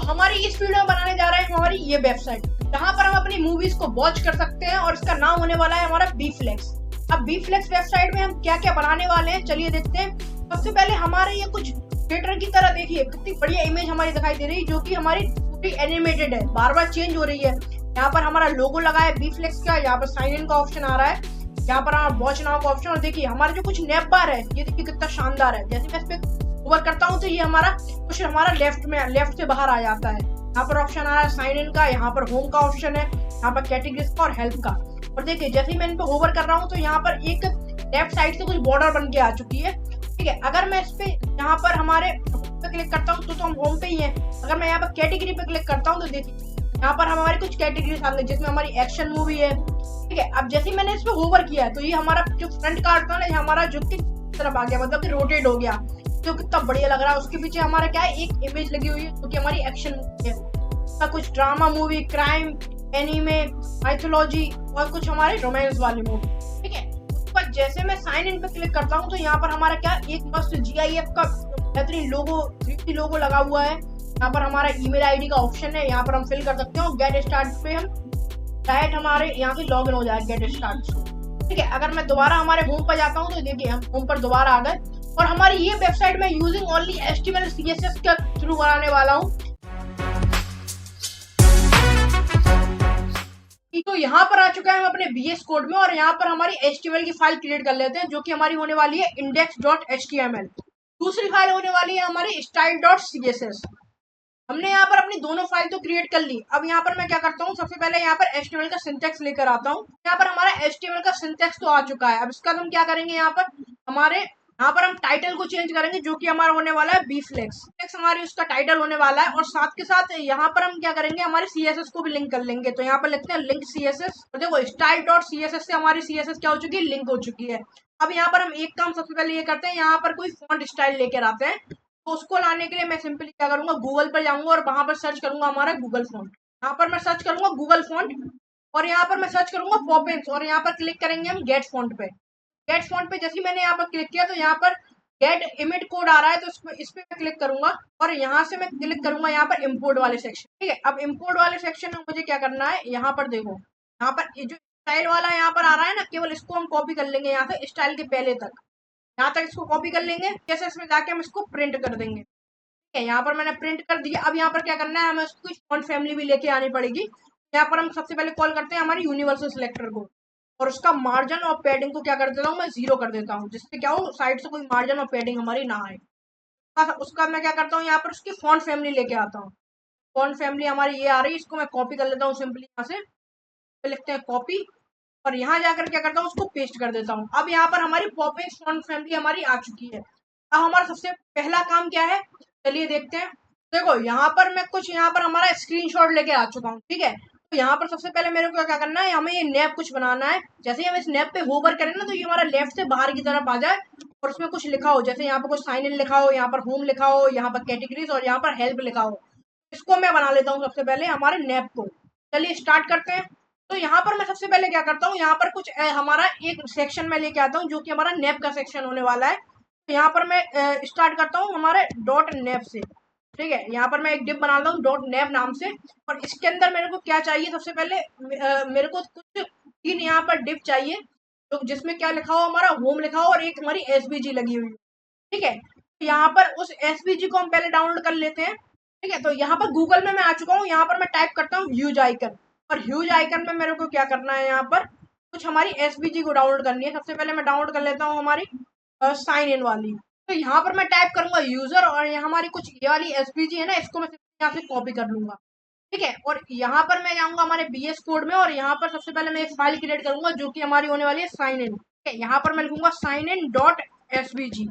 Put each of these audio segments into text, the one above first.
हमारी इस वीडियो में बनाने जा रहे हैं हमारी ये वेबसाइट, जहां पर हम अपनी मूवीज को वॉच कर सकते हैं और इसका नाम होने वाला है हमारा बीफ्लेक्स। अब बीफ्लेक्स वेबसाइट में हम क्या क्या बनाने वाले हैं चलिए देखते हैं। सबसे पहले हमारे ये कुछ थिएटर की तरह देखिए कितनी बढ़िया इमेज हमारी दिखाई दे रही है, जो कि हमारी पूरी एनिमेटेड है, बार बार चेंज हो रही है। यहाँ पर हमारा लोगो लगा है बीफ्लेक्स का, यहाँ पर साइन इन का ऑप्शन आ रहा है, यहाँ पर हमारा वॉच नाउ का ऑप्शन। और देखिए हमारे जो कुछ नैप बार है ये देखिए कितना शानदार है। जैसे मैं इस पे ओवर करता हूँ तो ये हमारा लेफ्ट से बाहर आ जाता है। यहाँ पर ऑप्शन आ रहा है साइन इन का, यहाँ पर होम का ऑप्शन है, यहाँ पर कैटेगरीज का और हेल्प का। और देखिए जैसे ही मैं इन पे ओवर कर रहा हूँ तो यहाँ पर एक लेफ्ट साइड से कुछ बॉर्डर बन के आ चुकी है। ठीक है, अगर मैं इस पे यहाँ पर हमारे पे क्लिक करता हूँ तो हम होम पे ही हैं। अगर मैं यहाँ पर कैटेगरी पे क्लिक करता हूँ तो देखिए यहाँ पर हमारी कुछ कैटेगरीज आ गई, जिसमें हमारी एक्शन मूवी है। ठीक है, अब जैसे मैंने इस पे ओवर किया है तो ये हमारा जो फ्रंट कार्ड था ना, ये हमारा जो की तरफ आ गया, मतलब कि रोटेट हो गया, जो कितना बढ़िया लग रहा है। उसके पीछे हमारा क्या है, एक इमेज लगी हुई है जो कि हमारी एक्शन मूवी है। कुछ drama movie, crime, anime, mythology और कुछ हमारे रोमांस वाली मूवी। ठीक है, पर जैसे मैं साइन इन पे क्लिक करता हूँ तो यहाँ पर हमारा क्या एक मस्त GIF का बेहतरीन लोगो 3D लोगो लगा हुआ है। यहाँ पर हमारा ईमेल आईडी का ऑप्शन है, यहाँ पर हम फिल कर सकते हो। गेट स्टार्ट पे हम डायरेक्ट हमारे यहाँ से लॉग इन हो जाएगा गेट स्टार्ट से। ठीक है, अगर मैं दोबारा हमारे होम पर जाता हूँ तो देखिए हम होम पर दोबारा आ गए और हमारी ये वेबसाइट में यूजिंग ओनली HTML CSS के थ्रू बनाने वाला हूँ। तो यहाँ पर आ चुका है हम अपने VS कोड में और यहाँ पर हमारी HTML की फाइल क्रिएट कर लेते हैं, जो कि हमारी होने वाली है index.html। दूसरी फाइल होने वाली है हमारी style.css। हमने यहाँ पर अपनी दोनों फाइल तो क्रिएट कर ली। अब यहाँ पर मैं क्या करता हूँ, सबसे पहले यहाँ पर HTML का सिंटैक्स लेकर आता हूँ। यहाँ पर हमारा HTML का सिंटैक्स तो आ चुका है। अब इसका हम क्या करेंगे, यहाँ पर हम टाइटल को चेंज करेंगे, जो कि हमारा होने वाला है बीफ्लेक्स। हमारी उसका टाइटल होने वाला है और साथ के साथ यहाँ पर हम क्या करेंगे, हमारे CSS को भी लिंक कर लेंगे। तो यहाँ पर लिखते हैं लिंक CSS और देखो style.css से हमारी CSS क्या हो चुकी है, लिंक हो चुकी है। अब यहाँ पर हम एक काम सबसे पहले ये करते हैं, यहाँ पर कोई फॉन्ट स्टाइल लेकर आते हैं। तो उसको लाने के लिए मैं सिंपली क्या करूंगा, गूगल पर जाऊंगा और वहां पर सर्च करूंगा हमारा गूगल फॉन्ट। यहाँ पर मैं सर्च करूंगा गूगल फॉन्ट और यहाँ पर मैं सर्च करूंगा पॉपिंस और यहाँ पर क्लिक करेंगे हम गेट फॉन्ट पे। गेट फॉन्ट पे जैसे मैंने यहाँ पर क्लिक किया तो यहाँ पर गेट इमेज कोड आ रहा है, तो इस पे मैं क्लिक करूंगा और यहाँ से मैं क्लिक करूंगा यहाँ पर इम्पोर्ट वाले सेक्शन। ठीक है, अब इम्पोर्ट वाले सेक्शन में मुझे क्या करना है, यहाँ पर देखो यहाँ पर ये जो स्टाइल वाला यहाँ पर आ रहा है ना, केवल इसको हम कॉपी कर लेंगे यहाँ से स्टाइल के पहले तक, यहाँ तक इसको कॉपी कर लेंगे। CSS में जाके हम इसको प्रिंट कर देंगे। ठीक है, यहाँ पर मैंने प्रिंट कर दिया। अब यहाँ पर क्या करना है, हमें उसकी फॉन्ट फैमिली भी लेके आनी पड़ेगी। यहाँ पर हम सबसे पहले कॉल करते हैं हमारी यूनिवर्सल सिलेक्टर को और उसका मार्जिन और पैडिंग को क्या कर देता हूँ, मैं 0 कर देता हूँ, जिससे क्या हो साइड से कोई मार्जिन और पैडिंग हमारी ना आए। उसका मैं क्या करता हूँ, यहाँ पर उसकी फॉन्ट फैमिली लेके आता हूँ। फॉन्ट फैमिली हमारी ये आ रही है, इसको मैं कॉपी कर लेता हूँ सिंपली यहाँ से, लिखते हैं कॉपी और यहाँ जाकर क्या करता हूँ, उसको पेस्ट कर देता हूँ। अब यहाँ पर हमारी पॉपिंग फॉन्ट फैमिली हमारी आ चुकी है। अब हमारा सबसे पहला काम क्या है, चलिए देखते हैं। देखो यहाँ पर हमारा स्क्रीनशॉट लेके आ चुका हूँ। ठीक है, तो यहाँ पर सबसे पहले मेरे को क्या करना है, हमें ये नैप कुछ बनाना है। जैसे ही हम इस नैप पे होवर करें ना तो ये हमारा लेफ्ट से बाहर की तरफ आ जाए और उसमें कुछ लिखा हो, जैसे यहाँ पर कुछ साइन इन लिखा हो, यहाँ पर होम लिखा हो, यहाँ पर कैटेगरीज और यहाँ पर हेल्प लिखा हो। इसको मैं बना लेता हूँ सबसे पहले हमारे नैप को। चलिए स्टार्ट करते हैं। तो यहाँ पर मैं सबसे पहले क्या करता हूँ, यहाँ पर कुछ हमारा एक सेक्शन में लेके आता हूँ, जो कि हमारा नैप का सेक्शन होने वाला है। तो यहाँ पर मैं स्टार्ट करता हूँ हमारे डॉट नैप से। ठीक है, यहाँ पर मैं एक डिप बनाता हूँ डॉट नैप नाम से और इसके अंदर मेरे को क्या चाहिए, सबसे पहले मेरे को कुछ 3 यहाँ पर डिप चाहिए, तो जिसमें क्या लिखा हो, हमारा होम लिखा हो और एक हमारी SVG लगी हुई है। ठीक है, तो यहाँ पर उस SVG को हम पहले डाउनलोड कर लेते हैं। ठीक है, तो यहाँ पर गूगल में मैं आ चुका हूँ। यहाँ पर मैं टाइप करता हूँ ह्यूज आइकन और ह्यूज आइकन में मेरे को क्या करना है, यहाँ पर कुछ हमारी SVG को डाउनलोड करनी है। सबसे पहले मैं डाउनलोड कर लेता हूँ हमारी साइन इन वाली। तो यहाँ पर मैं टाइप करूंगा यूजर और यहाँ हमारी कुछ ये वाली SVG है ना, इसको मैं यहाँ से कॉपी कर लूंगा। ठीक है, और यहाँ पर मैं जाऊंगा हमारे VS कोड में और यहाँ पर सबसे पहले मैं एक फाइल क्रिएट करूंगा, जो कि हमारी होने वाली है साइन इन। ठीक है, यहाँ पर मैं लिखूंगा साइन इन डॉट SVG।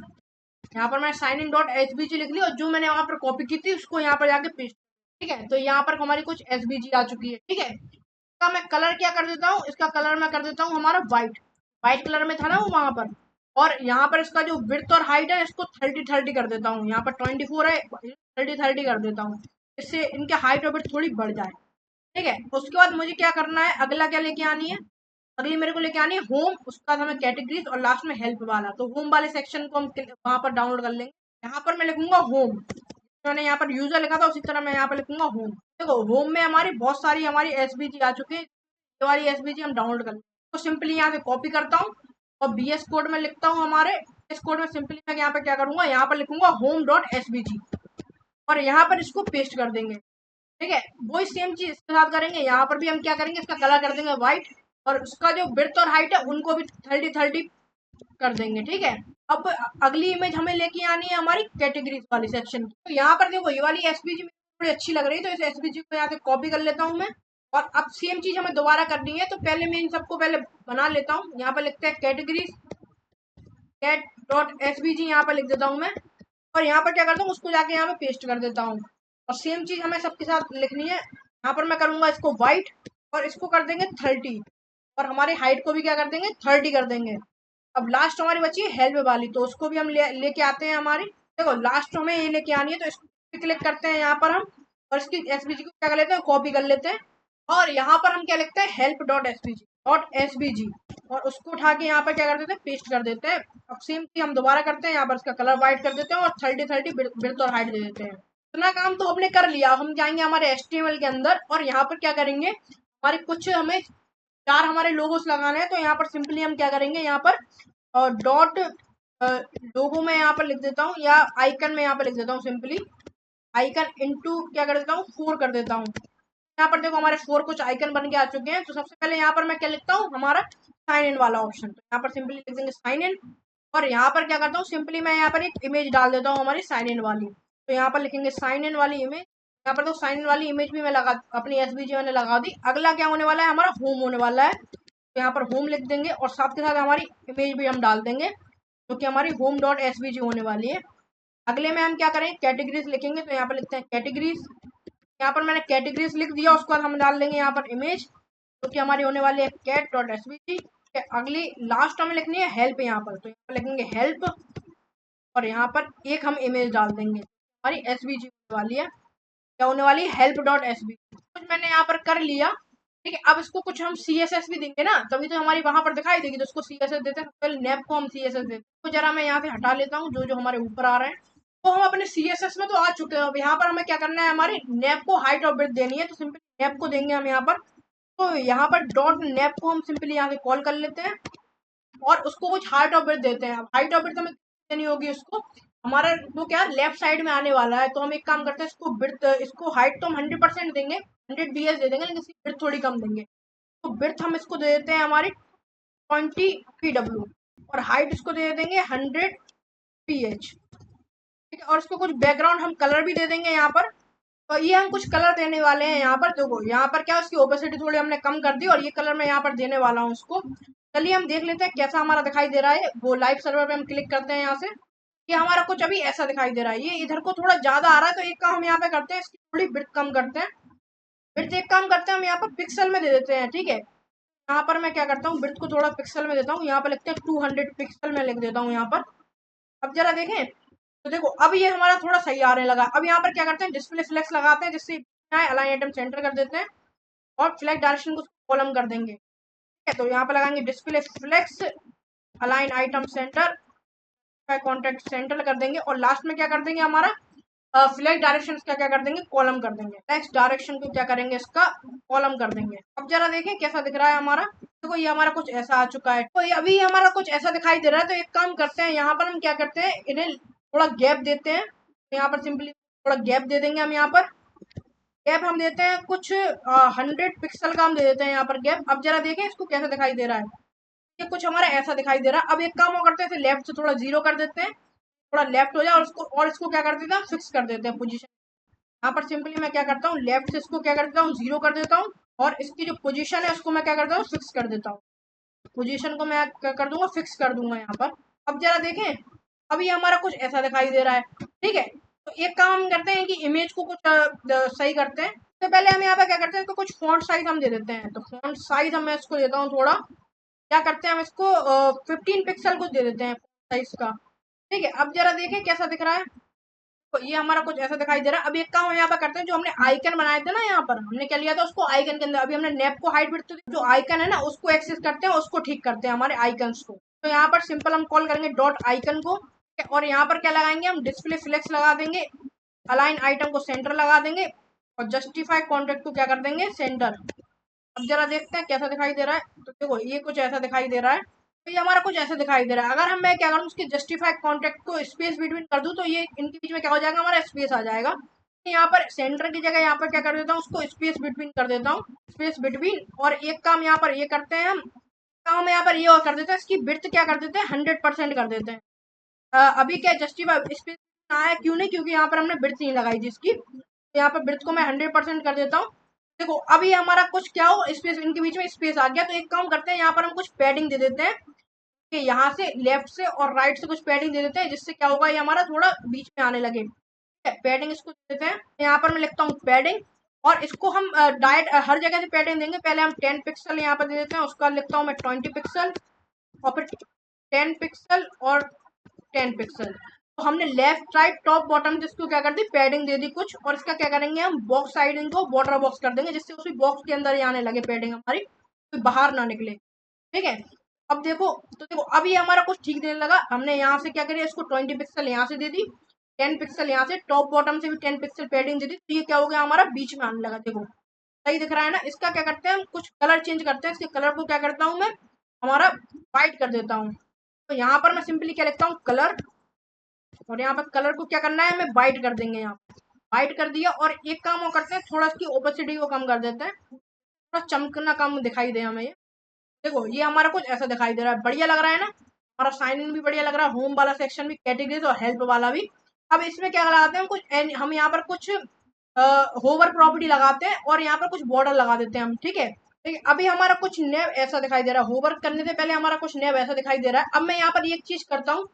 यहाँ पर मैं साइन इन डॉट SVG लिख ली और जो मैंने वहां पर कॉपी की थी उसको यहाँ पर जाके पेस्ट। ठीक है, तो यहाँ पर हमारी कुछ SVG आ चुकी है। ठीक है, इसका मैं कलर क्या कर देता हूँ, इसका कलर मैं कर देता हूँ हमारा व्हाइट कलर में था ना वो वहां पर। और यहाँ पर इसका जो विड्थ और हाइट है इसको 30-30 कर देता हूँ। यहाँ पर 24 है, 30-30 कर देता हूँ, इससे इनके हाइट और विड्थ थोड़ी बढ़ जाए। ठीक है, उसके बाद मुझे क्या करना है, अगला क्या लेके आनी है, अगली मेरे को लेके आनी है होम, उसका हमें कैटेगरीज और लास्ट में हेल्प वाला। तो होम वाले सेक्शन को हम वहां पर डाउनलोड कर लेंगे। यहाँ पर मैं लिखूंगा होम। मैंने यहाँ पर यूजर लिखा था उसी तरह मैं यहाँ पर लिखूंगा होम। देखो होम में हमारी बहुत सारी हमारी एसबीजी आ चुकी है, ये वाली एसबीजी हम डाउनलोड कर लेंगे। तो सिंपली यहाँ पे कॉपी करता हूँ और बीएस कोड में लिखता हूँ। हमारे इस कोड में सिंपली मैं यहाँ पे क्या करूंगा, यहाँ पर लिखूंगा होम डॉट एसबीजी और यहाँ पर इसको पेस्ट कर देंगे। ठीक है, वही सेम चीज इसके साथ करेंगे। यहाँ पर भी हम क्या करेंगे, इसका कलर कर देंगे व्हाइट और उसका जो विड्थ और हाइट है उनको भी 30-30 कर देंगे। ठीक है, अब अगली इमेज हमें लेके आनी है हमारी कैटेगरीज वाली सेक्शन की। तो यहाँ पर देखो ये वाली एसपीजी थोड़ी अच्छी लग रही है, तो इस एसपीजी को यहाँ से कॉपी कर लेता हूँ मैं। और अब सेम चीज हमें दोबारा करनी है, तो पहले मैं इन सबको पहले बना लेता हूँ। यहाँ पर लिखते हैं कैटेगरीज, कैट डॉट एसबीजी यहाँ पर लिख देता हूँ मैं। और यहाँ पर क्या करता हूँ, उसको जाके यहाँ पे पेस्ट कर देता हूँ। और सेम चीज हमें सबके साथ लिखनी है। यहाँ पर मैं करूंगा इसको व्हाइट और इसको कर देंगे 30 और हमारी हाइट को भी क्या कर देंगे 30 कर देंगे। अब लास्ट हमारी बची है हेल्प वाली, तो उसको भी हम लेके आते हैं हमारी। देखो लास्ट हमें ये लेके आनी है, तो इसको क्लिक करते हैं यहाँ पर हम और इसकी एसबीजी को क्या कर लेते हैं, कॉपी कर लेते हैं। और यहाँ पर हम क्या लिखते हैं, हेल्प डॉट एसबीजी और उसको उठा के यहाँ पर क्या कर देते हैं, पेस्ट कर देते हैं। अब सेम चीज हम दोबारा करते हैं, यहाँ पर इसका कलर व्हाइट कर देते हैं और 30-30 विड्थ और हाइट दे देते हैं। इतना काम तो हमने कर लिया। हम जाएंगे हमारे एचटीएमएल के अंदर और यहाँ पर क्या करेंगे, हमारे कुछ हमें 4 हमारे लोगोस लगाने हैं। तो यहाँ पर सिंपली हम क्या करेंगे, यहाँ पर डॉट लोगो में यहाँ पर लिख देता हूँ या आइकन में यहाँ पर लिख देता हूँ। सिंपली आइकन इंटू क्या कर देता हूँ, 4 कर देता हूँ। यहाँ पर देखो हमारे 4 कुछ आइकन बन के आ चुके हैं। तो सबसे पहले यहाँ पर मैं क्या लिखता हूँ, हमारा साइन इन वाला ऑप्शन। तो यहाँ पर सिंपली लिख देंगे साइन इन और यहाँ पर क्या करता हूँ, सिंपली मैं यहाँ पर एक इमेज डाल देता हूँ हमारी साइन इन वाली। तो यहाँ पर लिखेंगे साइन इन वाली इमेज। यहाँ पर तो साइन इन वाली इमेज भी मैं लगा अपनी एसबीजी मैंने लगा दी। अगला क्या होने वाला है, हमारा होम होने वाला है। तो यहाँ पर होम लिख देंगे और साथ के साथ हमारी इमेज भी हम डाल देंगे, जो कि हमारी होम डॉट एसबीजी होने वाली है। अगले में हम क्या करें, कैटेगरीज लिखेंगे। तो यहाँ पर लिखते हैं कैटेगरीज। यहाँ पर मैंने कैटेगरीज लिख दिया, उसके बाद हम डाल देंगे यहाँ पर इमेज, जो कि हमारी होने वाली है कैट डॉट एसबीजी। अगली लास्ट हमें लिखनी है हेल्प यहाँ पर। तो यहाँ पर लिखेंगे हेल्प और यहाँ पर एक हम इमेज डाल देंगे, हमारी एसबीजी होने वाली है, क्या होने वाली है, हेल्प डॉट एसबीजी। कुछ मैंने यहाँ पर कर लिया। ठीक है, अब इसको कुछ हम सीएसएस भी देंगे ना, तभी तो हमारी वहां पर दिखाई देगी। तो उसको सीएसएस देते हैं, पहले नैप को हम सीएसएस देते हैं। तो जरा मैं यहाँ से हटा लेता हूँ जो जो हमारे ऊपर आ रहे हैं। तो हम अपने सीएसएस में तो आ चुके हैं। अब यहाँ पर हमें क्या करना है, हमारी नैप को हाइट और विड्थ देनी है। तो सिंपली नैप को देंगे हम यहाँ पर। तो यहाँ पर डॉट नैप को हम सिंपली यहाँ से कॉल कर लेते हैं और उसको कुछ हाइट और विड्थ देते हैं। अब हाइट और विड्थ हमें देनी होगी उसको, हमारा वो क्या लेफ्ट साइड में आने वाला है। तो हम एक काम करते हैं, इसको विड्थ, इसको हाइट तो हम 100% देंगे, 100 बीएस दे देंगे, लेकिन इसकी विड्थ थोड़ी कम देंगे। तो विड्थ हम इसको दे देते हैं हमारी 20 pw और हाइट इसको दे देंगे 100 ph। ठीक है, और इसको कुछ बैकग्राउंड हम कलर भी दे देंगे यहाँ पर। तो ये हम कुछ कलर देने वाले हैं यहाँ पर। देखो यहाँ पर क्या, उसकी ओपेसिटी थोड़ी हमने कम कर दी और ये कलर मैं यहाँ पर देने वाला हूँ उसको। चलिए हम देख लेते हैं कैसा हमारा दिखाई दे रहा है। वो लाइव सर्वर पे हम क्लिक करते हैं यहाँ से, ये हमारा कुछ अभी ऐसा दिखाई दे रहा है। ये इधर को थोड़ा ज्यादा आ रहा है, तो एक काम हम यहाँ पे करते हैं, इसकी थोड़ी विड्थ कम करते हैं। विड्थ एक काम करते हैं, हम यहाँ पर पिक्सल में दे देते हैं। ठीक है, यहाँ पर मैं क्या करता हूँ, विड्थ को थोड़ा पिक्सल में देता हूँ। यहाँ पर लिखते हैं 200 पिक्सल में लिख देता हूँ यहाँ पर। अब जरा देखें, तो देखो अब ये हमारा थोड़ा सही आने लगा। अब यहाँ पर क्या करते हैं, डिस्प्ले फ्लेक्स लगाते हैं, जिससे अलाइन आइटम सेंटर कर देते हैं और फ्लैग डायरेक्शन को कॉलम कर देंगे। ठीक है, तो यहाँ पर लगाएंगे display flex align item center, content center कर देंगे और लास्ट में क्या कर देंगे, हमारा फ्लैग डायरेक्शन का क्या कर देंगे, कॉलम कर देंगे। नेक्स्ट डायरेक्शन को क्या करेंगे, इसका कॉलम कर देंगे। अब जरा देखें कैसा दिख रहा है हमारा। देखो ये हमारा कुछ ऐसा आ चुका है। तो ये अभी हमारा कुछ ऐसा दिखाई दे रहा है। तो एक काम करते हैं, यहाँ पर हम क्या करते हैं, इन्हें थोड़ा गैप देते हैं। तो यहाँ पर सिंपली थोड़ा गैप दे देंगे हम। यहाँ पर गैप हम देते हैं कुछ 100 पिक्सल का हम दे देते हैं यहाँ पर गैप। अब जरा देखें इसको कैसा दिखाई दे रहा है। ये कुछ हमारा ऐसा दिखाई दे रहा है। अब एक काम और करते हैं, लेफ्ट से थोड़ा 0 कर देते हैं, थोड़ा लेफ्ट हो जाए और इसको क्या कर देते हैं, फिक्स कर देते हैं पोजीशन। यहाँ पर सिंपली मैं क्या करता हूँ, लेफ्ट से इसको क्या कर देता हूँ, 0 कर देता हूँ और इसकी जो पोजीशन है उसको मैं क्या करता हूँ, फिक्स कर देता हूँ। पोजीशन को मैं क्या कर दूंगा, फिक्स कर दूंगा यहाँ पर। अब जरा देखें, अभी हमारा कुछ ऐसा दिखाई दे रहा है। ठीक है, तो एक काम हम करते हैं कि इमेज को कुछ सही करते हैं। तो पहले हम यहाँ पे क्या करते हैं, तो कुछ फॉन्ट साइज हम दे देते हैं। तो फॉन्ट साइज मैं इसको देता हूँ थोड़ा, क्या करते हैं हम इसको 15 पिक्सल को दे देते हैं साइज का। ठीक है, अब जरा देखें कैसा दिख रहा है। तो ये हमारा कुछ ऐसा दिखाई दे रहा है। अब एक काम हम यहाँ पर करते हैं, जो हमने आइकन बनाए थे ना, यहाँ पर हमने क्या लिया था, उसको आइकन के अंदर अभी हमने नैप को हाइट विड्थ, जो आइकन है ना उसको एक्सेस करते हैं, उसको ठीक करते हैं हमारे आइकन्स को। तो यहाँ पर सिंपल हम कॉल करेंगे डॉट आइकन को और यहाँ पर क्या लगाएंगे हम, डिस्प्ले फ्लेक्स लगा देंगे अलाइन आइटम को सेंटर लगा देंगे और जस्टिफाई कॉन्टेक्ट को क्या कर देंगे, सेंटर। अब जरा देखते हैं कैसा दिखाई दे रहा है। तो देखो ये कुछ ऐसा दिखाई दे रहा है, तो ये हमारा कुछ ऐसा दिखाई दे रहा है। अगर हम मैं क्या करूँ उसके जस्टिफाई कॉन्टेक्ट को स्पेस बिटवीन कर दूँ तो ये इनके बीच में क्या हो जाएगा, हमारा स्पेस आ जाएगा। यहाँ पर सेंटर की जगह यहाँ पर क्या कर देता हूँ, उसको स्पेस बिटवीन कर देता हूँ, स्पेस बिटवीन। और एक काम यहाँ पर ये करते हैं हम यहाँ पर ये और कर देते हैं, इसकी विड्थ क्या कर देते हैं, 100% कर देते हैं। अभी क्या जस्टिफाई स्पेस आया क्यों नहीं, क्योंकि यहाँ पर हमने विड्थ नहीं लगाई थी इसकी। तो यहाँ पर विड्थ को मैं 100% कर देता हूँ। देखो अभी हमारा कुछ क्या हो, स्पेस इनके बीच में स्पेस आ गया। तो एक काम करते हैं, यहाँ पर हम कुछ पैडिंग दे देते हैं कि यहाँ से लेफ्ट से और राइट से कुछ पैडिंग दे देते हैं, जिससे क्या होगा, ये हमारा थोड़ा बीच में आने लगे। पैडिंग इसको दे देते हैं। यहाँ पर मैं लिखता हूँ पैडिंग, और इसको हम डायरेक्ट हर जगह से पैडिंग देंगे। पहले हम 10 पिक्सल यहाँ पर दे देते हैं, उसका लिखता हूँ मैं 20 पिक्सल, और फिर 10 पिक्सल और 10 पिक्सल। तो हमने लेफ्ट राइट टॉप बॉटम जिसको क्या कर दी, पैडिंग दे दी कुछ। और इसका क्या करेंगे, हम बॉक्स साइड इनको बॉर्डर बॉक्स कर देंगे, जिससे उसी बॉक्स के अंदर ही आने लगे पैडिंग हमारी, तो बाहर ना निकले। ठीक है, अब देखो, तो देखो अभी हमारा कुछ ठीक देने लगा। हमने यहाँ से क्या करिए, इसको 20 पिक्सल यहाँ से दे दी, 10 पिक्सल यहाँ से, टॉप बॉटम से भी 10 पिक्सल पैडिंग दे दी। तो ये क्या हो गया, हमारा बीच में आने लगा। देखो सही दिख रहा है ना। इसका क्या करते हैं, हम कुछ कलर चेंज करते हैं। इसके कलर को क्या करता हूँ मैं, हमारा व्हाइट कर देता हूँ। तो यहाँ पर मैं सिंपली क्या लिखता हूँ, कलर, और यहाँ पर कलर को क्या करना है, हमें व्हाइट कर देंगे। यहाँ व्हाइट कर दिया। और एक काम और करते हैं, थोड़ा इसकी ओपेसिटी को कम कर देते हैं, थोड़ा चमकना कम दिखाई दे हमें ये। देखो ये हमारा कुछ ऐसा दिखाई दे रहा है, बढ़िया लग रहा है ना। हमारा साइन इन भी बढ़िया लग रहा है, होम वाला सेक्शन भी, कैटेगरीज और हेल्प वाला भी। अब इसमें क्या लगाते हैं, कुछ हम यहाँ पर कुछ होवर प्रॉपर्टी लगाते हैं, और यहाँ पर कुछ बॉर्डर लगा देते हैं हम। ठीक है, ठीक है। अभी हमारा कुछ नेव ऐसा दिखाई दे रहा है, होवर करने से पहले हमारा कुछ नेव ऐसा दिखाई दे रहा है। अब मैं यहाँ पर एक चीज करता हूँ,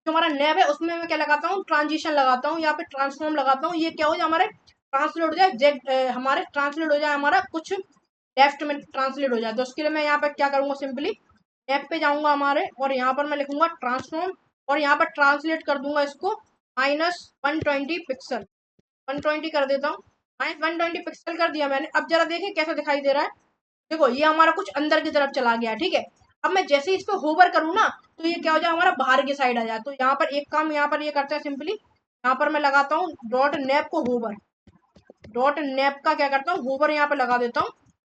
जो हमारा नेव है उसमें मैं क्या लगाता हूँ, ट्रांजिशन लगाता हूँ, यहाँ पे ट्रांसफॉर्म लगाता हूँ। ये क्या हो जाए, हमारे ट्रांसलेट हो जाए, हमारे ट्रांसलेट हो जाए, हमारा कुछ लेफ्ट में ट्रांसलेट हो जाए। तो उसके लिए मैं यहाँ पर क्या करूंगा, सिंपली ऐप पे जाऊंगा हमारे, और यहाँ पर मैं लिखूंगा ट्रांसफॉर्म, और यहाँ पर ट्रांसलेट कर दूंगा इसको -120 पिक्सल, 120 कर देता हूँ। -120 पिक्सल कर दिया मैंने। अब जरा देखिए कैसा दिखाई दे रहा है। देखो ये हमारा कुछ अंदर की तरफ चला गया। ठीक है, अब मैं जैसे ही इस पे होवर करूँ ना, तो ये क्या हो जाए, हमारा बाहर की साइड आ जाए। तो यहाँ पर एक काम यहाँ पर ये करते हैं, सिंपली यहाँ पर मैं लगाता हूँ डॉट नैप को होवर, डॉट नैप का क्या करता हूँ, होवर यहाँ पे लगा देता हूँ।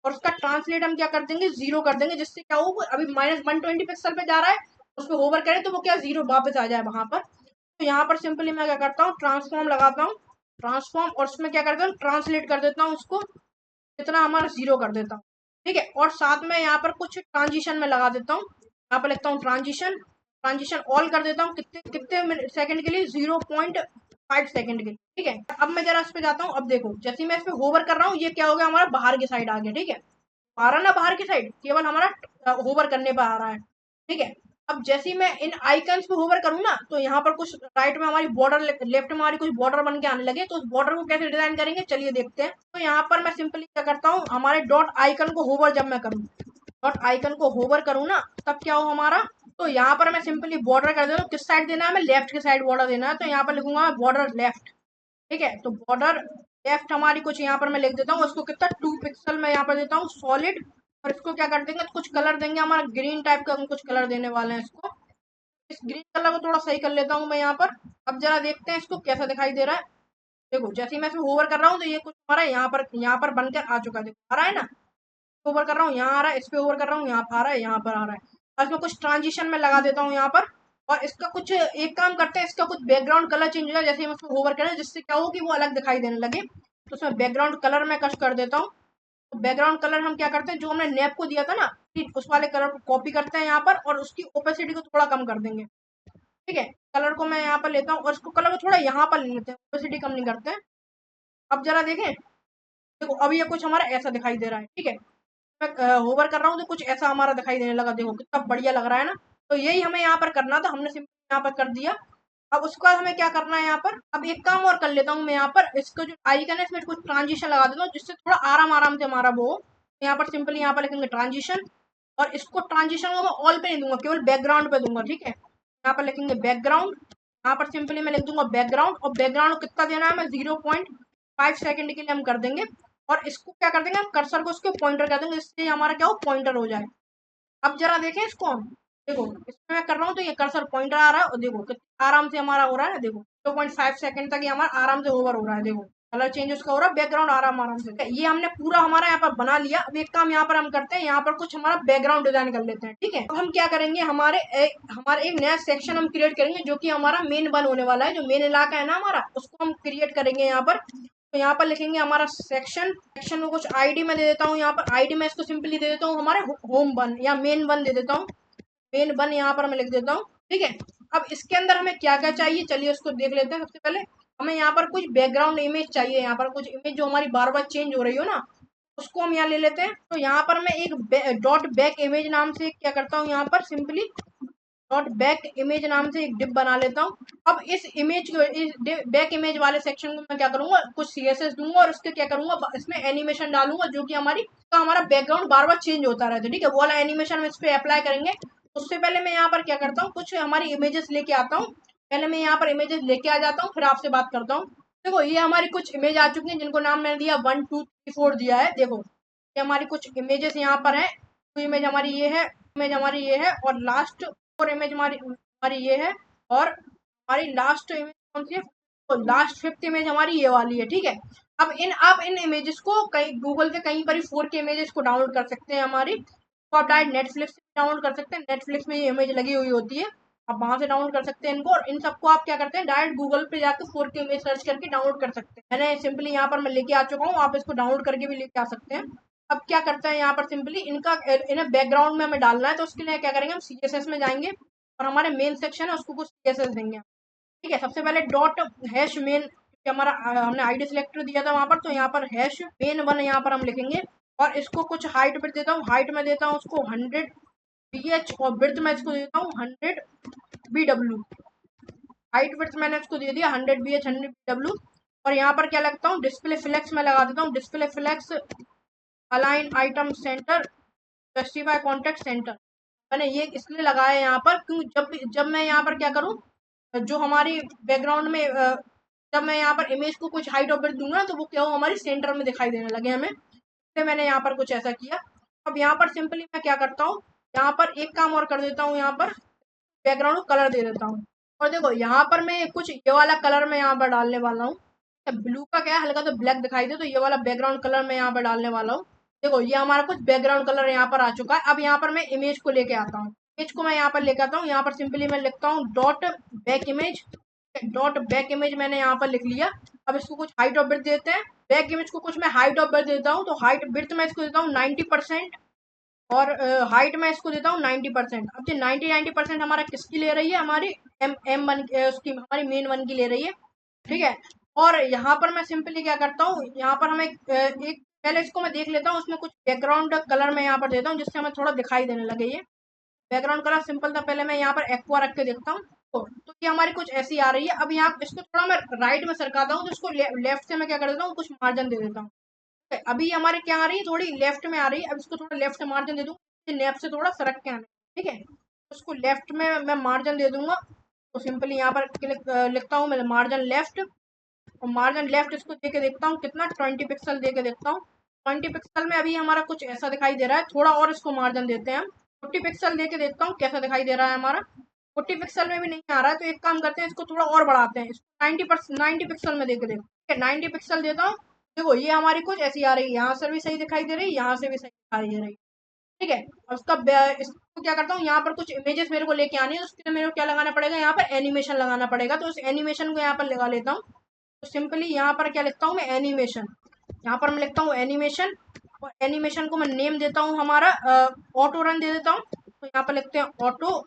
और उसका ट्रांसलेट हम क्या कर देंगे, 0 कर देंगे, जिससे क्या हो, अभी -120 पिक्सल पे जा रहा है, उस पर होवर करें तो वो क्या 0 वापस आ जाए वहां पर। तो यहाँ पर सिंपली मैं क्या करता हूँ, ट्रांसफॉर्म लगाता हूँ, ट्रांसफॉर्म, और उसमें क्या करता हूँ, ट्रांसलेट कर देता हूँ उसको, इतना हमारा 0 कर देता हूँ। ठीक है, और साथ में यहाँ पर कुछ ट्रांजिशन में लगा देता हूँ। यहाँ पर लिखता हूँ ट्रांजिशन, ट्रांजिशन ऑल कर देता हूँ, कितने कितने सेकंड के लिए, 0.5 सेकंड के लिए। ठीक है, अब मैं जरा इस पे जाता हूँ। अब देखो जैसे ही मैं इस पे होवर कर रहा हूँ, ये क्या हो गया, हमारा बाहर की साइड आ गया। ठीक है, आ रहा ना बाहर की साइड, केवल हमारा होवर करने पर आ रहा है। ठीक है, अब जैसे ही मैं इन आइकन्स पे होवर करूँ ना, तो यहाँ पर कुछ राइट में हमारी बॉर्डर, लेफ्ट में हमारी कुछ बॉर्डर बन के आने लगे। तो उस बॉर्डर को कैसे डिजाइन करेंगे, चलिए देखते हैं। तो यहाँ पर मैं सिंपली क्या करता हूँ, हमारे डॉट आइकन को होवर जब मैं करूँ, डॉट आइकन को होवर करूँ ना, तब क्या हो हमारा, तो यहाँ पर मैं सिंपली बॉर्डर कर देता हूँ। किस साइड देना है, हमें लेफ्ट की साइड बॉर्डर देना है। तो यहाँ पर लिखूंगा बॉर्डर लेफ्ट। ठीक है, तो बॉर्डर लेफ्ट हमारी कुछ यहाँ पर मैं लिख देता हूँ, उसको कितना 2 पिक्सल में यहाँ पर देता हूँ सॉलिड। और इसको क्या कर देंगे, कुछ कलर देंगे, हमारा ग्रीन टाइप का हम कुछ कलर देने वाले हैं इसको। इस ग्रीन कलर को थोड़ा सही कर लेता हूँ मैं यहाँ पर। अब जरा देखते हैं इसको कैसा दिखाई दे रहा है। देखो जैसे ही मैं इसमें होवर कर रहा हूँ, तो ये कुछ हमारा यहाँ पर बनकर आ चुका है। देखो आ रहा है ना, ओवर कर रहा हूँ, यहाँ आ रहा है, इस पे ओवर कर रहा हूँ, यहाँ पर आ रहा है, यहाँ पर आ रहा है। और इसमें कुछ ट्रांजिशन में लगा देता हूँ यहाँ पर। और इसका कुछ एक काम करते हैं, इसका कुछ बैकग्राउंड कलर चेंज हो जाए जैसे ही हम इसको होवर करें, जिससे क्या हो कि वो अलग दिखाई देने लगे। तो उसमें बैकग्राउंड कलर में कश कर देता हूँ। तो बैकग्राउंड कलर हम क्या करते हैं, जो हमने नैप को दिया था ना, उस वाले कलर को कॉपी करते हैं यहाँ पर, और उसकी ओपेसिटी को थोड़ा कम कर देंगे। ठीक है, कलर को मैं यहाँ पर लेता हूँ, और इसको कलर को थोड़ा यहाँ पर ले लेते हैं, ओपेसिटी कम नहीं करते हैं। अब जरा देखें, देखो अभी ये कुछ हमारा ऐसा दिखाई दे रहा है। ठीक है, मैं होवर कर रहा हूँ तो कुछ ऐसा हमारा दिखाई देने लगा। देखो कितना बढ़िया लग रहा है ना। तो यही हमें यहाँ पर करना था, हमने सिंपल यहाँ पर कर दिया। अब उसके बाद हमें क्या करना है यहाँ पर, अब एक काम और कर लेता हूँ मैं यहाँ पर, इसको जो आइकन है इसमें कुछ ट्रांजिशन लगा देता हूँ, जिससे थोड़ा आराम आराम से हमारा वो हो। यहाँ पर सिंपली यहाँ पर लिखेंगे ट्रांजिशन, और इसको ट्रांजिशन को मैं ऑल पे नहीं दूंगा, केवल बैकग्राउंड पे दूंगा। ठीक है, यहाँ पर लिखेंगे बैकग्राउंड, यहाँ पर सिंपली मैं लिख दूंगा बैकग्राउंड, और बैकग्राउंड को कितना देना है, मैं 0.5 सेकंड के लिए हम कर देंगे। और इसको क्या कर देंगे, हम कर्सर को उसके पॉइंटर कर देंगे, जिससे हमारा क्या हो, पॉइंटर हो जाए। अब जरा देखें इसको हम, देखो इसमें मैं कर रहा हूँ तो ये कर्सर पॉइंटर आ रहा है, और देखो कितना आराम से हमारा हो रहा है ना। देखो 2.5 सेकंड तक ये हमारा आराम से ओवर हो रहा है। देखो कलर चेंज उसका हो रहा है, बैकग्राउंड आराम आराम से। ये हमने पूरा हमारा यहाँ पर बना लिया। अब एक काम यहाँ पर हम करते हैं, यहाँ पर कुछ हमारा बैकग्राउंड डिजाइन कर लेते हैं। ठीक है, अब हम क्या करेंगे, हमारे एक नया सेक्शन हम क्रिएट करेंगे जो कि हमारा मेन वन होने वाला है। जो मेन इलाका है ना हमारा, उसको हम क्रिएट करेंगे यहाँ पर। तो यहाँ पर लिखेंगे हमारा सेक्शन को कुछ आईडी में दे देता हूँ। यहाँ पर आईडी में इसको सिंपली दे देता हूँ हमारे होम वन या मेन वन दे देता हूँ। मेन वन यहाँ पर मैं लिख देता हूँ। ठीक है, अब इसके अंदर हमें क्या क्या चाहिए, चलिए उसको देख लेते हैं। सबसे पहले हमें यहाँ पर कुछ बैकग्राउंड इमेज चाहिए। यहाँ पर कुछ इमेज जो हमारी बार बार चेंज हो रही हो ना, उसको हम यहाँ ले लेते हैं। तो यहाँ पर मैं एक डॉट बैक इमेज नाम से क्या करता हूँ, यहाँ पर सिंपली डॉट बैक इमेज नाम से एक डिप बना लेता हूँ। अब इस इमेज को, इस बैक इमेज वाले सेक्शन को मैं क्या करूंगा, कुछ सीएसएस दूंगा और उसके क्या करूंगा, इसमें एनिमेशन डालूंगा जो कि हमारा बैकग्राउंड बार बार चेंज होता रहता है। ठीक है, वो वाला एनिमेशन हम इस पे अप्लाई करेंगे। उससे पहले मैं यहाँ पर क्या करता हूँ, कुछ हमारी इमेजेस लेके आता हूँ। पहले मैं यहाँ पर इमेजेस लेके आ जाता हूँ, फिर आपसे बात करता हूँ। देखो ये हमारी कुछ इमेज आ चुकी है, जिनको नाम मैंने दिया 1 2 3 4 दिया है। देखो ये हमारी कुछ इमेजेस यहाँ पर है। तो इमेज हमारी ये है, इमेज हमारी ये है, और लास्ट और इमेज हमारी हमारी ये है, और हमारी लास्ट इमेज कौन सी है, तो लास्ट 5th इमेज हमारी ये वाली है। ठीक है, अब आप इन इमेजेस को कहीं गूगल पे कहीं पर ही 4K इमेजेस को डाउनलोड कर सकते हैं हमारी। तो आप डायरेक्ट नेटफ्लिक्स से डाउनलोड कर सकते हैं। नेटफ्लिक्स में ये इमेज लगी हुई होती है, आप वहां से डाउनलोड कर सकते हैं इनको। और इन सबको आप क्या करते हैं, डायरेक्ट गूगल पे जाकर 4K इमेज सर्च करके डाउनलोड कर सकते हैं। मैंने सिंपली यहाँ पर मैं लेके आ चुका हूँ, आप इसको डाउनलोड करके भी लेके आ सकते हैं। अब क्या करते हैं, यहाँ पर सिंपली इन्हें बैकग्राउंड में हमें डालना है। तो उसके लिए क्या करेंगे, हम सीएसएस में जाएंगे और हमारे मेन सेक्शन है उसको कुछ सीएसएस देंगे। ठीक है, सबसे पहले डॉट हैश मेन, हमारा हमने आईडी सिलेक्टर दिया था वहां पर, तो यहाँ पर हैश मेन वन यहाँ पर हम लिखेंगे। और इसको कुछ हाइट में देता हूँ, हाइट में देता हूँ उसको 100 ph, और ब्रिथ में इसको देता हूँ 100 bw। हाइट ब्रिथ मैंने इसको दे दिया 100 bh 100 bw। और यहाँ पर क्या लगता हूँ, डिस्प्ले फ्लेक्स में लगा देता हूँ, display flex align item center justify content center. मैंने ये इसलिए लगाया यहाँ पर क्योंकि जब मैं यहाँ पर क्या करूँ, जो हमारी बैकग्राउंड में जब मैं यहाँ पर इमेज को कुछ हाइट और ब्रेथ दूंगा तो वो क्या हो, हमारी सेंटर में दिखाई देने लगे हमें। इसलिए मैंने यहाँ पर कुछ ऐसा किया। अब यहाँ पर सिंपली मैं क्या करता हूँ, यहाँ पर एक काम और कर देता हूँ, यहाँ पर बैकग्राउंड को कलर दे देता हूँ। और देखो यहाँ पर मैं कुछ ये वाला कलर मैं यहाँ पर डालने वाला हूँ। ब्लू का क्या है, हल्का तो ब्लैक दिखाई दे, तो ये वाला बैकग्राउंड कलर मैं यहाँ पर डालने वाला हूँ। देखो ये हमारा कुछ बैकग्राउंड कलर यहाँ पर आ चुका है। अब यहाँ पर मैं इमेज को लेके आता हूँ, इमेज को मैं यहाँ पर लेके आता हूँ। यहाँ पर सिंपली मैं लिखता हूँ dot back image. Dot back image मैंने यहाँ पर लिख लिया। अब इसको कुछ हाइट और ब्रेथ देते हैं। बैक इमेज को कुछ मैं हाइट और ब्रेथ देता हूँ। तो हाइट ब्रेथ में इसको देता हूँ 90%, और हाइट में इसको देता हूँ 90%। अब ये 90% हमारा किसकी ले रही है, हमारी एम वन उसकी, हमारी मेन वन की ले रही है। ठीक है, और यहाँ पर मैं सिंपली क्या करता हूँ, यहाँ पर हमें एक पहले इसको मैं देख लेता हूँ, उसमें कुछ बैकग्राउंड कलर मैं यहाँ पर देता हूँ जिससे हमें थोड़ा दिखाई देने लगे। ये बैकग्राउंड कलर सिंपल था, पहले मैं यहाँ पर एक्वा रख के देखता हूँ। तो ये हमारी कुछ ऐसी आ रही है। अब यहाँ इसको थोड़ा मैं राइट में सरकाता हूँ, तो इसको लेफ्ट से मैं क्या कर देता हूँ, कुछ मार्जिन दे देता हूँ। अभी हमारे क्या आ रही है, थोड़ी लेफ्ट में आ रही है। अब इसको थोड़ा लेफ्ट मार्जिन दे दूँ, लेफ्ट से थोड़ा सरक के आने। ठीक है, उसको लेफ्ट में मैं मार्जिन दे दूंगा। तो सिंपली यहाँ पर लिखता हूँ मैं मार्जिन लेफ्ट, और मार्जिन लेफ्ट इसको दे के देखता हूँ कितना, 20 पिक्सल दे के देखता हूँ। 20 पिक्सल में अभी हमारा कुछ ऐसा दिखाई दे रहा है। थोड़ा और इसको मार्जिन देते हैं हम, 40 पिक्सल दे के देखता हूँ कैसा दिखाई दे रहा है हमारा। 40 पिक्सल में भी नहीं आ रहा है, तो एक काम करते हैं, इसको थोड़ा और बढ़ाते हैं, इसको 90 पिक्सल में दे के देखते हैं। 90 पिक्सल देता हूँ। देखो ये हमारी कुछ ऐसी आ रही है, यहाँ से भी सही दिखाई दे रही है, यहाँ से भी सही दिखाई दे रही है। ठीक है, और इसको क्या करता हूँ, यहाँ पर कुछ इमेजेस मेरे को लेके आनी है। उसके लिए मेरे को क्या लगाना पड़ेगा, यहाँ पर एनिमेशन लगाना पड़ेगा। तो उस एनिमेशन को यहाँ पर लगा लेता हूँ। तो सिंपली यहाँ पर क्या लिखता हूँ मैं, एनिमेशन। यहाँ पर मैं लिखता हूँ एनिमेशन, और एनिमेशन को मैं नेम देता हूँ हमारा ऑटो रन दे देता हूँ। तो यहाँ पर लिखते हैं ऑटो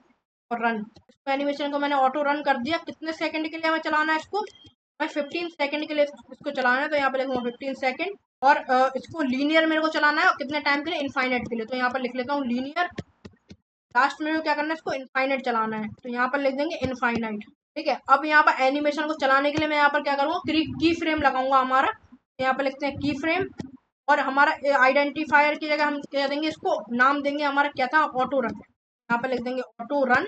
रन। इसको एनिमेशन को मैंने ऑटो रन कर दिया। कितने सेकंड के लिए हमें चलाना है इसको, हमें 15 सेकंड के लिए इसको चलाना है। तो यहाँ पर लिखूंगा 15 सेकंड। और इसको लीनियर मेरे को चलाना है, और कितने टाइम के लिए, इनफाइनाइट के लिए। तो यहाँ पर लिख लेता हूँ लीनियर। लास्ट में क्या करना है, इसको इनफाइनाइट चलाना है। तो यहाँ पर लिख देंगे इनफाइनाइट। ठीक है, अब यहाँ पर एनिमेशन को चलाने के लिए मैं यहाँ पर क्या करूँगा, की फ्रेम लगाऊंगा हमारा। यहाँ पर लिखते हैं की फ्रेम, और हमारा आइडेंटिफायर की जगह हम क्या देंगे, इसको नाम देंगे हमारा क्या था, ऑटो रन। यहाँ पर लिख देंगे ऑटो रन।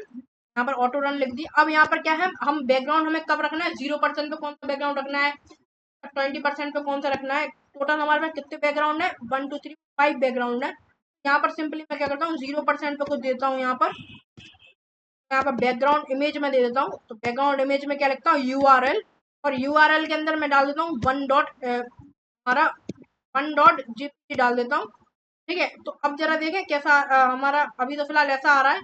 यहाँ पर ऑटो रन लिख दिया। अब यहाँ पर क्या है, हम बैकग्राउंड हमें कब रखना है, 0% पे कौन सा बैकग्राउंड रखना है, 20% पे कौन सा रखना है। टोटल हमारे पास कितने बैकग्राउंड है, 1 2 3 5 बैकग्राउंड है। यहाँ पर सिंपली मैं क्या करता हूँ, 0% पे कुछ देता हूँ यहाँ पर। यहाँ पर बैकग्राउंड इमेज में दे देता हूँ। तो बैकग्राउंड इमेज में क्या लिखता हूँ, URL, और URL के अंदर मैं डाल देता हूँ हमारा 1.jpg डाल देता हूँ। ठीक है, तो अब जरा देखें कैसा हमारा अभी तो फिलहाल ऐसा आ रहा है।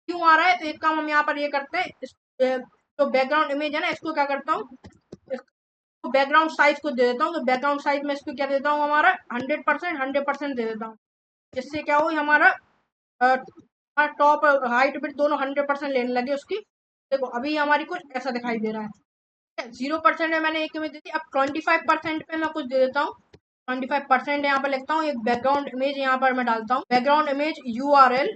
क्यों आ रहा है, तो एक काम हम यहाँ पर ये करते हैं, जो बैकग्राउंड इमेज है ना, इसको क्या करता हूँ, इसको बैकग्राउंड साइज को दे देता हूँ। तो बैकग्राउंड साइज में इसको क्या देता हूँ, हमारा 100% दे देता हूँ। जिससे क्या हो, हमारा टॉप हाइट विड्थ दोनों 100% लेने लगे उसकी। देखो अभी हमारी कुछ ऐसा दिखाई दे रहा है। 0% में मैंने एक इमेज दी थी, अब 25% पे मैं कुछ दे देता हूँ। 25% यहाँ पर लिखता हूँ, एक बैकग्राउंड इमेज यहाँ पर मैं डालता हूँ, बैकग्राउंड इमेज URL।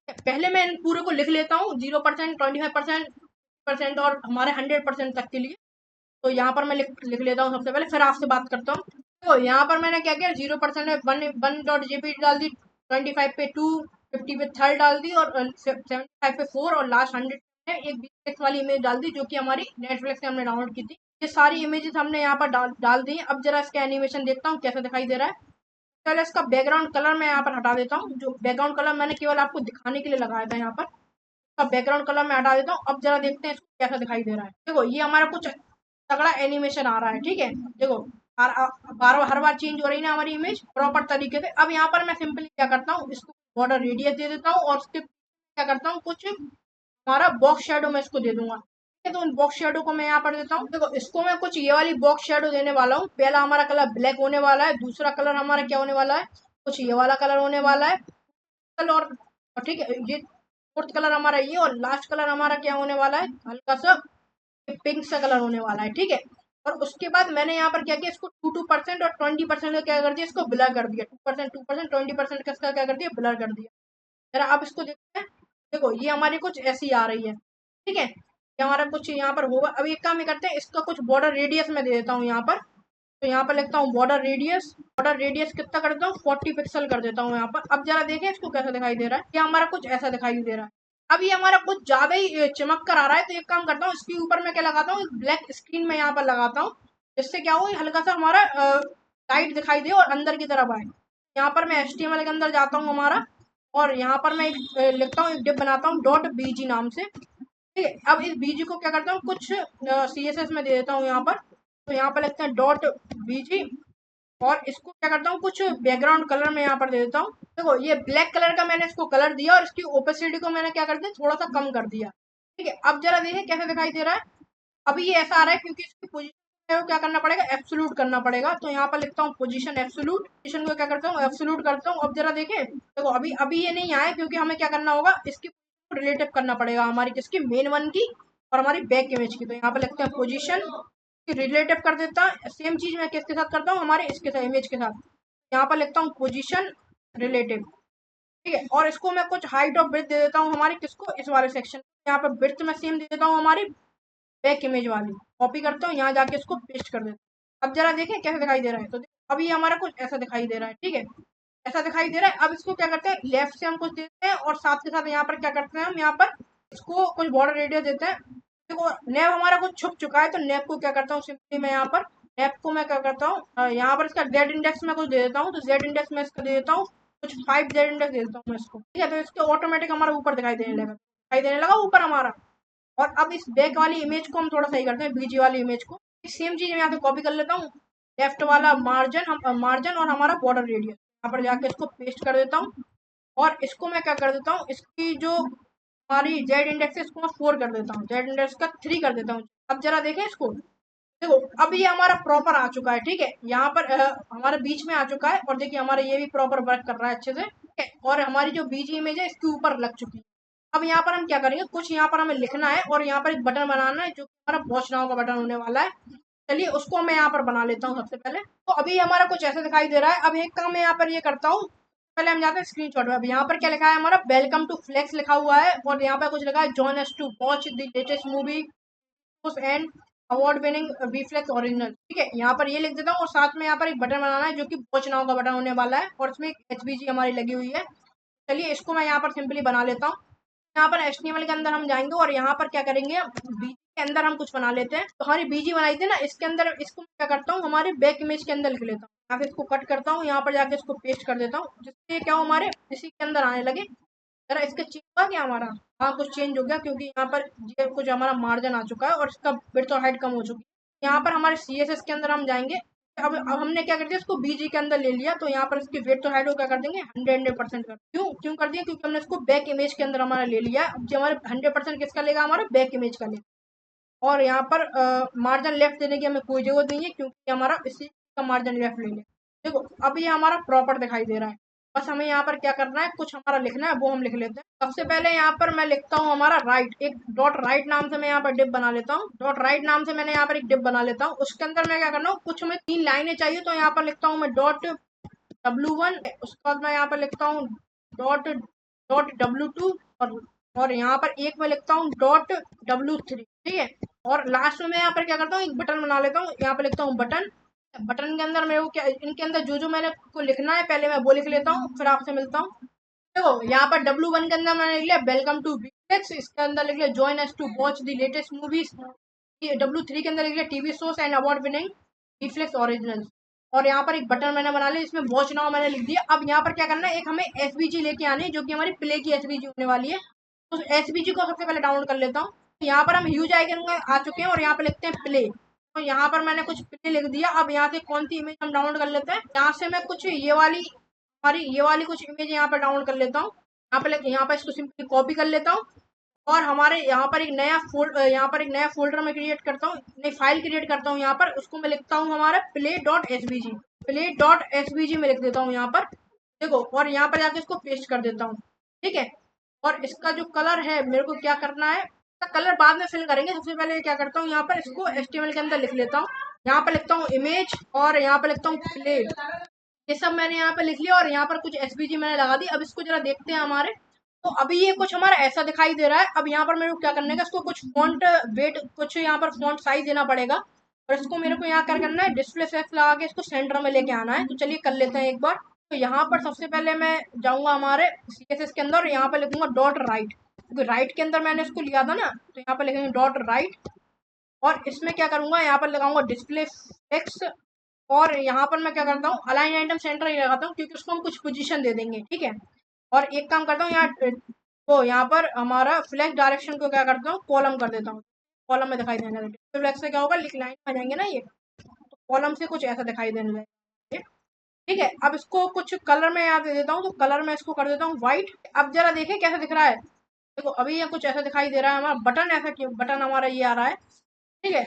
पहले मैं इन पूरे को लिख लेता हूँ, 0%, 25% और हमारे 100% तक के लिए। तो यहाँ पर मैं लिख लेता हूँ सबसे पहले, फिर आपसे बात करता हूँ। तो यहाँ पर मैंने क्या किया, 0% में 1.jpg डाल दी, 25 पे 2, 50 पे 3 डाल दी, और 75 पे 4, और लास्ट 100 में एक BX वाली इमेज डाल दी, जो कि हमारी नेटफ्लिक्स से हमने डाउनलोड की थी। ये सारी इमेजेस हमने यहाँ पर डाल दी। अब जरा इसका एनिमेशन देखता हूँ कैसा दिखाई दे रहा है। पहले इसका बैकग्राउंड कलर मैं यहाँ पर हटा देता हूँ। जो बैकग्राउंड कलर मैंने केवल आपको दिखाने के लिए लगाया था, यहाँ पर इसका बैकग्राउंड कलर मैं हटा देता हूँ। अब जरा देखते हैं इसको कैसा दिखाई दे रहा है। देखो ये हमारा कुछ तगड़ा एनिमेशन आ रहा है। ठीक है, देखो बार हर बार चेंज हो रही है ना हमारी इमेज प्रॉपर तरीके से। अब यहाँ पर मैं सिंपली क्या करता हूँ, इसको बॉर्डर रेडियस दे देता हूँ, और उसके क्या करता हूँ, कुछ हमारा बॉक्स शेडो में इसको दे दूंगा। ठीक है, तो उन बॉक्स शेडो को मैं यहाँ पर देता हूँ। देखो इसको मैं कुछ ये वाली बॉक्स शेडो देने वाला हूँ। पहला हमारा कलर ब्लैक होने वाला है, दूसरा कलर हमारा क्या होने वाला है, कुछ ये वाला कलर होने वाला है, और ठीक है, ये फोर्थ कलर हमारा ये, और लास्ट कलर हमारा क्या होने वाला है, हल्का सा पिंक सा कलर होने वाला है। ठीक है, और उसके बाद मैंने यहाँ पर क्या किया, इसको 2% और 20% का क्या कर दिया, इसको ब्लर कर दिया। 2%, 20% का इसका क्या कर दिया, ब्लर कर दिया। जरा आप इसको देखते हैं। देखो ये हमारी कुछ ऐसी आ रही है। ठीक है, ये हमारा कुछ यहाँ पर होगा। अब एक काम ये करते हैं, इसका कुछ बॉर्डर रेडियस में दे देता हूँ यहाँ पर। तो यहाँ पर लिखता हूँ बॉर्डर रेडियस कितना कर देता हूँ, 40 पिक्सल कर देता हूँ यहाँ पर। अब जरा देखें इसको कैसा दिखाई दे रहा है। ये हमारा कुछ ऐसा दिखाई दे रहा है। अब ये हमारा कुछ ज्यादा ही चमक कर आ रहा है। तो एक काम करता हूँ, इसके ऊपर मैं क्या लगाता हूँ, ब्लैक स्क्रीन में यहाँ पर लगाता हूँ, जिससे क्या हो, हल्का सा हमारा लाइट दिखाई दे और अंदर की तरफ आए। यहाँ पर मैं HTML के अंदर जाता हूँ हमारा, और यहाँ पर मैं एक लिखता हूँ, एक डिप बनाता हूँ .bg नाम से। ठीक है, अब इस BG को क्या करता हूँ, कुछ CSS में दे देता हूँ यहाँ पर। तो यहाँ पर लिखते हैं .bg, और इसको क्या करता हूँ, कुछ बैकग्राउंड कलर में यहाँ पर दे देता हूँ। देखो ये ब्लैक कलर का मैंने इसको कलर दिया, और इसकी ओपेसिटी को मैंने क्या कर दिया, थोड़ा सा कम कर दिया। ठीक है, अब जरा देखें कैसे दिखाई दे रहा है। अभी ये ऐसा आ रहा है क्योंकि इसकी पोजीशन को क्या करना पड़ेगा, एब्सोल्यूट करना पड़ेगा। तो यहाँ पर लिखता हूँ पोजीशन एब्सोल्यूट, पोजीशन को क्या करता हूँ, एब्सोल्यूट करता हूँ। अब जरा देखें, देखो अभी अभी ये नहीं आया, क्योंकि हमें क्या करना होगा, इसकी रिलेटिव करना पड़ेगा हमारी किसकी, मेन वन की और हमारी बैक इमेज की। तो यहाँ पर लिखते हैं पोजीशन रिलेटिव कर देता है। सेम चीज मैं किसके साथ करता हूँ, हमारे इसके साथ, इमेज के साथ। यहाँ पर लिखता हूँ पोजीशन रिलेटिव। ठीक है, और इसको मैं कुछ हाइट और ब्रेथ दे देता हूँ हमारे किसको, इस वाले सेक्शन। यहाँ पर ब्रेथ में सेम दे देता हूँ हमारी बैक इमेज वाली। कॉपी करता हूँ, यहाँ जाके इसको पेस्ट कर देता हूँ। अब जरा देखें कैसे दिखाई दे रहा है। तो अभी हमारा कुछ ऐसा दिखाई दे रहा है। ठीक है, ऐसा दिखाई दे रहा है। अब इसको क्या करते हैं, लेफ्ट से हम कुछ देते हैं, और साथ के साथ यहाँ पर क्या करते हैं, हम यहाँ पर इसको कुछ बॉर्डर रेडियस देते हैं। देखो नेव हमारा कुछ छुप चुका है, तो नेव को क्या करता हूँ, सिंपली मैं यहाँ पर नेव को मैं क्या करता हूँ, यहाँ पर इसका जेड इंडेक्स में कुछ दे देता हूँ। तो जेड इंडेक्स में इसको दे देता हूँ, कुछ 5 जेड इंडेक्स दे देता हूँ मैं इसको। ठीक है, तो इसके ऑटोमेटिक हमारा ऊपर दिखाई देने लगा ऊपर हमारा। और अब इस बैक वाली इमेज को हम थोड़ा सही करते हैं, बीजी वाली इमेज को। सेम चीज मैं यहाँ पे कॉपी कर लेता हूँ, लेफ्ट वाला मार्जिन और हमारा बॉर्डर रेडियस, यहाँ पर जाके इसको पेस्ट कर देता हूँ। और इसको मैं क्या कर देता हूँ, इसकी जो हमारी जेड इंडेक्स है, इसको मैं 4 कर देता हूँ, जेड इंडेक्स का 3 कर देता हूँ। अब जरा देखें इसको, देखो अब ये हमारा प्रॉपर आ चुका है। ठीक है, यहाँ पर हमारे बीच में आ चुका है, और देखिए हमारा ये भी प्रॉपर वर्क कर रहा है अच्छे से। ठीक है, और हमारी जो बीजी इमेज है इसके ऊपर लग चुकी है। अब यहाँ पर हम क्या करेंगे, कुछ यहाँ पर हमें लिखना है, और यहाँ पर एक बटन बनाना है, जो हमारा वॉच नाउ का बटन होने वाला है। चलिए उसको मैं यहाँ पर बना लेता हूँ सबसे पहले। तो अभी हमारा कुछ ऐसा दिखाई दे रहा है। अब एक काम मैं यहाँ पर ये करता हूँ, पहले हम जाते हैं स्क्रीनशॉट में। अब यहाँ पर क्या लिखा है, हमारा वेलकम टू फ्लेक्स लिखा हुआ है, और यहाँ पर कुछ लिखा है join us to watch the latest movie and award winning Weflex original. ठीक है, यहाँ पर ये लिख देता हूँ, और साथ में यहाँ पर एक बटन बनाना है, जो कि वॉच नाउ का बटन होने वाला है, और इसमें HBG हमारी लगी हुई है। चलिए इसको मैं यहाँ पर सिंपली बना लेता हूँ। यहाँ पर HTML के अंदर हम जाएंगे, और यहाँ पर क्या करेंगे, बीजी के अंदर हम कुछ बना लेते हैं। तो हमारी बीजी बनाई थी ना, इसके अंदर इसको क्या करता हूँ, हमारे बैक इमेज के अंदर लिख लेता हूँ। यहाँ से इसको कट करता हूँ, यहाँ पर जाके इसको पेस्ट कर देता हूँ, जिससे क्या हो, हमारे इसी के अंदर आने लगे। जरा इसका चेंज हुआ क्या हमारा? हाँ कुछ चेंज हो गया, क्योंकि यहाँ पर ये कुछ हमारा मार्जिन आ चुका है और इसका विड्थ और हाइट कम हो चुकी है। यहाँ पर हमारे CSS के अंदर हम जाएंगे। अब हमने क्या कर दिया, इसको BG के अंदर ले लिया, तो यहाँ पर इसकी विड्थ और हाइट को क्या कर देंगे, 100% कर। क्यों क्यों कर दिया? क्योंकि हमने इसको बैक इमेज के अंदर हमारा ले लिया। अब जो हमारे 100% किसका लेगा, हमारा बैक इमेज का लेगा। और यहाँ पर मार्जिन लेफ्ट देने की हमें कोई जरूरत नहीं है, क्योंकि हमारा इसी का मार्जिन लेफ्ट ले लिया। देखो अब ये हमारा प्रॉपर दिखाई दे रहा है। बस हमें यहाँ पर क्या करना है, कुछ हमारा लिखना है, वो हम लिख लेते हैं। सबसे पहले यहाँ पर मैं लिखता हूँ हमारा राइट, एक डॉट राइट नाम से मैं यहाँ पर डिप बना लेता हूँ। डॉट राइट नाम से मैंने यहाँ पर एक डिप बना लेता हूँ। उसके अंदर मैं क्या करना हूँ, कुछ हमें 3 लाइनें चाहिए, तो यहाँ पर लिखता हूँ मैं डॉट W1। उसके बाद मैं यहाँ पर लिखता हूँ डॉट डॉट W2। और यहाँ पर एक मैं लिखता हूँ डॉट W3। ठीक है। और लास्ट में मैं यहाँ पर क्या करता हूँ, एक बटन बना लेता हूँ, यहाँ पर लिखता हूँ बटन। बटन के अंदर मेरे को क्या, इनके अंदर जो जो मैंने को लिखना है पहले मैं वो लिख लेता हूँ, फिर आपसे मिलता हूँ। देखो यहाँ पर W1 के अंदर मैंने लिख लिया वेलकम टू वीफ्लेक्स। इसके अंदर लिख लिया join us to watch the latest movies. W3 के अंदर लिख लिया TV shows and award winning Weflex original. और यहाँ पर एक बटन मैंने बना लिया, इसमें वॉच नाउ मैंने लिख दिया। अब यहाँ पर क्या करना है, एक हमें SVG लेके आनी है, जो कि हमारी प्ले की SVG होने वाली है। तो SVG को सबसे पहले डाउनलोड कर लेता हूँ। तो यहाँ पर हम ह्यूज आइकन आ चुके हैं और यहाँ पर लिखते हैं प्ले। तो यहाँ पर मैंने कुछ प्ले लिख दिया। अब यहाँ से कौन सी इमेज हम डाउनलोड कर लेते हैं, यहाँ से मैं कुछ ये वाली कुछ इमेज यहाँ पर डाउनलोड कर लेता हूँ। यहाँ पर इसको सिंपली कॉपी कर लेता हूँ। और हमारे यहाँ पर एक नया फोल्डर में क्रिएट करता हूँ, नई फाइल क्रिएट करता हूँ। यहाँ पर उसको मैं लिखता हूँ हमारा play.svg में लिख देता हूँ यहाँ पर। देखो और यहाँ पर जाके इसको पेस्ट कर देता हूँ। ठीक है। और इसका जो कलर है मेरे को क्या करना है, इसका कलर बाद में फिल करेंगे। सबसे पहले क्या करता हूँ, यहाँ पर इसको HTML के अंदर लिख लेता हूँ। यहाँ पर लिखता हूँ इमेज और यहाँ पर लिखता हूँ प्ले। ये सब मैंने यहाँ पे लिख लिया और यहाँ पर कुछ SVG मैंने लगा दी। अब इसको जरा देखते हैं हमारे। तो अभी ये कुछ हमारा ऐसा दिखाई दे रहा है। अब यहाँ पर मेरे को क्या करने का, इसको कुछ फॉन्ट वेट, कुछ यहाँ पर फॉन्ट साइज देना पड़ेगा। और इसको मेरे को यहाँ कर करना है, डिस्प्ले सेक्स लगा के इसको सेंटर में लेके आना है। तो चलिए कर लेते हैं एक बार। तो यहाँ पर सबसे पहले मैं जाऊँगा हमारे CSS के अंदर और यहाँ पर लिखूंगा डॉट राइट, क्योंकि राइट के अंदर मैंने इसको लिया था ना। तो यहाँ पर लिखेंगे डॉट राइट। और इसमें क्या करूंगा, यहाँ पर लगाऊंगा डिस्प्ले टेक्स्ट। और यहाँ पर मैं क्या करता हूँ, अलाइन आइटम सेंटर ही लगाता हूँ, क्योंकि उसको हम कुछ पोजीशन दे देंगे। ठीक है। और एक काम करता हूँ यहाँ, तो यहाँ पर हमारा फ्लैश डायरेक्शन को क्या करता हूँ, कॉलम कर देता हूँ। कॉलम में दिखाई देने लगे। फ्लैश से क्या होगा, लिख लाइन आ जाएंगे ना ये, तो कॉलम से कुछ ऐसा दिखाई देने लगेगा। ठीक है। अब इसको कुछ कलर में यहाँ दे देता हूँ, तो कलर में इसको कर देता हूँ व्हाइट। अब जरा देखें कैसा दिख रहा है। देखो अभी ये कुछ ऐसा दिखाई दे रहा है। हमारा बटन ऐसा क्यों, बटन हमारा ये आ रहा है। ठीक है।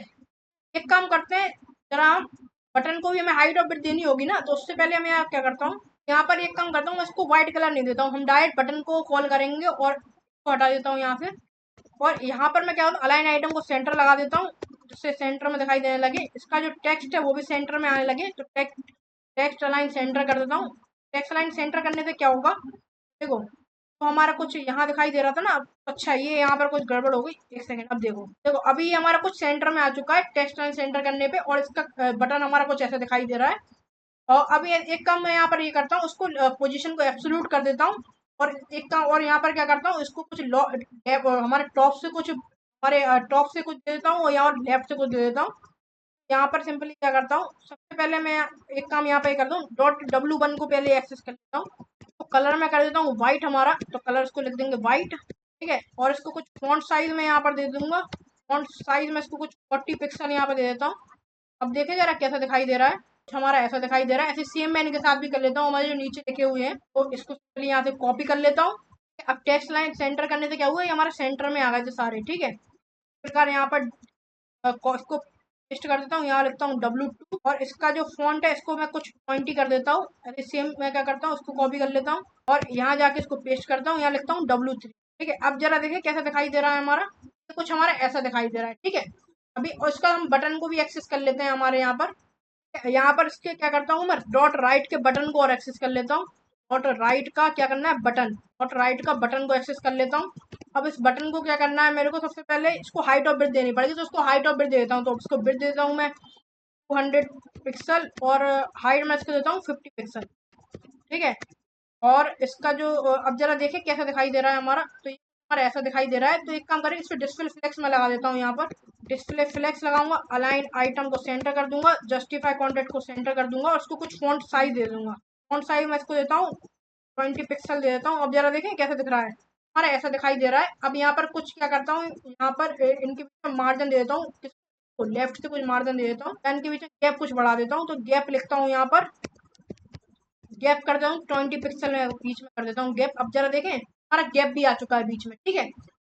एक काम करते हैं, जरा हम बटन को भी हमें हाइट और विड्थ देनी होगी ना, तो उससे पहले मैं यहाँ क्या करता हूँ, यहाँ पर एक काम करता हूँ, मैं इसको व्हाइट कलर नहीं देता हूँ। हम डायरेक्ट बटन को कॉल करेंगे और इसको हटा देता हूँ यहाँ से। और यहाँ पर मैं क्या होता हूँ, अलाइन आइटम को सेंटर लगा देता हूँ, जिससे सेंटर में दिखाई देने लगे। इसका जो टेक्स्ट है वो भी सेंटर में आने लगे। तो टेक्स्ट अलाइन सेंटर कर देता हूँ। टेक्स्ट अलाइन सेंटर करने से क्या होगा, देखो तो हमारा कुछ यहाँ दिखाई दे रहा था ना। अच्छा ये यहाँ पर कुछ गड़बड़ हो गई, एक सेकंड। अब देखो देखो अभी हमारा कुछ सेंटर में आ चुका है टेक्स्ट लाइन सेंटर करने पे, और इसका बटन हमारा कुछ ऐसा दिखाई दे रहा है। और अभी एक काम मैं यहाँ पर ये करता हूँ, उसको पोजीशन को एब्सोल्यूट कर देता हूँ। और एक काम और यहाँ पर क्या करता हूँ, इसको कुछ हमारे टॉप से कुछ, हमारे टॉप से कुछ दे देता हूँ या और लेफ्ट से कुछ दे देता हूँ। यहाँ पर सिंपली क्या करता हूँ, सबसे पहले मैं एक काम यहाँ पे करता हूँ, .w1 को पहले एक्सेस कर लेता हूँ। तो कलर में कर देता हूँ व्हाइट हमारा, तो कलर इसको लिख देंगे व्हाइट। ठीक है। और इसको कुछ फॉन्ट साइज में यहाँ पर दे दूंगा। फॉन्ट साइज में इसको कुछ 40 पिक्सल यहाँ पर दे देता हूँ। अब देखे जरा कैसा दिखाई दे रहा है, हमारा ऐसा दिखाई दे रहा है। ऐसे सेम मैं इनके साथ भी कर लेता हूँ, हमारे जो नीचे लिखे हुए हैं, तो इसको सिंपली यहाँ से कॉपी कर लेता हूँ। अब टेक्स्ट लाइन सेंटर करने से क्या हुआ, ये हमारे सेंटर में आ गए थे सारे। ठीक है। इस प्रकार यहाँ पर इसको पेस्ट कर देता हूँ, यहाँ लिखता हूँ W2। और इसका जो फॉन्ट है इसको मैं कुछ पॉइंटी कर देता हूँ। अरे सेम मैं क्या करता हूँ, उसको कॉपी कर लेता हूँ और यहाँ जाके इसको पेस्ट करता हूँ, यहाँ लिखता हूँ W3। ठीक है। अब जरा देखिए कैसा दिखाई दे रहा है हमारा, तो कुछ हमारा ऐसा दिखाई दे रहा है। ठीक है। अभी उसका हम बटन को भी एक्सेस कर लेते हैं हमारे यहाँ पर। यहाँ पर इसके क्या करता हूँ, मैं डॉट राइट के बटन को और एक्सेस कर लेता हूँ। डॉट राइट का क्या करना है, बटन, डॉट राइट का बटन को एक्सेस कर लेता हूँ। अब इस बटन को क्या करना है मेरे को, सबसे पहले इसको हाइट और विड्थ देनी पड़ेगी, तो उसको हाइट और विड्थ दे देता हूँ। तो इसको विड्थ देता हूँ मैं 200 पिक्सल और हाइट में इसको देता हूँ 50 पिक्सल। ठीक है। और इसका जो अब जरा देखिए कैसा दिखाई दे रहा है हमारा, तो ये हमारा ऐसा दिखाई दे रहा है। तो एक काम करें, इस पर डिस्प्ले फ्लेक्स में लगा देता हूँ। यहाँ पर डिस्प्ले फ्लेक्स लगाऊंगा, अलाइन आइटम को सेंटर कर दूंगा, जस्टिफाई कॉन्टेक्ट को सेंटर कर दूंगा और उसको कुछ फॉन्ट साइज दे दूंगा। फॉन्ट साइज मैं इसको देता हूँ 20 पिक्सल दे देता हूँ। अब जरा देखें कैसा दिख रहा है। हमारा ऐसा दिखाई दे रहा है। अब यहाँ पर कुछ क्या करता हूँ, यहाँ पर इनके बीच में मार्जिन दे देता हूँ, लेफ्ट से कुछ मार्जिन दे देता हूँ, इनके बीच में गैप कुछ बढ़ा देता हूँ। तो गैप लिखता हूँ यहाँ पर, गैप कर देता हूँ 20 पिक्सल में, बीच में कर देता हूँ गैप। अब जरा देखें हमारा गैप भी आ चुका है बीच में, ठीक है।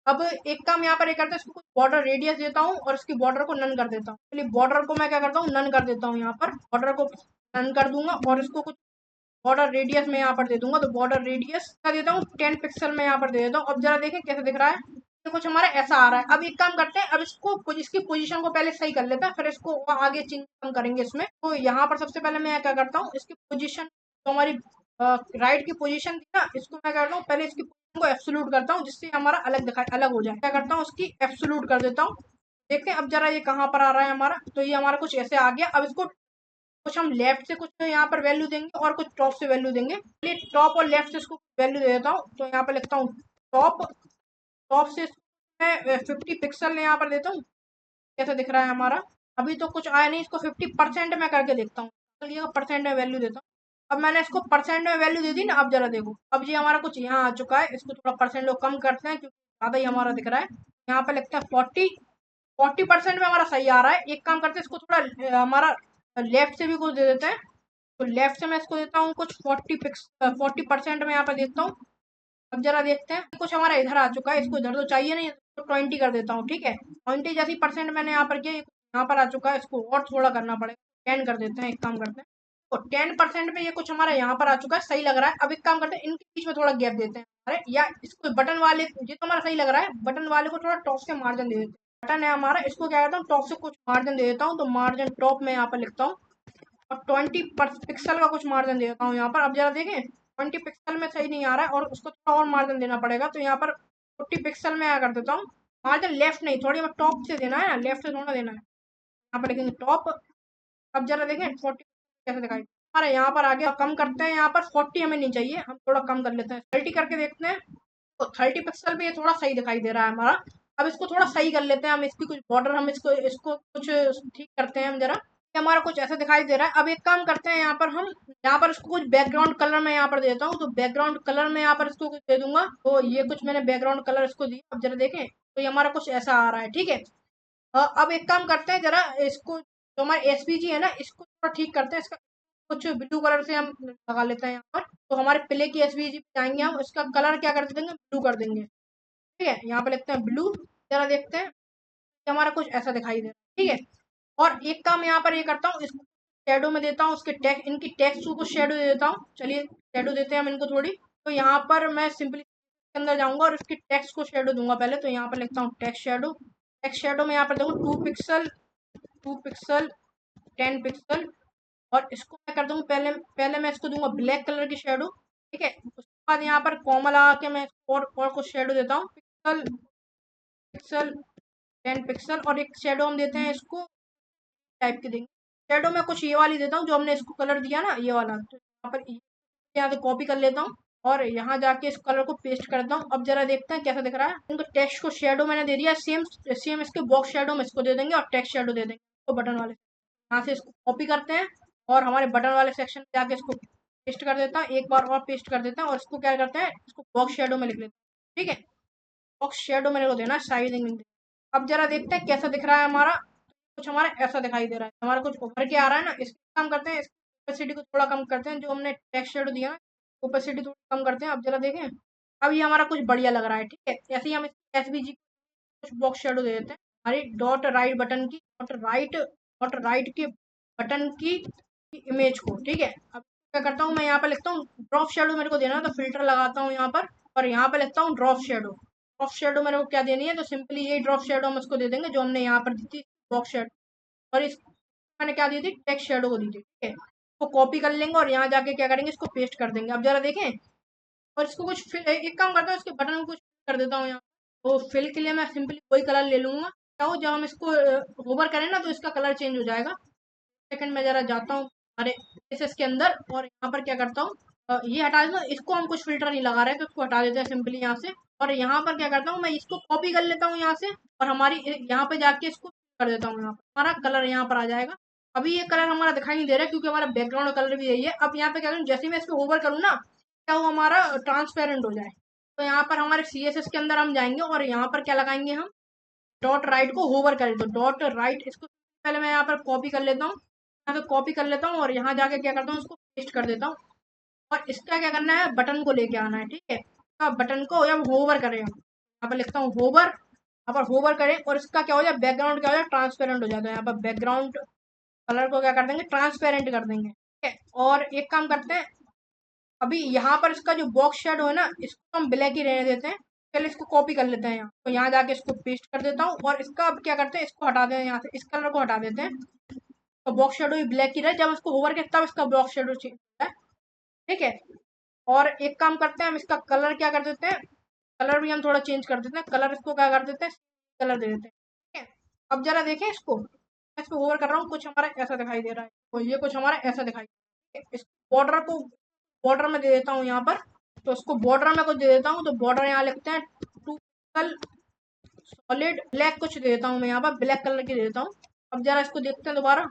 अब एक काम यहाँ पर ये करता है, इसको बॉर्डर रेडियस देता हूँ और इसकी बॉर्डर को नन कर देता हूँ। चलिए बॉर्डर को मैं क्या करता हूँ, नन कर देता हूँ। यहाँ पर बॉर्डर को नन कर दूंगा और इसको कुछ बॉर्डर रेडियस में यहाँ पर दे दूंगा। तो बॉर्डर रेडियस का देता हूँ 10 पिक्सल में यहाँ पर दे देता हूँ। अब जरा देखें कैसे दिख रहा है, तो कुछ हमारा ऐसा आ रहा है। अब एक काम करते हैं, अब इसको इसकी पोजीशन को पहले सही कर लेते हैं, फिर इसको आगे चेंज हम करेंगे इसमें। तो यहाँ पर सबसे पहले मैं क्या करता हूँ, इसकी पोजीशन तो हमारी राइट की पोजीशन थी ना, इसको मैं करता हूँ पहले इसकी पोजीशन को एब्सोल्यूट करता हूँ, जिससे हमारा अलग दिखाई अलग हो जाए। क्या करता हूँ, उसकी एब्सोल्यूट कर देता हूँ। देखते हैं अब जरा ये कहाँ पर आ रहा है हमारा। तो ये हमारा कुछ ऐसे आ गया। अब इसको कुछ हम लेफ्ट से कुछ यहाँ पर वैल्यू देंगे और कुछ टॉप से वैल्यू देंगे। चलिए टॉप और लेफ्ट से इसको वैल्यू दे देता हूँ। तो यहाँ पर लिखता हूँ टॉप, टॉप से मैं 50 पिक्सल यहाँ पर देता हूँ। कैसा दिख रहा है हमारा, अभी तो कुछ आया नहीं, इसको 50% में करके देखता हूँ। चलिए परसेंट में वैल्यू देता हूँ। अब मैंने इसको परसेंट में वैल्यू दे दी ना। अब जरा देखो, अब ये हमारा कुछ यहाँ आ चुका है। इसको थोड़ा परसेंट लोग कम करते हैं क्योंकि ज़्यादा ही हमारा दिख रहा है। यहाँ पे लिखते हैं 40% में हमारा सही आ रहा है। एक काम करते हैं, इसको थोड़ा हमारा लेफ्ट से भी कुछ दे देते हैं। तो लेफ्ट से मैं इसको देता हूँ कुछ 40% में यहाँ पर देखता हूँ। अब जरा देखते हैं, कुछ हमारा इधर आ चुका है, इसको इधर तो चाहिए नहीं, तो 20 कर देता हूँ, ठीक है। 20 जैसी परसेंट मैंने यहाँ पर किया, यहाँ पर आ चुका है, इसको और थोड़ा करना पड़ेगा, 10 कर देते हैं। एक काम करते हैं, तो 10% पे ये कुछ हमारा यहाँ पर आ चुका है, सही लग रहा है। अब एक काम करते हैं, इनके बीच में थोड़ा गैप देते हैं। अरे या इसको बटन वाले, ये तो हमारा सही लग रहा है, बटन वाले को थोड़ा टॉप से मार्जिन दे देते हैं। बटन है हमारा, इसको क्या करता हूँ, टॉप से कुछ मार्जिन दे देता हूँ। तो मार्जिन टॉप में यहाँ पर लिखता हूँ और 20 पिक्सल का कुछ मार्जिन दे देता हूँ यहाँ पर। अब जरा देखें 20 पिक्सल में सही नहीं आ रहा है और उसको थोड़ा और मार्जिन देना पड़ेगा। तो यहाँ पर 40 पिक्सल में कर देता हूँ। मार्जिन लेफ्ट नहीं, थोड़ी मैं टॉप से देना है ना, लेफ्ट से थोड़ा देना है। यहाँ पर लिखेंगे टॉप। अब जरा देखें 40 कैसे दिखाई हमारे यहाँ पर आगे कम करते हैं। यहाँ पर 40 हमें नहीं चाहिए, हम थोड़ा कम कर लेते हैं, 30 करके देखते हैं। तो 30 पिक्सल पे ये थोड़ा सही दिखाई दे रहा है हमारा। अब इसको थोड़ा सही कर लेते हैं हम, इसकी कुछ बॉर्डर हम इसको इसको कुछ ठीक करते हैं हम जरा। ये हमारा कुछ ऐसा दिखाई दे रहा है। अब एक काम करते हैं, यहाँ पर हम यहाँ पर इसको कुछ बैकग्राउंड कलर में यहाँ पर देता हूँ। तो बैकग्राउंड कलर में यहाँ पर इसको कुछ दे दूंगा। तो ये कुछ मैंने बैकग्राउंड कलर इसको दिया। अब जरा देखें, तो ये हमारा कुछ ऐसा आ रहा है, ठीक है। अब एक काम करते हैं, जरा इसको जो हमारा एसपीजी है ना, इसको थोड़ा ठीक करते हैं। इसका कुछ ब्लू कलर से हम लगा लेते हैं यहाँ पर। तो हमारे प्ले की एसपीजी पे जाएंगे हम, इसका कलर क्या कर देंगे, ब्लू कर देंगे, ठीक है। यहाँ पे लिखते हैं ब्लू। जरा देखते हैं, ये हमारा कुछ ऐसा दिखाई दे रहा है, ठीक है। और एक काम यहाँ पर ये करता हूँ, इसको शेडो में देता हूँ, उसके टेक्स्ट इनकी टेक्स्ट को शेडो दे देता हूँ। चलिए शेडो देते हैं हम इनको थोड़ी। तो यहाँ पर मैं सिंपली अंदर जाऊंगा और इसकी टेक्स्ट को शेडो दूंगा पहले। तो यहाँ पर लिखता हूँ टेक्स्ट शेडो। टेक्स्ट शेडो में यहाँ पर देखो 2 पिक्सल, 2 पिक्सल, 10 पिक्सल। और इसको मैं कर दूंगा, पहले पहले मैं इसको दूंगा ब्लैक कलर की शेडो, ठीक है। उसके बाद यहाँ पर कॉमा लगा के मैं और कुछ शेडो देता हूँ, पिक्सल, पिक्सल, 10 पिक्सल। और एक शेडो हम देते हैं इसको टाइप के देंगे। शेडो में कुछ ये वाली देता हूँ जो हमने इसको कलर दिया ना, ये वाला। तो यहाँ पर यहाँ से कॉपी कर लेता हूँ और यहाँ जाके इस कलर को पेस्ट करता हूँ। अब जरा देखते हैं कैसा दिख रहा है। इनको टेक्स्ट को शेडो मैंने दे दिया, सेम सेम इसके बॉक्स शेडो में इसको दे देंगे और टेक्स्ट शेडो दे देंगे तो बटन वाले। यहाँ से इसको कॉपी करते हैं और हमारे बटन वाले सेक्शन में जाके इसको पेस्ट कर देता हूँ, एक बार और पेस्ट कर देता हूँ। और इसको क्या करते हैं, इसको बॉक्स शेडो में लिख लेते हैं, ठीक है। बॉक्स शेडो मेरे को देना साइज। अब जरा देखते हैं कैसा दिख रहा है हमारा। कुछ हमारा ऐसा दिखाई दे रहा है, हमारा कुछ उभर के आ रहा है ना। इसका काम करते हैं, ओपेसिटी को थोड़ा कम करते हैं, जो हमने टेक्स्ट शेडो दिया ओपेसिटी थोड़ा कम करते हैं। अब जरा देखें, अब ये हमारा कुछ बढ़िया लग रहा है, ठीक है। ऐसे ही हम एसवीजी कुछ बॉक्स शेडो दे देते हैं। हमारी डॉट राइट बटन की डॉट राइट के बटन की इमेज को, ठीक है। अब क्या करता हूँ, मैं यहाँ पे लिखता हूँ ड्रॉप शेडो मेरे को देना है, तो फिल्टर लगाता हूँ यहाँ पर और यहाँ पे लिखता हूँ ड्रॉप शेडो। ड्रॉप शेडो मेरे को क्या देनी है, तो सिंपली यही ड्रॉप शेडो हम उसको दे देंगे जो हमने यहाँ पर दी थी, बॉक्स शेडो। और इस मैंने क्या दी थी, टेक्स्ट शेडो को दी थी, ठीक है। इसको कॉपी कर लेंगे और यहाँ जाके क्या करेंगे, इसको पेस्ट कर देंगे। अब जरा देखें, और इसको कुछ एक काम करता हूँ, इसके बटन को कुछ कर देता हूँ यहाँ। तो फिल के लिए मैं सिंपली वही कलर ले लूंगा। क्या हो, जब हम इसको होवर करें ना, तो इसका कलर चेंज हो जाएगा। सेकंड में जरा जाता हूँ अरे इसके अंदर और यहाँ पर क्या करता हूँ, ये हटा देता हूँ। इसको हम कुछ फिल्टर नहीं लगा रहे, तो इसको हटा देते हैं सिंपली यहाँ से। और यहाँ पर क्या करता हूँ, मैं इसको कॉपी कर लेता हूँ यहाँ से और हमारी यहाँ पे जाके इसको कर देता हूँ। यहाँ पर हमारा कलर यहाँ पर आ जाएगा। अभी ये कलर हमारा दिखाई नहीं दे रहा है क्योंकि हमारा बैकग्राउंड कलर भी यही है। अब यहाँ पे क्या करूँ, जैसे मैं इसको ओवर करूँ ना, क्या वो हमारा ट्रांसपेरेंट हो जाए। तो यहाँ पर हमारे CSS के अंदर हम जाएंगे और यहाँ पर क्या लगाएंगे हम, डॉट राइट को होवर करें तो डॉट राइट, इसको पहले मैं यहाँ पर कॉपी कर लेता हूँ, यहाँ पे कॉपी कर लेता हूँ और यहाँ जाके क्या करता हूँ, उसको पेस्ट कर देता हूँ। और इसका क्या करना है, बटन को लेके आना है, ठीक है। तो बटन को जब होवर करें, यहाँ पर लिखता हूँ होवर, यहाँ पर होवर करें और इसका क्या हो जाए, बैकग्राउंड क्या हो जाए, ट्रांसपेरेंट हो जाता है। यहाँ पर बैकग्राउंड कलर को क्या कर देंगे, ट्रांसपेरेंट कर देंगे, ठीक है। और एक काम करते हैं, अभी यहाँ पर इसका जो बॉक्स शेडो है ना, इसको हम ब्लैक ही रहने देते हैं। पहले इसको कॉपी कर लेते हैं यहाँ, तो यहाँ जाके इसको पेस्ट कर देता हूँ और इसका अब क्या करते हैं, इसको हटा दें यहाँ से, इस कलर को हटा देते हैं। तो बॉक्स शेडो ही ब्लैक ही रहे, जब इसको होवर के तब इसका बॉक्स शेडो चेंज होता है, ठीक है। और एक काम करते हैं, हम इसका कलर क्या कर देते हैं, कलर भी हम थोड़ा चेंज कर देते हैं, कलर इसको क्या कर देते हैं, कलर दे देते हैं, ठीक है। अब जरा देखें इसको, मैं इसको ओवर कर रहा हूँ, कुछ हमारा ऐसा दिखाई दे रहा है, तो ये कुछ हमारा ऐसा दिखाई दे रहा है। इस बॉर्डर को बॉर्डर में दे देता हूँ यहाँ पर, तो उसको बॉर्डर में कुछ दे देता हूँ, तो बॉर्डर यहाँ लिखते हैं 2 पिक्सल सॉलिड ब्लैक, कुछ दे देता हूँ मैं यहाँ पर ब्लैक कलर की दे देता हूँ। अब जरा इसको देखते हैं दोबारा,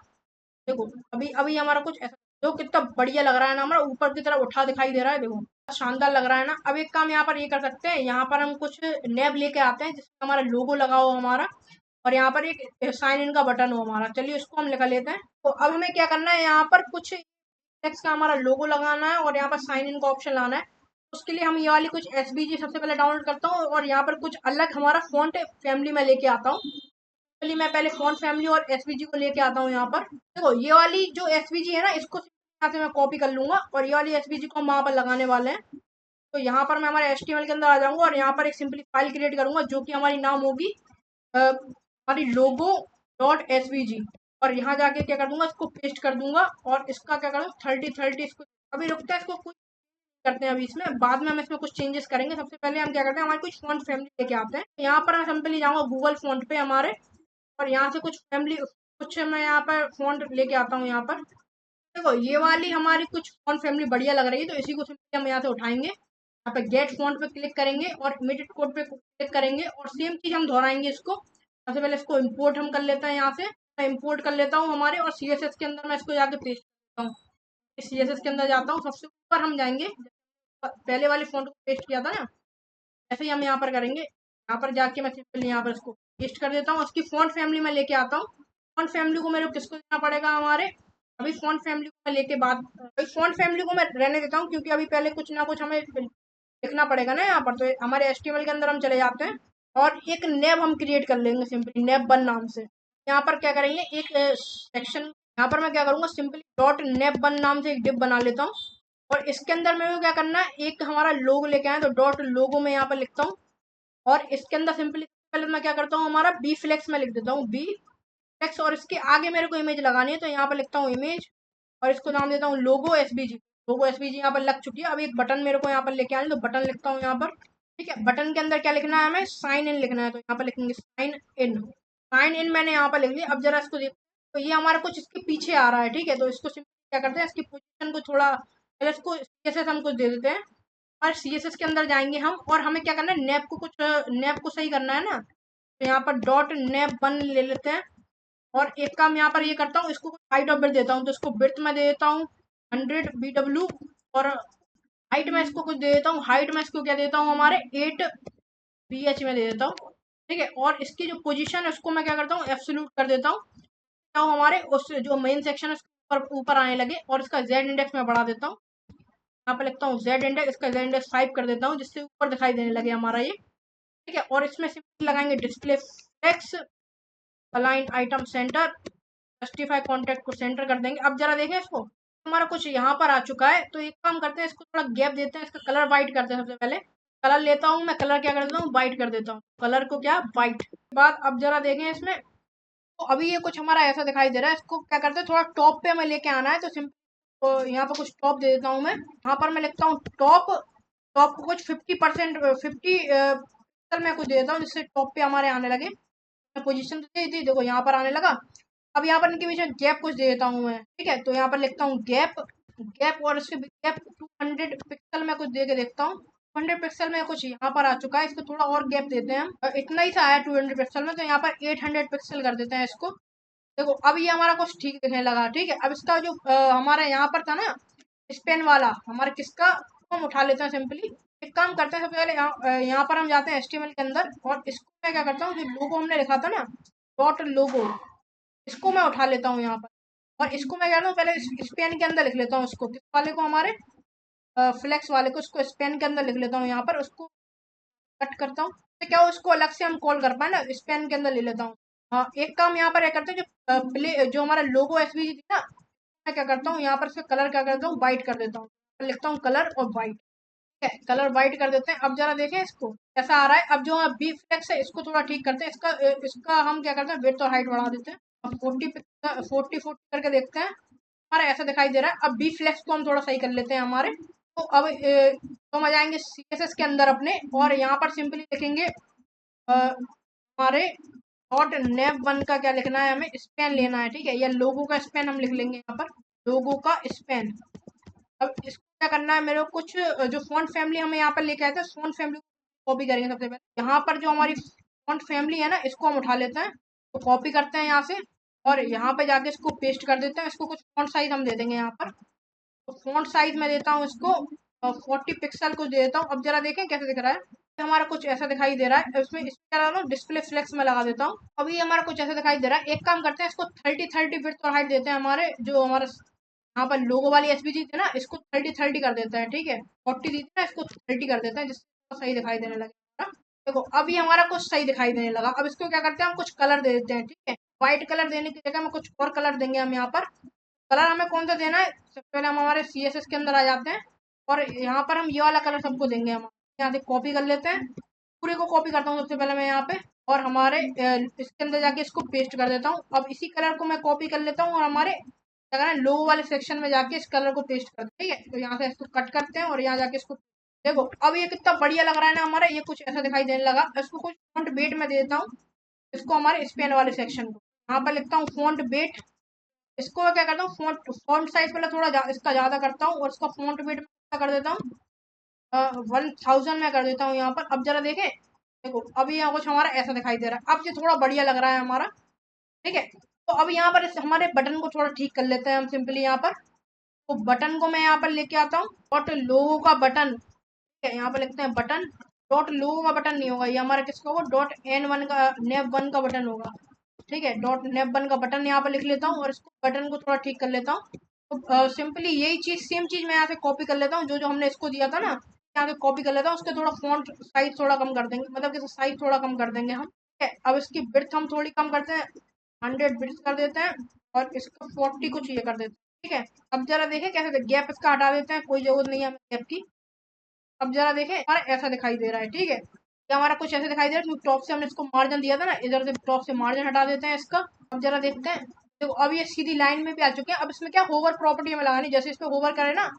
देखो अभी अभी हमारा कुछ ऐसा, जो कितना बढ़िया लग रहा है ना, हमारा ऊपर की तरफ उठा दिखाई दे रहा है, देखो शानदार लग रहा है ना। अब एक काम यहाँ पर ये कर सकते हैं, यहाँ पर हम कुछ नैब लेके आते हैं जिसमें हमारा लोगो लगा हो हमारा, और यहाँ पर एक साइन इन का बटन हो हमारा, चलिए उसको हम लिखा लेते हैं। तो अब हमें क्या करना है, यहाँ पर कुछ टेक्स्ट का हमारा लोगो लगाना है और यहाँ पर साइन इन का ऑप्शन लाना है। उसके लिए हम ये वाली कुछ SVG सबसे पहले डाउनलोड करता हूँ और यहाँ पर कुछ अलग हमारा फॉन्ट फैमिली में लेके आता हूँ। चलिए मैं पहले फॉन्ट फैमिली और SVG को लेके आता हूँ यहाँ पर। देखो ये वाली जो SVG है ना, इसको यहाँ से मैं कॉपी कर लूंगा और ये वाली SVG को हम वहाँ पर लगाने वाले हैं। तो यहाँ पर मैं हमारे HTML के अंदर आ जाऊंगा और यहाँ पर एक सिंपली फाइल क्रिएट करूंगा जो कि हमारी नाम होगी हमारी लोगो डॉट SVG। और यहाँ जाके क्या कर दूंगा, इसको पेस्ट कर दूंगा और इसका क्या करूँ 30 इसको अभी रुकता है, इसको कुछ करते हैं अभी, इसमें बाद में हम इसमें कुछ चेंजेस करेंगे। सबसे पहले हम क्या करते हैं, हमारे कुछ फॉन्ट फैमिली लेके आते हैं। यहाँ पर मैं सिंपली जाऊंगा गूगल फॉन्ट पे हमारे, और यहाँ से कुछ फैमिली कुछ मैं यहाँ पर फॉन्ट लेके आता हूँ। यहाँ पर देखो ये वाली हमारी कुछ फॉन्ट फैमिली बढ़िया लग रही है, तो इसी को सिंपली हम यहाँ से उठाएंगे, यहाँ पे गेट फॉन्ट पे क्लिक करेंगे और इमीडिएट कोड पे क्लिक करेंगे और सेम चीज हम दोहराएंगे इसको। सबसे पहले इसको इम्पोर्ट हम कर लेते हैं, यहाँ से मैं इम्पोर्ट कर लेता हूँ हमारे, और CSS के अंदर मैं इसको जाके पेस्ट करता हूँ। CSS के अंदर जाता हूँ, सबसे ऊपर हम जाएंगे, पहले वाली फॉन्ट को पेस्ट किया था ना, ऐसे ही हम यहाँ पर करेंगे। यहाँ पर जाके मैं सिंपली यहाँ पर इसको पेस्ट कर देता हूँ, उसकी फॉन्ट फैमिली में लेके आता हूँ। फॉन्ट फैमिली को मेरे को किसको देना पड़ेगा, हमारे अभी फॉन्ट फैमिली को मैं लेके बाद, फॉन्ट फैमिली को मैं रहने देता हूँ क्योंकि अभी पहले कुछ ना कुछ हमें लिखना पड़ेगा ना यहाँ पर। तो हमारे HTML के अंदर हम चले जाते हैं और एक नेब हम क्रिएट कर लेंगे सिंपली नेब 1 नाम से। यहाँ पर क्या करेंगे, एक सेक्शन यहाँ पर मैं क्या करूँगा, सिंपली डॉट नेब 1 नाम से एक डिव बना लेता हूँ और इसके अंदर मेरे को क्या करना है, एक हमारा लोगो लेके आए, तो डॉट लोगो में यहाँ पर लिखता हूँ और इसके अंदर सिंपली पहले मैं क्या करता हूँ, हमारा बी फ्लेक्स में लिख देता हूँ बी फ्लेक्स, और इसके आगे मेरे को इमेज लगानी है, तो यहाँ पर लिखता हूँ इमेज और इसको नाम देता हूँ लोगो SVG। लोगो SVG यहाँ पर लग चुकी है। अब एक बटन मेरे को यहाँ पर लेके आना, तो बटन लिखता हूँ यहाँ पर, ठीक है। बटन के अंदर क्या लिखना है, हमें साइन इन लिखना है, तो यहाँ पर लिखेंगे साइन इन। साइन इन मैंने यहाँ पर लिख लिया। अब जरा इसको देखो, तो ये हमारा कुछ इसके पीछे आ रहा है, ठीक है। तो इसको सिंपली क्या करते हैं, इसकी पोजीशन को थोड़ा पहले इसको CSS हम कुछ दे देते हैं और CSS के अंदर जाएंगे हम, और हमें क्या करना है, नैप को कुछ नैप को सही करना है ना, तो यहाँ पर डॉट नैप 1 ले लेते हैं। और एक काम यहाँ पर ये करता हूँ, इसको हाइट ऑफ बिट देता हूँ, तो इसको बिट में दे देता हूँ 100 BW, और हाइट में इसको कुछ दे देता हूँ, हाइट में इसको क्या देता हूँ, हमारे 8 BH में दे देता हूँ, ठीक है। और इसकी जो पोजीशन है उसको मैं क्या करता हूँ, एब्सोल्यूट कर देता हूँ, तो हमारे उस जो मेन सेक्शन है उसके ऊपर आने लगे। और इसका Z इंडेक्स में बढ़ा देता हूँ, यहाँ पे लिखता हूँ Z इंडेक्स, इसका Z इंडेक्स 5 कर देता हूँ जिससे ऊपर दिखाई देने लगे हमारा ये, ठीक है। और इसमें सिंपली लगाएंगे display text, align item center, justify contact को सेंटर कर देंगे। अब जरा देखें इसको, हमारा कुछ यहाँ पर आ चुका है, तो एक काम करते हैं, इसको थोड़ा गैप देते हैं, इसका कलर वाइट करते हैं। सबसे पहले कलर लेता हूँ मैं, कलर क्या कर देता हूँ, वाइट कर देता हूँ, कलर को क्या वाइट बाद। अब जरा देखें इसमें, तो अभी ये कुछ हमारा ऐसा दिखाई दे रहा है, इसको क्या करते हैं, थोड़ा टॉप पे हमें लेके आना है, तो सिंपल तो यहाँ पर कुछ टॉप दे देता हूँ मैं, यहाँ पर मैं लिखता हूँ टॉप, टॉप को कुछ 50% 50 पिक्सल में कुछ दे देता हूँ जिससे टॉप पे हमारे आने लगे। पोजीशन तो दे दी, देखो यहाँ पर आने लगा। अब यहाँ पर इनके बीच में गैप कुछ दे देता हूँ मैं, ठीक है। तो यहाँ पर लिखता हूँ गैप गैप, और इसके गैप 200 पिक्सल में कुछ दे के देखता हूँ। 200 पिक्सल में कुछ यहाँ पर आ चुका है, इसको थोड़ा और गैप देते हैं हम, इतना ही सा आया 200 पिक्सल में, तो यहाँ पर 800 पिक्सल कर देते हैं इसको। देखो अब ये हमारा कुछ ठीक दिखने लगा, ठीक है। अब इसका जो हमारा यहाँ पर था ना स्पेन वाला, हमारे किसका, हम उठा लेते हैं सिंपली, एक काम करते हैं, सबसे पहले यहाँ पर हम जाते हैं HTML के अंदर, और इसको मैं क्या करता हूँ, जो लोगो हमने लिखा था ना, डॉट लोगो, इसको मैं उठा लेता हूँ यहाँ पर, और इसको मैं क्या करता हूँ, पहले स्पेन के अंदर लिख लेता हूँ इसको, किस वाले को, हमारे फ्लेक्स वाले को, इसको स्पेन के अंदर लिख लेता हूँ यहाँ पर, उसको कट करता हूँ, तो क्या उसको अलग से हम कॉल कर पाए ना, स्पेन के अंदर ले लेता हूँ। हाँ, एक काम यहाँ पर करते हैं, जो जो हमारा लोगो एसवीजी थी ना, मैं क्या करता हूँ यहाँ पर से कलर क्या करता हूँ, व्हाइट कर देता हूँ, लिखता हूँ कलर और व्हाइट, ठीक है, कलर व्हाइट कर देते हैं। अब जरा देखें इसको कैसा आ रहा है। अब जो बी फ्लेक्स है इसको थोड़ा ठीक करते हैं, इसका हम क्या करते हैं, विड्थ और हाइट बढ़ा देते हैं, अब 40 करके देखते हैं, हमारा ऐसा दिखाई दे रहा है। अब बी फ्लेक्स को हम थोड़ा सही कर लेते हैं हमारे, तो अब तो हम आ जाएंगे CSS के अंदर अपने, और यहाँ पर सिंपली लिखेंगे हमारे डॉट नेव वन का क्या लिखना है, हमें स्पेन लेना है, ठीक है, या लोगो का स्पेन हम लिख लेंगे यहाँ पर, लोगो का स्पेन। अब इसको क्या करना है, मेरे को कुछ जो फॉन्ट फैमिली हमें यहाँ पर लेके आए थे, फॉन्ट फैमिली कॉपी करेंगे सबसे पहले। यहाँ पर जो हमारी फॉन्ट फैमिली है ना, इसको हम उठा लेते हैं, तो कॉपी करते हैं यहाँ से, और यहाँ पे जाके इसको पेस्ट कर देते हैं। इसको कुछ फॉन्ट साइज हम दे देंगे यहाँ पर, तो फॉन्ट साइज में देता हूँ इसको 40 पिक्सल को दे देता हूँ। अब जरा देखें कैसे दिख रहा है, हमारा कुछ ऐसा दिखाई दे रहा है। इसमें इसमें डिस्प्ले फ्लेक्स में लगा देता हूँ, अभी हमारा कुछ ऐसा दिखाई दे रहा है। एक काम करते हैं, इसको 30 विड्थ और हाइट देते हैं, हमारे जो हमारा यहाँ पर लोगो वाली एसवीजी थी ना, इसको 30 कर देते हैं, ठीक है, 40 दी थी ना, इसको 30 कर देते हैं, जिससे सही दिखाई देने लगे। देखो अभी हमारा कुछ सही दिखाई देने लगा। अब इसको क्या करते हैं, हम कुछ कलर दे देते हैं, ठीक है, व्हाइट कलर देने की जगह में कुछ और कलर देंगे हम यहाँ पर। कलर हमें कौन सा देना है, सबसे पहले हम हमारे CSS के अंदर आ जाते हैं, और यहाँ पर हम ये वाला कलर सबको देंगे। हम यहाँ से कॉपी कर लेते हैं, पूरे को कॉपी करता हूँ सबसे पहले मैं यहाँ पे, और हमारे इसके अंदर जाके इसको पेस्ट कर देता हूँ। अब इसी कलर को मैं कॉपी कर लेता हूँ, और हमारे क्या करना है, लोगो वाले सेक्शन में जाके इस कलर को पेस्ट करते हैं, ठीक है, तो यहाँ से इसको कट करते हैं, और यहाँ जाके इसको देखो अब ये कितना बढ़िया लग रहा है ना हमारा, ये कुछ ऐसा दिखाई देने लगा। इसको कुछ फॉन्ट वेट में दे देता हूँ, इसको हमारे स्पेन वाले सेक्शन को यहाँ पर लिखता हूँ फॉन्ट वेट। इसको क्या करता हूँ, फॉन्ट साइज पहले थोड़ा इसका ज़्यादा करता हूँ, और इसका फॉन्ट वेट में कर देता हूँ 1000 में कर देता हूँ यहाँ पर। अब जरा देखें, देखो अभी यहाँ कुछ हमारा ऐसा दिखाई दे रहा है, अब ये थोड़ा बढ़िया लग रहा है हमारा, ठीक है। तो अब यहाँ पर हमारे बटन को थोड़ा ठीक कर लेते हैं हम सिंपली यहाँ पर, तो बटन को मैं यहाँ पर लेके आता हूँ, डॉट लोगो का बटन, ठीक है, यहाँ पर लिखते हैं बटन, डॉट लोगो का बटन नहीं होगा ये हमारा, किसका होगा, डॉट N1 का नेव वन का बटन होगा, ठीक है, डॉट नेव वन का बटन यहाँ पर लिख लेता हूँ, और इसको बटन को थोड़ा ठीक कर लेता हूँ। तो सिंपली यही चीज़, सेम चीज़ मैं यहाँ से कॉपी कर लेता हूँ, जो जो हमने इसको दिया था ना, यहाँ से कॉपी कर लेता हूँ, उसके थोड़ा फॉन्ट साइज थोड़ा कम कर देंगे, मतलब कि साइज थोड़ा कम कर देंगे हम, ठीक है। अब इसकी विड्थ हम थोड़ी कम करते हैं, 100 विड्थ कर देते हैं, और इसको 40 कुछ ये कर देते हैं, ठीक है। अब जरा देखें कैसे, गैप इसका हटा देते हैं, कोई जरूरत नहीं है हमें गैप की। अब जरा देखें हमारा ऐसा दिखाई दे रहा है, ठीक है, ये हमारा कुछ ऐसे दिखाई दे रहा है, क्योंकि टॉप से हमने इसको मार्जिन दिया था ना, इधर से टॉप से मार्जिन हटा देते हैं इसका। अब जरा देखते हैं, देखो अब ये सीधी लाइन में भी आ चुके हैं। अब इसमें क्या होवर प्रॉपर्टी हमें लगानी, जैसे इस पर होवर करें ना,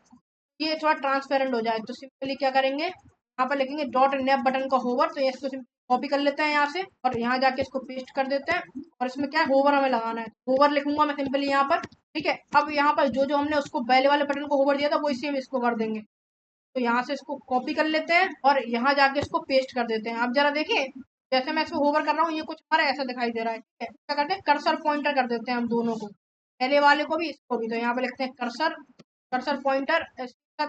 ये थोड़ा ट्रांसपेरेंट हो जाए, तो सिंपली क्या करेंगे, यहाँ पर लिखेंगे डॉट नेप बटन का होवर, तो इसको कॉपी कर लेते हैं यहाँ से, और यहाँ जाके इसको पेस्ट कर देते हैं, और इसमें क्या होवर हमें लगाना है, होवर लिखूंगा मैं सिंपली यहाँ पर, ठीक है। अब यहाँ पर जो जो हमने उसको पहले वाले बटन को होवर दिया था, वही सेम इसको कर देंगे, तो यहाँ से इसको कॉपी कर लेते हैं, और यहाँ जाके इसको पेस्ट कर देते हैं। अब जरा देखिए, जैसे मैं इसको होवर कर रहा हूँ, ये कुछ हमारा ऐसा दिखाई दे रहा है, ठीक है। क्या करते हैं, कर्सर पॉइंटर कर देते हैं हम दोनों को, पहले वाले को भी इसको भी, तो यहाँ पे लिखते हैं कर्सर, कर्सर पॉइंटर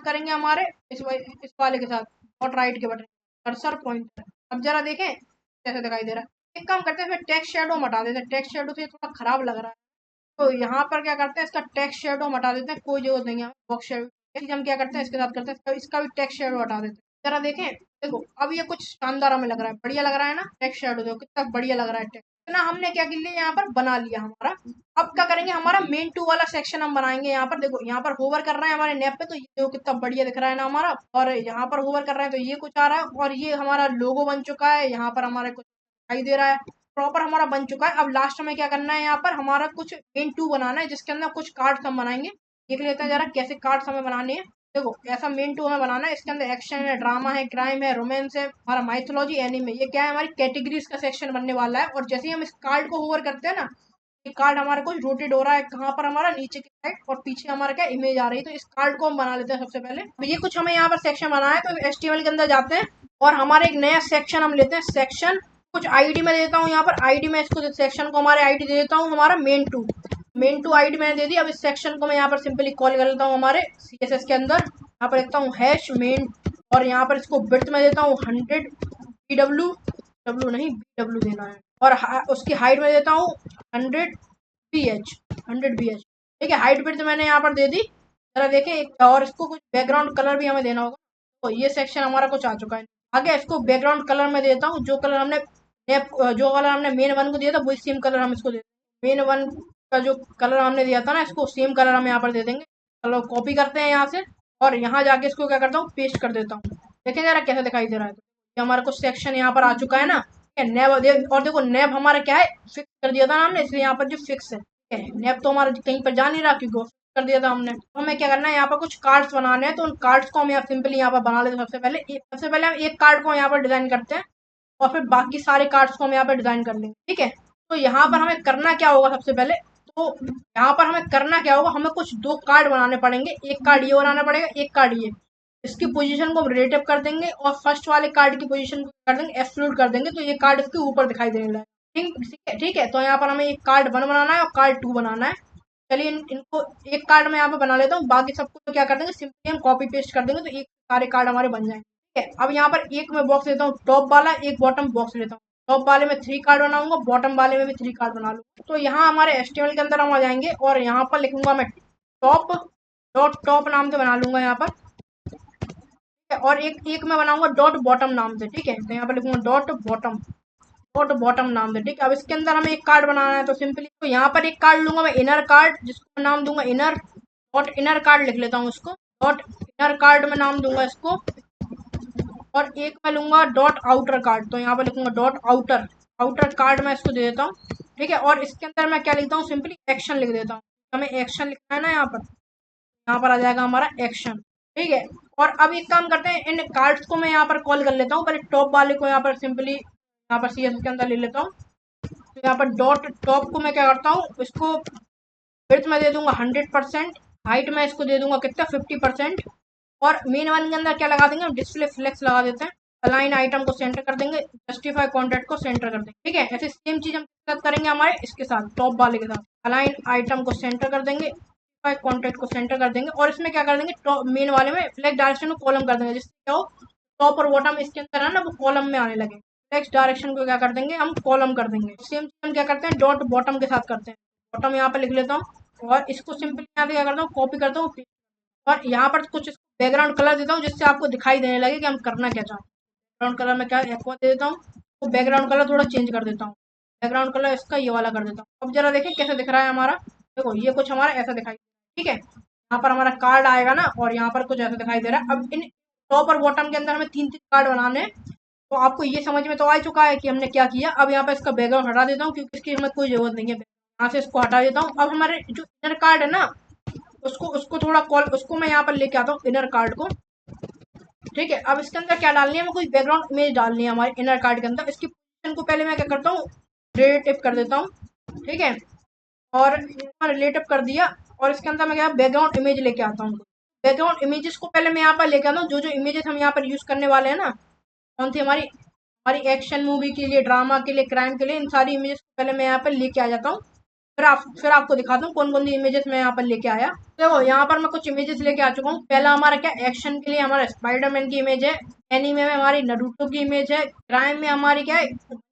करेंगे हमारे इस वाले के साथ, और राइट के बटन कर्सर पॉइंटर। अब जरा देखें कैसे दिखाई दे रहा है। एक काम करते हैं, फिर टेक्स्ट शेडो हटा देते हैं, टेक्स्ट शेडो से थोड़ा खराब लग रहा है, तो यहाँ पर क्या करते हैं, इसका टेक्स्ट शेडो हटा देते हैं, कोई जरूरत नहीं है बॉक्स शेडो, हम क्या करते हैं इसके साथ करते हैं, इसका भी टेक्स्ट शेडो हटा देते हैं। जरा देखें, देखो अब ये कुछ शानदार हमें लग रहा है, बढ़िया लग रहा है ना, टेक्स्ट शेडो देखो कितना बढ़िया लग रहा है टेक्स्ट ना, हमने क्या कर लिया यहाँ पर बना लिया हमारा। अब क्या करेंगे, हमारा मेन टू वाला सेक्शन हम बनाएंगे यहाँ पर। देखो यहाँ पर होवर कर रहे हैं हमारे नेप पे, तो ये देखो कितना बढ़िया दिख रहा है ना हमारा, और यहाँ पर होवर कर रहे हैं तो ये कुछ आ रहा है, और ये हमारा लोगो बन चुका है, यहाँ पर हमारे कुछ दिखाई दे रहा है, प्रॉपर हमारा बन चुका है। अब लास्ट में क्या करना है, यहाँ पर हमारा कुछ मेन टू बनाना है, जिसके अंदर कुछ कार्ड्स हम बनाएंगे। देख लेते हैं जरा कैसे कार्ड्स हमें बनाने हैं। देखो ऐसा मेन टू हमें बनाना है, इसके अंदर एक्शन है, ड्रामा है, क्राइम है, रोमांस है, हमारा माइथोलॉजी, एनिमे, ये क्या है हमारी कैटेगरीज का सेक्शन बनने वाला है। और जैसे ही हम इस कार्ड को होवर करते हैं ना, ये कार्ड हमारा कुछ रोटेट हो रहा है, कहाँ पर हमारा नीचे की साइड, और पीछे हमारा क्या इमेज आ रही है। तो इस कार्ड को हम बना लेते हैं सबसे पहले। तो ये कुछ हमें यहाँ पर सेक्शन बनाना है, तो HTML के अंदर जाते हैं, और हमारे एक नया सेक्शन हम लेते हैं, सेक्शन कुछ आईडी में देता हूँ यहाँ पर, आईडी में इसको सेक्शन को हमारे आईडी दे देता हूँ हमारा मेन टू आईडी मैंने दे दी। अब इस सेक्शन को मैं यहाँ पर सिंपली कॉल कर लेता हूँ हमारे CSS के अंदर, यहाँ पर लिखता हूँ हैश मेन, और यहाँ पर इसको विड्थ में देता हूँ 100 BW, डब्ल्यू नहीं BW देना है, और उसकी हाइट में देता हूँ 100 BH, 100 BH। ठीक है, हाइट विड्थ मैंने यहाँ पर दे दी। जरा देखें, और इसको कुछ बैकग्राउंड कलर भी हमें देना होगा। तो ये सेक्शन हमारा कुछ आ चुका है। आगे इसको बैकग्राउंड कलर में देता हूँ, जो कलर हमने मेन वन को दिया था वही सेम कलर हम इसको देते हैं। मेन वन का जो कलर हमने दिया था ना, इसको सेम कलर हम यहाँ पर दे देंगे। चलो कॉपी करते हैं यहाँ से, और यहाँ जाके इसको क्या करता हूँ, पेस्ट कर देता हूँ। देखें जरा कैसे दिखाई दे रहा है। ये हमारा कुछ सेक्शन यहाँ पर आ चुका है ना। नेब, और देखो नेब हमारा क्या है, फिक्स कर दिया था ना हमने, इसलिए यहाँ पर जो फिक्स है। नेब तो हमारा कहीं पर जा नहीं रहा क्योंकि कर दिया था हमने। तो हमें क्या करना है, यहाँ पर कुछ कार्ड्स बनाने हैं, तो उन कार्ड्स को हम यहाँ सिंपली यहाँ पर बना लेते हैं। सबसे पहले हम एक कार्ड को यहाँ पर डिजाइन करते हैं, और फिर बाकी सारे कार्ड्स को हम यहाँ पर डिजाइन कर लेंगे। ठीक है, तो यहाँ पर हमें करना क्या होगा, सबसे पहले तो यहाँ पर हमें करना क्या होगा, हमें कुछ दो कार्ड बनाने पड़ेंगे। एक कार्ड ये बनाना पड़ेगा, एक कार्ड ये। इसकी पोजीशन को हम रिलेटिव कर देंगे, और फर्स्ट वाले कार्ड की पोजीशन को कर देंगे एब्सोल्यूट कर देंगे, तो ये कार्ड इसके ऊपर दिखाई देने लगेगा। ठीक है, तो यहाँ पर हमें एक कार्ड 1 बनाना है और कार्ड 2 बनाना है। चलिए इनको एक कार्ड में यहाँ पे बना लेता हूँ, बाकी सबको तो क्या कर देंगे, सिंपली हम कॉपी पेस्ट कर देंगे, तो एक सारे कार्ड हमारे बन जाएंगे। ठीक है, अब यहाँ पर एक में बॉक्स लेता हूँ टॉप वाला, एक बॉटम बॉक्स लेता हूँ। टॉप वाले में 3 कार्ड बनाऊंगा, बॉटम वाले में भी 3 कार्ड बना लूंगा। तो यहाँ हमारे HTML के अंदर हम आ जाएंगे, और यहाँ पर लिखूंगा मैं टॉप डॉट टॉप नाम से बना लूंगा यहाँ पर, और एक में बनाऊंगा डॉट बॉटम नाम से। ठीक है, तो यहाँ पर लिखूंगा डॉट बॉटम नाम से। ठीक है, अब इसके अंदर हमें एक कार्ड बनाना है, तो सिंपली तो यहाँ पर एक कार्ड लूंगा मैं इनर कार्ड, जिसको मैं नाम दूंगा इनर। डॉट इनर कार्ड लिख लेता हूँ इसको, डॉट इनर कार्ड में नाम दूंगा इसको। और एक मैं लूंगा डॉट आउटर कार्ड, तो यहाँ पर लिखूंगा डॉट आउटर कार्ड में इसको दे देता हूँ। ठीक है, और इसके अंदर मैं क्या लिखता हूँ, सिंपली एक्शन लिख देता हूँ। हमें एक्शन लिखना है ना, यहाँ पर आ जाएगा हमारा एक्शन। ठीक है, और अब एक काम करते हैं, इन कार्ड्स को मैं यहाँ पर कॉल कर लेता हूँ। पहले टॉप वाले को यहाँ पर सिंपली यहाँ पर CSS के अंदर ले लेता हूँ। तो यहाँ पर डॉट टॉप को मैं क्या करता हूँ, इसको विड्थ में दे दूंगा 100%, हाइट में इसको दे दूंगा कितना 50%, और मेन वन के अंदर क्या लगा देंगे, डिस्प्ले फ्लेक्स लगा देते हैं। अलाइन आइटम को सेंटर कर देंगे, जस्टिफाई कॉन्टेक्ट को सेंटर कर देंगे। ठीक है, ऐसे सेम चीज हम साथ करेंगे हमारे इसके साथ, टॉप वाले के साथ। अलाइन आइटम को सेंटर कर देंगे, कॉन्टेक्ट को सेंटर कर देंगे, और इसमें क्या कर देंगे, टॉप मेन वाले में फ्लेक्स डायरेक्शन को कॉलम कर देंगे, जिससे क्या हो टॉप और बॉटम इसके अंदर है ना, वो कॉलम में आने लगे। फ्लेक्स डायरेक्शन को क्या कर देंगे, हम कॉलम कर देंगे। सेम चीज हम क्या करते हैं, डॉट बॉटम के साथ करते हैं। बॉटम यहाँ पे लिख लेता हूँ, और इसको सिंपली यहाँ पे क्या करता हूँ, कॉपी करता हूँ, और यहाँ पर कुछ बैकग्राउंड कलर देता हूँ, जिससे आपको दिखाई देने लगे कि हम करना क्या चाहते हैं। बैकग्राउंड कलर में क्या एक्वा दे देता हूँ, तो बैकग्राउंड कलर थोड़ा चेंज कर देता हूँ। बैकग्राउंड कलर इसका ये वाला कर देता हूँ। अब जरा देखें कैसे दिख रहा है हमारा। देखो ये कुछ हमारा ऐसा दिखाई। ठीक है, यहाँ पर हमारा कार्ड आएगा ना, और यहाँ पर कुछ ऐसा दिखाई दे रहा है। अब इन टॉप और बॉटम के अंदर हमें 3 कार्ड बनाने हैं। तो आपको ये समझ में तो आ चुका है कि हमने क्या किया। अब यहाँ पर इसका बैकग्राउंड हटा देता हूँ, क्योंकि इसकी हमें कोई जरूरत नहीं है। यहाँ से इसको हटा देता हूँ। अब हमारे जो इनर कार्ड है ना, उसको थोड़ा कॉल, उसको मैं यहाँ पर लेके आता हूँ इनर कार्ड को। ठीक है, अब इसके अंदर क्या डालनी है, हमें कोई बैकग्राउंड इमेज डालनी है हमारे इनर कार्ड के अंदर। इसकी पोजीशन को पहले मैं क्या करता हूँ, रिलेटिव कर देता हूँ। ठीक है, और रिलेटिव कर दिया, और इसके अंदर मैं क्या बैकग्राउंड इमेज लेके आता हूँ। बैकग्राउंड इमेजेस को पहले मैं यहाँ पर लेके आता हूँ, जो इमेजेस हम यहाँ पर यूज करने वाले हैं ना, कौन सी हमारी एक्शन मूवी के लिए, ड्रामा के लिए, क्राइम के लिए, इन सारी इमेजेस को पहले मैं यहाँ पर लेके आ जाता हूँ। फिर आपको दिखाता हूँ कौन कौन सी इमेजेस मैं यहाँ पर लेके आया। देखो यहाँ पर मैं कुछ इमेजेस लेके आ चुका हूँ। पहला हमारा क्या, एक्शन के लिए हमारा स्पाइडरमैन की इमेज है, एनीमे में हमारी नरूटो की इमेज है, क्राइम में हमारी क्या है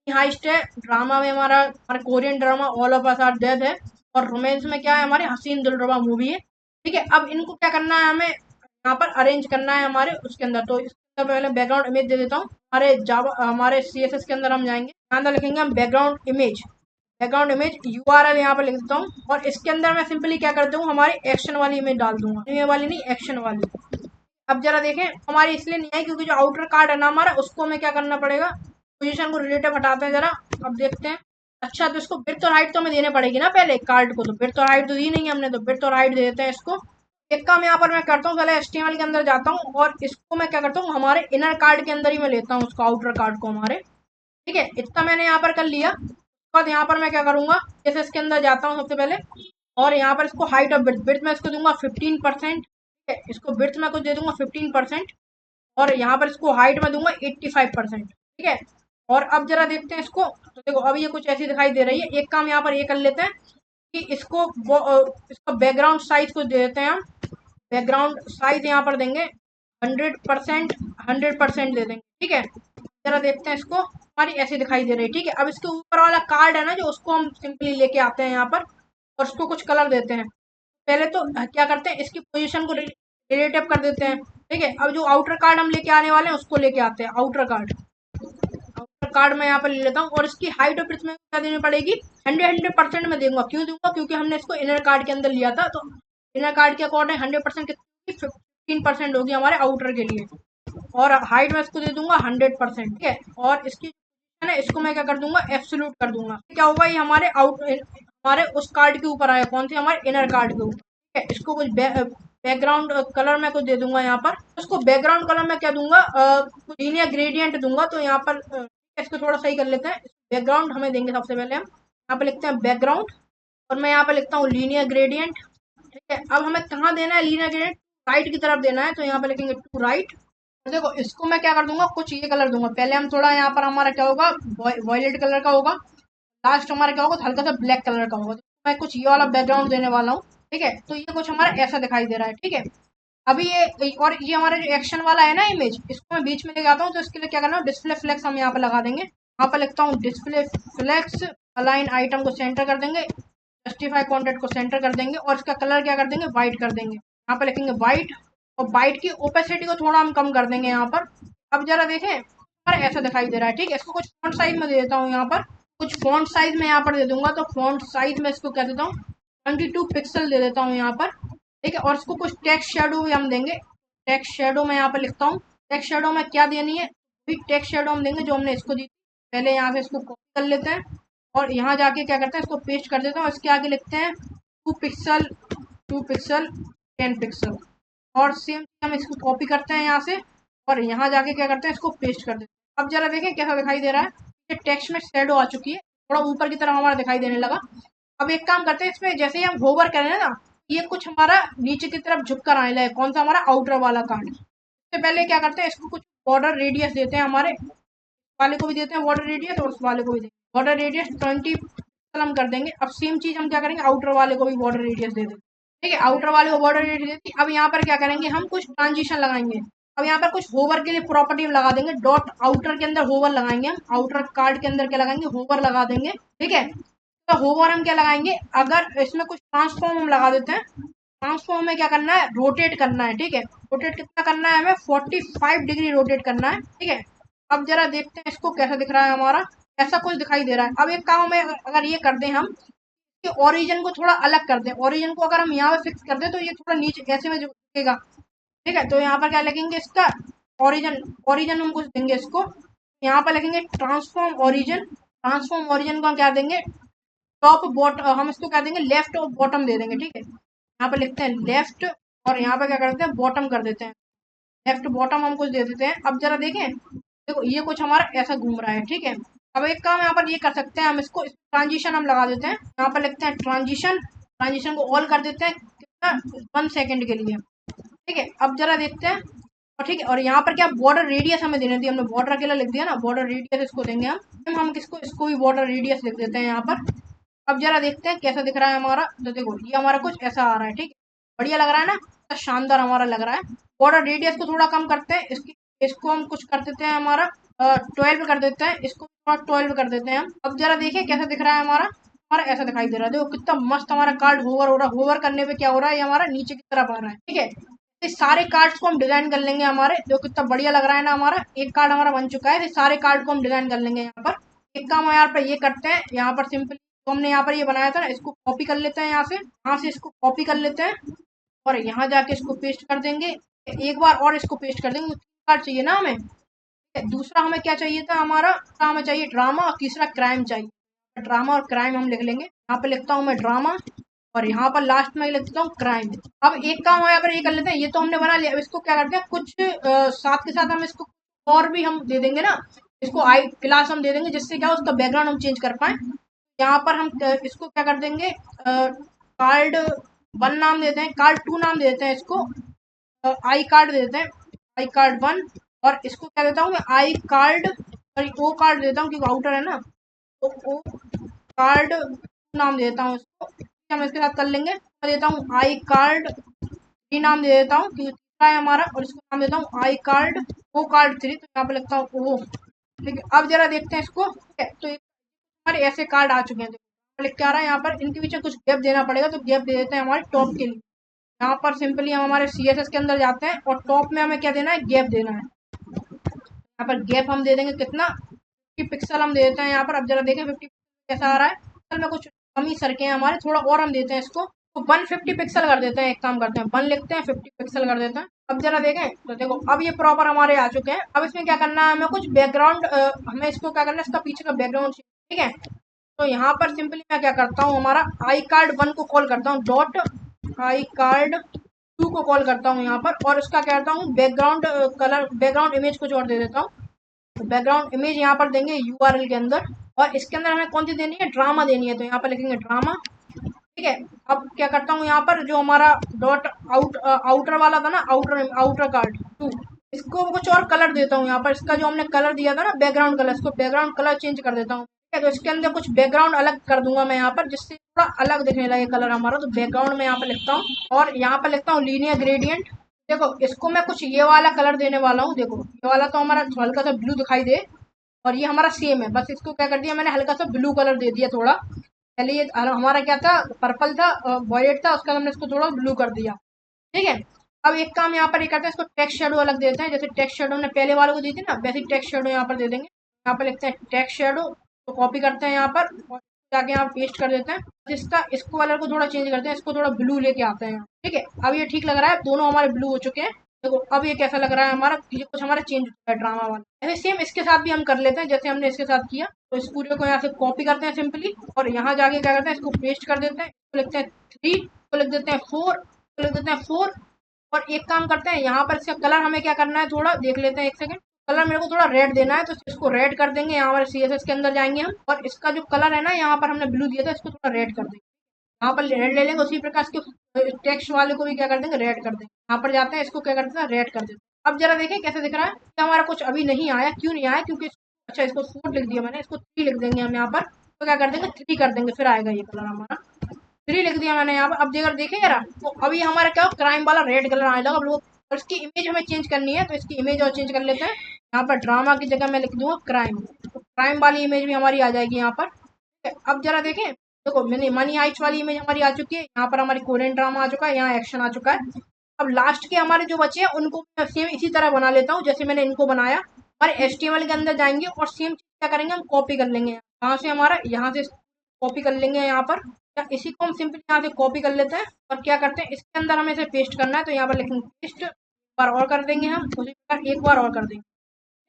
हाइस्ट है, ड्रामा में हमारा Korean drama All of Us Are Dead है, और रोमांस में क्या है हमारी हसीन दिलरुबा मूवी है। ठीक है, अब इनको क्या करना है, हमें यहाँ पर अरेंज करना है हमारे उसके अंदर। तो इसके पहले बैकग्राउंड इमेज दे देता हूँ। हमारे CSS के अंदर हम जाएंगे, यहाँ अंदर लिखेंगे हम बैकग्राउंड इमेज URL यहाँ पर लिख देता हूँ, और इसके अंदर मैं सिंपली क्या करता हूँ, हमारी एक्शन वाली इमेज डाल दूंगा, ये वाली नहीं, एक्शन वाली। अब जरा देखें, हमारी इसलिए नहीं है क्योंकि जो आउटर कार्ड है ना हमारा, उसको हमें क्या करना पड़ेगा, पोजीशन को रिलेटिव हटाते हैं जरा। अब देखते हैं। अच्छा, तो इसको विड्थ और हाइट तो हमें देने पड़ेगी ना पहले कार्ड को, तो विड्थ और हाइट तो दी नहीं हमने, तो विड्थ और हाइट दे देते हैं इसको। एक काम यहाँ पर मैं करता हूँ, पहले HTML के अंदर जाता हूँ, और इसको मैं क्या करता हूँ, हमारे इनर कार्ड के अंदर ही मैं लेता हूँ उसको, आउटर कार्ड को हमारे। ठीक है, इतना मैंने यहाँ पर कर लिया। बाद यहाँ पर मैं क्या करूंगा, जैसे इसके अंदर जाता हूँ सबसे पहले, और यहाँ पर इसको हाइट और विड्थ में इसको दूंगा 15%। इसको विड्थ में कुछ दे दूंगा 15%, और यहाँ पर इसको हाइट में दूंगा 85%। ठीक है, और अब जरा देखते हैं इसको। तो देखो अब ये कुछ ऐसी दिखाई दे रही है। एक काम यहाँ पर ये कर लेते हैं कि इसका बैकग्राउंड साइज को दे देते हैं हम। बैकग्राउंड साइज यहाँ पर देंगे 100%, 100% दे देंगे। ठीक है, जरा देखते हैं इसको, हमारी ऐसे दिखाई दे रही है। ठीक है, अब इसके ऊपर वाला कार्ड है ना जो, उसको हम सिंपली लेके आते हैं यहाँ पर और उसको कुछ कलर देते हैं। पहले तो क्या करते हैं, इसकी पोजीशन को रिलेटिव कर देते हैं। ठीक है, अब जो आउटर कार्ड हम लेके आने वाले हैं उसको लेके आते हैं। आउटर कार्ड, आउटर कार्ड मैं यहाँ पर ले लेता हूँ और इसकी हाइट और ब्रेड्थ में क्या देनी पड़ेगी, 100% में दूंगा। क्यों दूंगा, क्योंकि हमने इसको इनर कार्ड के अंदर लिया था, तो इनर कार्ड के अकॉर्डिंग 100% कितनी, 15% होगी हमारे आउटर के लिए। और हाइट में इसको दे दूंगा 100%। ठीक है, और इसकी है ना, इसको मैं क्या कर दूंगा, एब्सोल्यूट कर दूंगा। क्या होगा, ये हमारे हमारे उस कार्ड के ऊपर आया, कौन से, हमारे इनर कार्ड के ऊपर। ठीक है, इसको कुछ बैकग्राउंड कलर मैं कुछ दे दूंगा यहाँ पर। उसको बैकग्राउंड कलर मैं क्या दूंगा, कुछ लीनियर ग्रेडियंट दूंगा। तो यहाँ पर इसको थोड़ा सही कर लेते हैं। बैकग्राउंड हमें देंगे सबसे पहले, हम यहाँ पे लिखते हैं बैकग्राउंड और मैं यहाँ पे लिखता हूँ लीनियर ग्रेडियंट। ठीक है, अब हमें कहाँ देना है लीनियर ग्रेडियंट, राइट की तरफ देना है। तो यहाँ पे लिखेंगे टू राइट। देखो, इसको मैं क्या कर दूंगा, कुछ ये कलर दूंगा। पहले हम थोड़ा यहाँ पर हमारा क्या होगा, वॉयलेट कलर का होगा। लास्ट हमारा क्या होगा, हल्का सा ब्लैक कलर का होगा। तो मैं कुछ ये वाला बैकग्राउंड देने वाला हूँ। ठीक है, तो ये कुछ हमारा ऐसा दिखाई दे रहा है। ठीक है, अभी ये और ये हमारा जो एक्शन वाला है ना इमेज, इसको मैं बीच में लेके आता हूँ। तो इसके लिए क्या करना है, डिस्प्ले फ्लेक्स हम यहाँ पे लगा देंगे। यहाँ पे लिखता हूँ डिस्प्ले फ्लेक्स, अलाइन आइटम को सेंटर कर देंगे, जस्टिफाई कॉन्टेंट को सेंटर कर देंगे और इसका कलर क्या कर देंगे, व्हाइट कर देंगे। यहाँ पे लिखेंगे व्हाइट और व्हाइट की ओपेसिटी को थोड़ा हम कम कर देंगे यहाँ पर। अब जरा देखें, पर ऐसा दिखाई दे रहा है। ठीक है, इसको कुछ फॉन्ट साइज में दे देता हूँ यहाँ पर। कुछ फॉन्ट साइज में यहाँ पर दे दूंगा। तो फॉन्ट साइज में इसको क्या देता हूँ, 22 पिक्सल दे देता हूँ यहाँ पर। ठीक है, और इसको कुछ टेक्स्ट शेडो भी हम देंगे। टेक्स्ट शेडो मैं यहाँ पर लिखता हूँ। टेक्स्ट शेडो में क्या देनी है, टेक्स्ट शेडो हम देंगे जो हमने इसको दी। पहले यहाँ से इसको कॉपी कर लेते हैं और यहाँ जाके क्या करते हैं, इसको पेस्ट कर देते हैं और इसके आगे लिखते हैं 2 पिक्सल, 2 पिक्सल, 10 पिक्सल। और सेम हम इसको कॉपी करते हैं यहाँ से और यहाँ जाके क्या करते हैं, इसको पेस्ट कर देते हैं। अब जरा देखें कैसा दिखाई दे रहा है, ये टेक्स्ट में शेडो आ चुकी है, थोड़ा ऊपर की तरफ हमारा दिखाई देने लगा। अब एक काम करते हैं, इसमें जैसे ही हम होवर करें ना, ये कुछ हमारा नीचे की तरफ झुक कर आने लगे। कौन सा, हमारा आउटर वाला कार्ड। इससे पहले क्या करते हैं, इसको कुछ बॉर्डर रेडियस देते हैं, हमारे वाले को भी देते हैं बॉर्डर रेडियस और उस वाले को भी देते हैं बॉर्डर रेडियस 20 हम कर देंगे। अब सेम चीज हम क्या करेंगे, आउटर वाले को भी बॉर्डर रेडियस दे देंगे। ठीक है, आउटर वाले को बॉर्डर रेडियस देती। अब यहाँ पर क्या करेंगे, हम कुछ ट्रांजिशन लगाएंगे। अब यहाँ पर कुछ होवर के लिए प्रॉपर्टी लगा देंगे। डॉट आउटर के अंदर होवर लगाएंगे हम, आउटर कार्ड के अंदर क्या लगाएंगे, होवर लगा देंगे। ठीक है, तो होवर हम क्या लगाएंगे, अगर इसमें कुछ ट्रांसफॉर्म हम लगा देते हैं। ट्रांसफॉर्म में क्या करना है, रोटेट करना है। ठीक है, रोटेट कितना करना है हमें, 45 डिग्री रोटेट करना है। ठीक है, अब जरा देखते हैं इसको कैसा दिख रहा है हमारा, ऐसा कुछ दिखाई दे रहा है। अब एक काम है, अगर ये कर दें हम, कि ओरिजिन को थोड़ा अलग कर दें। ओरिजिन को अगर हम यहाँ पे फिक्स कर दें तो ये थोड़ा नीचे ऐसे में झुकेगा। ठीक है, तो यहाँ पर क्या लगेंगे, इसका ओरिजिन, ओरिजिन हम कुछ देंगे इसको। यहाँ पर लगेंगे ट्रांसफॉर्म ओरिजिन। ट्रांसफॉर्म ओरिजिन को हम क्या देंगे, टॉप बॉटम, हम इसको क्या देंगे, लेफ्ट और बॉटम दे देंगे। ठीक है, यहाँ पे लिखते हैं लेफ्ट और यहाँ पे क्या करते हैं, बॉटम कर देते हैं। लेफ्ट बॉटम हम कुछ दे देते हैं। अब जरा देखें, देखो ये कुछ हमारा ऐसा घूम रहा है। ठीक है, अब एक काम यहाँ पर ये कर सकते हैं, हम इसको ट्रांजिशन हम लगा देते हैं। यहाँ पर लिखते हैं ट्रांजिशन, ट्रांजिशन को ऑल कर देते हैं, कितना, 1 सेकेंड के लिए। ठीक है, अब जरा देखते हैं। और ठीक है, और यहाँ पर क्या बॉर्डर रेडियस हमें देने दी, हमने बॉर्डर अकेला लिख दिया ना, बॉर्डर रेडियस इसको देंगे हम किसको, इसको भी बॉर्डर रेडियस लिख देते हैं यहाँ पर। अब जरा देखते हैं कैसा दिख रहा है हमारा। तो देखो ये हमारा कुछ ऐसा आ रहा है। ठीक है, बढ़िया लग रहा है ना, शानदार हमारा लग रहा है। बॉर्डर रेडियस को थोड़ा कम करते हैं, इसको हम कुछ कर देते हैं, हमारा 12 कर देते हैं, इसको थोड़ा 12 कर देते हैं हम। अब जरा देखिए कैसा दिख रहा है हमारा, हमारा ऐसा दिखाई दे रहा है। देखो कितना मस्त हमारा कार्ड होवर हो रहा है। होवर करने पे क्या हो रहा है, ये हमारा नीचे की तरफ आ रहा है। ठीक है, इस सारे कार्ड्स को हम डिजाइन कर लेंगे हमारे, जो कितना बढ़िया लग रहा है ना। हमारा एक कार्ड हमारा बन चुका है, इस सारे कार्ड को हम डिजाइन कर लेंगे यहाँ पर। एक काम हम यहाँ पर ये करते हैं, यहाँ पर सिंपली तो हमने यहाँ पर ये बनाया था ना, इसको कॉपी कर लेते हैं, यहाँ से इसको कॉपी कर लेते हैं और यहाँ जाके इसको पेस्ट कर देंगे। एक बार और इसको पेस्ट कर देंगे। 3 कार्ड चाहिए ना हमें। दूसरा हमें क्या चाहिए था, हमारा हमें चाहिए ड्रामा और तीसरा क्राइम चाहिए। ड्रामा और क्राइम हम लिख लेंगे। यहाँ पे लिखता हूँ मैं ड्रामा और यहाँ पर लास्ट में लिखता हूँ क्राइम। अब एक काम यहाँ पर ये कर लेते हैं, ये तो हमने बना लिया। अब इसको क्या करते हैं, कुछ साथ के साथ हम इसको और भी हम दे देंगे ना, इसको आई क्लास हम दे देंगे, जिससे क्या उसका बैकग्राउंड हम चेंज कर पाए। यहाँ पर हम इसको क्या कर देंगे, कार्ड 1 नाम देते हैं, कार्ड 2 नाम देते हैं इसको, आई कार्ड देते हैं, आई कार्ड 1। और इसको क्या देता हूँ मैं, I card, sorry O card देता हूँ क्योंकि आउटर है ना, तो ओ कार्ड नाम देता हूँ इसको। हम इसके साथ कर लेंगे। मैं देता हूँ आई कार्ड 3 नाम दे देता हूँ क्योंकि तीसरा है हमारा, और इसको नाम देता हूँ आई कार्ड ओ कार्ड 3, तो यहाँ पे लिखता हूँ ओ। ठीक है, अब जरा देखते हैं इसको। तो हमारे ऐसे कार्ड आ चुके हैं, लिख के आ रहा है यहाँ पर। इनके पीछे कुछ गैप देना पड़ेगा, तो गैप दे देते हैं हमारे टॉप के लिए। यहाँ पर सिंपली हम हमारे CSS के अंदर जाते हैं और टॉप में हमें क्या देना है, गैप देना है। यहाँ पर गैप हम दे देंगे कितना, 50 पिक्सल हम दे देते हैं यहाँ पर। अब जरा देखें 50 कैसा आ रहा है। पिक्सल में कुछ कमी सरके हैं हमारे, थोड़ा और हम देते हैं इसको, तो 150 पिक्सल कर देते हैं। एक काम करते हैं, 1 लिखते हैं, 50 पिक्सल कर देते हैं। अब जरा देखें तो देखो अब ये प्रॉपर हमारे आ चुके हैं। अब इसमें क्या करना है, हमें कुछ बैकग्राउंड, हमें इसको क्या करना है, इसका पीछे का बैकग्राउंड। ठीक है, तो यहाँ पर सिंपली मैं क्या करता हूँ, हमारा आई कार्ड 1 को कॉल करता हूँ, डॉट आई कार्ड 2 को कॉल करता हूँ यहाँ पर, और इसका कहता हूँ बैकग्राउंड कलर, बैकग्राउंड इमेज कुछ और दे देता हूँ। तो बैकग्राउंड इमेज यहाँ पर देंगे URL के अंदर, और इसके अंदर हमें कौन सी देनी है, ड्रामा देनी है, तो यहाँ पर लिखेंगे ड्रामा। ठीक है, अब क्या करता हूँ, यहाँ पर जो हमारा डॉट आउटर वाला था ना, आउटर कार्ड 2, इसको कुछ और कलर देता हूँ यहाँ पर। इसका जो हमने कलर दिया था ना बैकग्राउंड कलर, इसको बैकग्राउंड कलर चेंज कर देता हूँ। ठीक है, तो इसके अंदर कुछ बैकग्राउंड अलग कर दूंगा मैं यहाँ पर, जिससे थोड़ा अलग दिखने लगे कलर हमारा। तो बैकग्राउंड में यहाँ पर लिखता हूँ, और यहाँ पर लिखता हूँ लीनियर ग्रेडियंट। देखो इसको मैं कुछ ये वाला कलर देने वाला हूँ। देखो ये वाला तो हमारा हल्का सा ब्लू दिखाई दे, और ये हमारा सेम है, बस इसको क्या कर दिया मैंने, हल्का सा ब्लू कलर दे दिया थोड़ा। पहले ये हमारा क्या था, पर्पल था, वॉयलेट था, उसका हमने इसको थोड़ा ब्लू कर दिया। ठीक है, अब एक काम यहाँ पर ये करते हैं, इसको टेक्स्ट शेडो अलग देते हैं। जैसे टेक्स्ट शेडो ने पहले वाले को दी थी ना, वैसे टेक्स्ट शेडो यहाँ पर दे देंगे। यहाँ पर लिखते हैं टेक्स्ट शेडो, तो कॉपी करते हैं यहाँ पर, और जाके यहाँ पेस्ट कर देते हैं। इसको कलर को थोड़ा चेंज करते हैं, इसको थोड़ा ब्लू लेके आते हैं। ठीक है, अब ये ठीक लग रहा है, दोनों हमारे ब्लू हो चुके हैं। देखो अब ये कैसा लग रहा है हमारा, ये कुछ हमारा चेंज होता है ड्रामा वाला। ऐसे सेम इसके साथ भी हम कर लेते हैं, जैसे हमने इसके साथ किया। तो इस पूरे को यहाँ से कॉपी करते हैं सिंपली, और यहाँ जाके क्या करते हैं, इसको पेस्ट कर देते हैं। इसको लिखते हैं 3, इसको लिख देते हैं 4, इसको लिख देते हैं 4। और एक काम करते हैं, यहाँ पर इसका कलर हमें क्या करना है, थोड़ा देख लेते हैं, एक सेकंड। कलर मेरे को थोड़ा रेड देना है, तो इसको रेड कर देंगे। यहाँ पर CSS के अंदर जाएंगे हम, और इसका जो कलर है ना, यहाँ पर हमने ब्लू दिया था, इसको थोड़ा रेड कर देंगे। यहाँ पर रेड ले लेंगे, उसी प्रकार के टेक्स्ट वाले को भी क्या कर देंगे, रेड कर देंगे। यहाँ पर जाते हैं, इसको क्या करते हैं, रेड कर देते हैं। अब जरा देखें कैसे दिख रहा है। तो हमारा कुछ अभी नहीं आया, क्यों नहीं आया, क्योंकि अच्छा इसको 4 लिख दिया मैंने, इसको 3 लिख देंगे हम यहाँ पर। तो क्या कर देंगे, 3 कर देंगे, फिर आएगा ये कलर हमारा। 3 लिख दिया मैंने यहाँ पर। अब अगर देखें यार, तो अभी हमारा क्या क्राइम वाला रेड कलर आने लगा। अब लोग, और इसकी इमेज हमें चेंज करनी है, तो इसकी इमेज और चेंज कर लेते हैं। यहाँ पर ड्रामा की जगह मैं लिख दूंगा क्राइम, तो क्राइम वाली इमेज भी हमारी आ जाएगी यहाँ पर। अब जरा देखें, देखो मैंने मनी हाइट्स वाली इमेज हमारी आ चुकी है। यहाँ पर हमारी कोरियन ड्रामा आ चुका है, यहाँ एक्शन आ चुका है। अब लास्ट के हमारे जो बचे हैं उनको मैं सेम इसी तरह बना लेता हूँ जैसे मैंने इनको बनाया। हमारे HTML के अंदर जाएंगे और सेम चीज क्या करेंगे, हम कॉपी कर लेंगे। कहाँ से, हमारा यहाँ से कॉपी कर लेंगे यहाँ पर, या इसी को हम सिंपली यहाँ से कॉपी कर लेते हैं, और क्या करते हैं, इसके अंदर हमें इसे पेस्ट करना है। तो यहाँ पर लिखेंगे पेस्ट, एक बार और कर देंगे हम, उसी प्रकार एक बार और कर देंगे।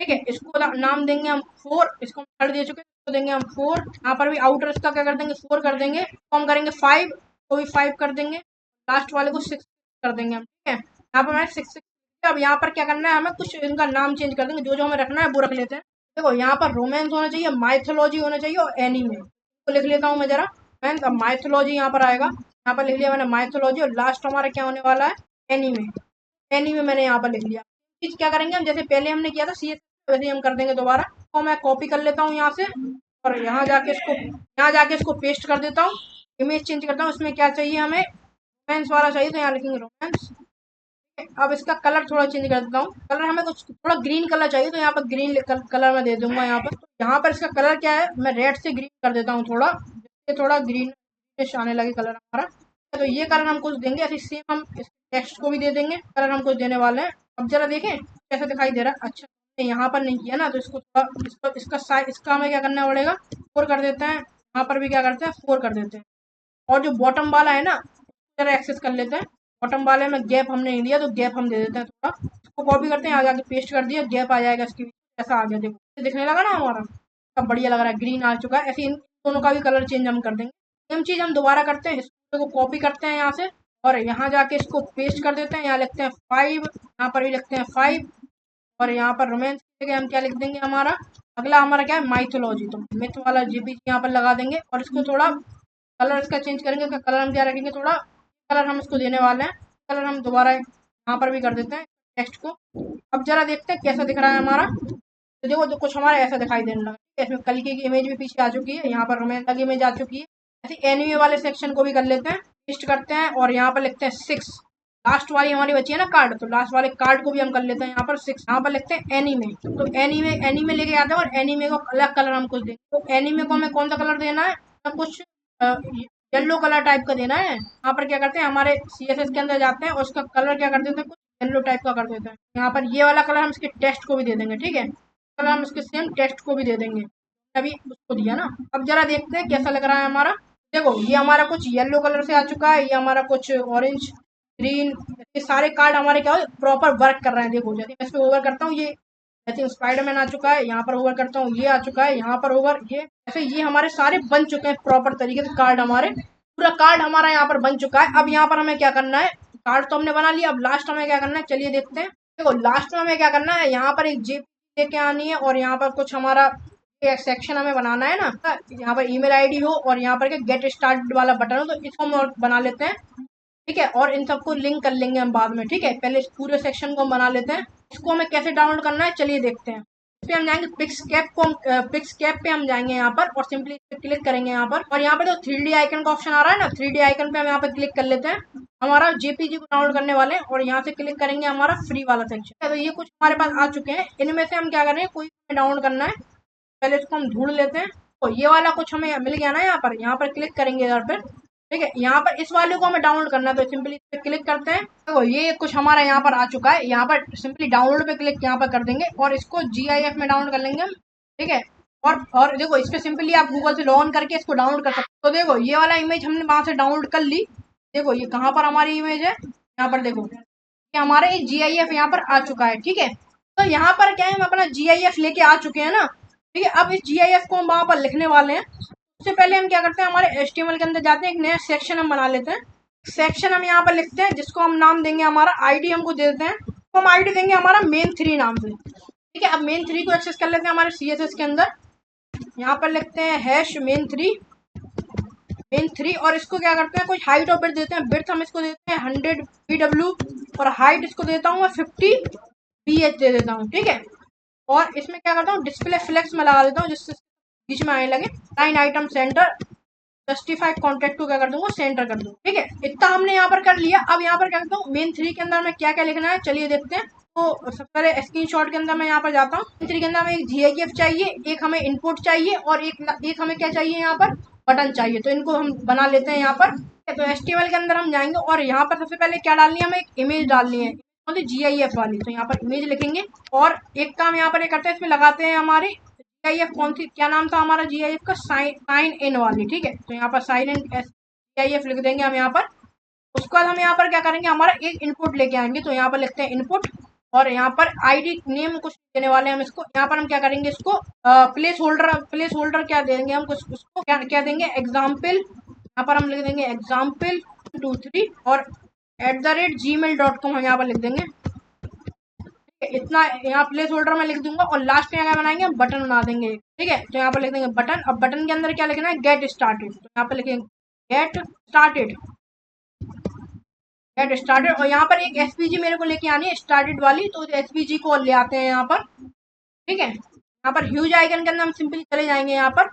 ठीक है, इसको नाम देंगे हम 4, इसको हम 3 दे चुके हैं, इसको देंगे हम 4। यहाँ पर भी आउटर इसका क्या कर देंगे, 4 कर देंगे। तो हम करेंगे 5, तो भी 5 कर देंगे। लास्ट वाले को 6 कर देंगे हम। ठीक है, यहाँ पर मैं 6। अब यहाँ पर क्या करना है, हमें कुछ इनका नाम चेंज कर देंगे, जो जो हमें रखना है वो रख लेते हैं। देखो यहाँ पर रोमांस होना चाहिए, माइथोलॉजी होना चाहिए, और एनीमे। तो लिख लेता हूँ मैं जरा, मैं माइथोलॉजी यहाँ पर आएगा। यहाँ पर लिख लिया मैंने माइथोलॉजी, और लास्ट हमारा क्या होने वाला है, एनीमे। एनीमे मैंने यहाँ पर लिख लिया। चीज क्या करेंगे हम, जैसे पहले हमने किया था CS, वैसे ही हम कर देंगे दोबारा। तो मैं कॉपी कर लेता हूँ यहाँ से, और यहाँ जाके इसको पेस्ट कर देता हूँ। इमेज चेंज करता हूँ, इसमें क्या चाहिए हमें, रोमांस वाला चाहिए, तो यहाँ लिखेंगे रोमांस। अब इसका कलर थोड़ा चेंज कर देता हूँ, कलर हमें कुछ थोड़ा ग्रीन कलर चाहिए, तो यहाँ पर ग्रीन कलर में दे दूंगा यहाँ पर। यहाँ पर इसका कलर क्या है, मैं रेड से ग्रीन कर देता हूँ थोड़ा, जिससे थोड़ा ग्रीन आने लगे कलर हमारा। तो ये कलर हम कुछ देंगे, ऐसे सेम हम इस टेक्स्ट को भी दे देंगे कलर हम कुछ देने वाले हैं। अब जरा देखें कैसे दिखाई दे रहा है। अच्छा यहाँ पर नहीं किया ना, तो इसको थोड़ा इसका साइज, इसका हमें क्या करना पड़ेगा, 4 कर देते हैं। यहाँ पर भी क्या करते हैं, 4 कर देते हैं। और जो बॉटम वाला है ना, जरा एक्सेस कर लेते हैं। बॉटम वाले में गैप हमने नहीं दिया, तो गैप हम दे देते हैं थोड़ा। इसको कॉपी करते हैं, आगे पेस्ट कर दिया, गैप आ जाएगा इसकी, ऐसा आ गया। देखो दिखने लगा ना हमारा, सब बढ़िया लग रहा है, ग्रीन आ चुका है। ऐसे इन दोनों का भी कलर चेंज हम कर देंगे। सेम चीज हम दोबारा करते हैं, इसको कॉपी करते हैं यहाँ से, और यहाँ जाके इसको पेस्ट कर देते हैं। यहाँ लिखते हैं 5, यहाँ पर भी लिखते हैं 5, और यहाँ पर रोमांस की जगह हम क्या लिख देंगे, हमारा अगला हमारा क्या है, माइथोलॉजी। तो मिथ वाला JPG यहाँ पर लगा देंगे, और इसको थोड़ा कलर इसका चेंज करेंगे। इसका कलर हम क्या रखेंगे, थोड़ा कलर हम इसको देने वाले हैं। कलर हम दोबारा यहाँ पर भी कर देते हैं टेक्स्ट को। अब जरा देखते हैं कैसा दिख रहा है हमारा। तो देखो तो कुछ हमारा ऐसा दिखाई देने लगा। इसमें कलकी की इमेज भी पीछे आ चुकी है, यहाँ पर रोमांस की इमेज आ चुकी है। ऐसे एनिमे वाले सेक्शन को भी कर लेते हैं, पेस्ट करते हैं, और यहाँ पर लिखते हैं 6। लास्ट वाली हमारी बची है ना कार्ड, तो लास्ट वाले कार्ड को भी हम कर लेते हैं यहाँ पर 6। यहाँ पर लिखते हैं एनीमे, तो एनीमे लेके आते हैं और एनीमे को अलग कलर हम कुछ देंगे। तो एनीमे को हमें कौन सा कलर देना है, कुछ येलो कलर टाइप का देना है। यहाँ पर क्या करते हैं, हमारे CSS के अंदर जाते हैं और उसका कलर क्या कर देते हैं, कुछ येलो टाइप का कर देते हैं। यहाँ पर ये वाला कलर हम इसके टेक्स्ट को भी दे देंगे, ठीक है, कलर हम इसके सेम टेक्स्ट को भी दे देंगे, अभी उसको दिया ना। अब जरा देखते हैं कैसा लग रहा है हमारा। देखो ये हमारा कुछ येलो कलर से आ चुका है, ये हमारा कुछ ऑरेंज, ग्रीन, ये सारे कार्ड हमारे क्या प्रॉपर वर्क कर रहे हैं। देखो जैसे मैं इस पे ओवर करता हूँ, ये ऐसे स्पाइडरमैन आ चुका है, यहाँ पर ओवर करता हूँ ये आ चुका है, यहाँ पर ओवर, ये ऐसे ये हमारे सारे बन चुके हैं प्रॉपर तरीके से कार्ड, हमारे पूरा कार्ड हमारा यहाँ पर बन चुका है। अब यहाँ पर हमें क्या करना है, कार्ड तो हमने बना लिया, अब लास्ट हमें क्या करना है, चलिए देखते हैं। देखो लास्ट में हमें क्या करना है, यहाँ पर एक जेपीजी लेके आनी है और यहाँ पर कुछ हमारा एक सेक्शन हमें बनाना है ना, यहाँ पर ईमेल आईडी हो और यहाँ पर गेट स्टार्ट वाला बटन हो, तो इसको हम बना लेते हैं, ठीक है, और इन सबको लिंक कर लेंगे हम बाद में, ठीक है। पहले इस पूरे सेक्शन को हम बना लेते हैं। इसको हमें कैसे डाउनलोड करना है चलिए देखते हैं। इस पे हम जाएंगे पिक्सकैप पे हम जाएंगे यहाँ पर और सिंपली इस पे क्लिक करेंगे यहाँ पर, और यहाँ पे जो 3D आइकन का ऑप्शन आ रहा है ना, 3D आइकन पे हम यहाँ पे क्लिक कर लेते हैं। हमारा जेपीजी को डाउनलोड करने वाले हैं और यहाँ से क्लिक करेंगे हमारा फ्री वाला सेक्शन। तो ये कुछ हमारे पास आ चुके हैं, इनमें से हम क्या करें, कोई डाउनलोड करना है, पहले इसको हम ढूंढ लेते हैं। तो ये वाला कुछ हमें मिल गया ना, यहाँ पर क्लिक करेंगे इधर पर, ठीक है। यहाँ पर इस वाले को हमें डाउनलोड करना है, तो सिंपली इस पे क्लिक करते हैं। तो ये कुछ हमारा यहाँ पर आ चुका है, यहाँ पर सिंपली डाउनलोड पे क्लिक यहाँ पर कर देंगे और इसको GIF में डाउनलोड कर लेंगे हम, ठीक है। और देखो इस पे सिंपली आप गूगल से लॉग इन करके इसको डाउनलोड कर सकते हो। तो देखो ये वाला इमेज हमने वहां से डाउनलोड कर ली। देखो ये कहाँ पर हमारी इमेज है, यहाँ पर देखो ये हमारा एक GIF यहाँ पर आ चुका है, ठीक है। तो यहाँ पर क्या है, हम अपना GIF लेके आ चुके हैं ना, ठीक है। अब इस GIF को हम वहां पर लिखने वाले हैं। उससे पहले हम क्या करते हैं, हमारे HTML के अंदर जाते हैं, एक नया सेक्शन हम बना लेते हैं। सेक्शन हम यहाँ पर लिखते हैं, जिसको हम नाम देंगे हमारा ID हमको दे देते हैं, तो हम ID देंगे हमारा main3 नाम से, ठीक है। अब main3 को एक्सेस कर लेते हैं हमारे CSS के अंदर। यहाँ पर लिखते हैं main3 और इसको क्या करते हैं, कुछ हाइट और बिड्थ देते हैं। बिड्थ हम इसको देते हैं 100 pw और हाइट इसको देता हूँ मैं 50 ph दे देता हूँ, ठीक है। और इसमें क्या करता हूँ, डिस्प्ले फ्लेक्स में लगा देता हूँ जिससे बीच में आने लगे। Line item centre, justified contact को क्या कर दूंगा, सेंटर कर दूंगा, ठीक है। इतना हमने यहाँ पर कर लिया। अब यहाँ पर क्या करता हूँ, main3 के अंदर हमें क्या क्या लिखना है चलिए देखते हैं। तो सबसे पहले स्क्रीनशॉट के अंदर मैं यहाँ पर जाता हूँ। main3 के अंदर हमें एक GIF चाहिए, एक हमें इनपुट चाहिए और एक हमें क्या चाहिए, यहाँ पर बटन चाहिए। तो इनको हम बना लेते हैं यहाँ पर। तो HTML के अंदर हम जाएंगे और यहाँ पर सबसे पहले क्या डालनी है, हमें एक इमेज डालनी है, GIF वाली। तो यहाँ पर इमेज लिखेंगे और एक काम यहाँ पर ये करते हैं, इसमें लगाते हैं हमारे GIF कौन सी, क्या नाम था हमारा GIF का, साइन इन वाली, ठीक है। तो यहाँ पर साइन इन GIF लिख देंगे हम यहाँ पर। उसके बाद हम यहाँ पर क्या करेंगे, हमारा एक इनपुट लेके आएंगे। तो यहाँ पर लिखते हैं इनपुट और यहाँ पर ID नेम कुछ देने वाले हैं हम इसको। यहाँ पर हम क्या करेंगे, इसको प्लेस होल्डर क्या देंगे हम, कुछ उसको क्या देंगे, एग्जाम्पल। यहाँ पर हम लिख देंगे एग्जाम्पल 23 और @gmail.com हम यहाँ पर लिख देंगे। इतना यहाँ प्लेस होल्डर में लिख दूंगा और लास्ट में क्या बनाएंगे, हम बटन बना देंगे, ठीक है। तो यहाँ पर लिख देंगे बटन। अब बटन के अंदर क्या लिखना है, गेट स्टार्टेड। तो यहाँ पर लिखेंगे गेट स्टार्टेड और यहाँ पर एक SVG मेरे को लेके आनी है स्टार्टेड वाली, तो SVG को ले आते हैं यहाँ पर, ठीक है। यहाँ पर ह्यूज आइकन के अंदर हम सिंपली चले जाएंगे यहाँ पर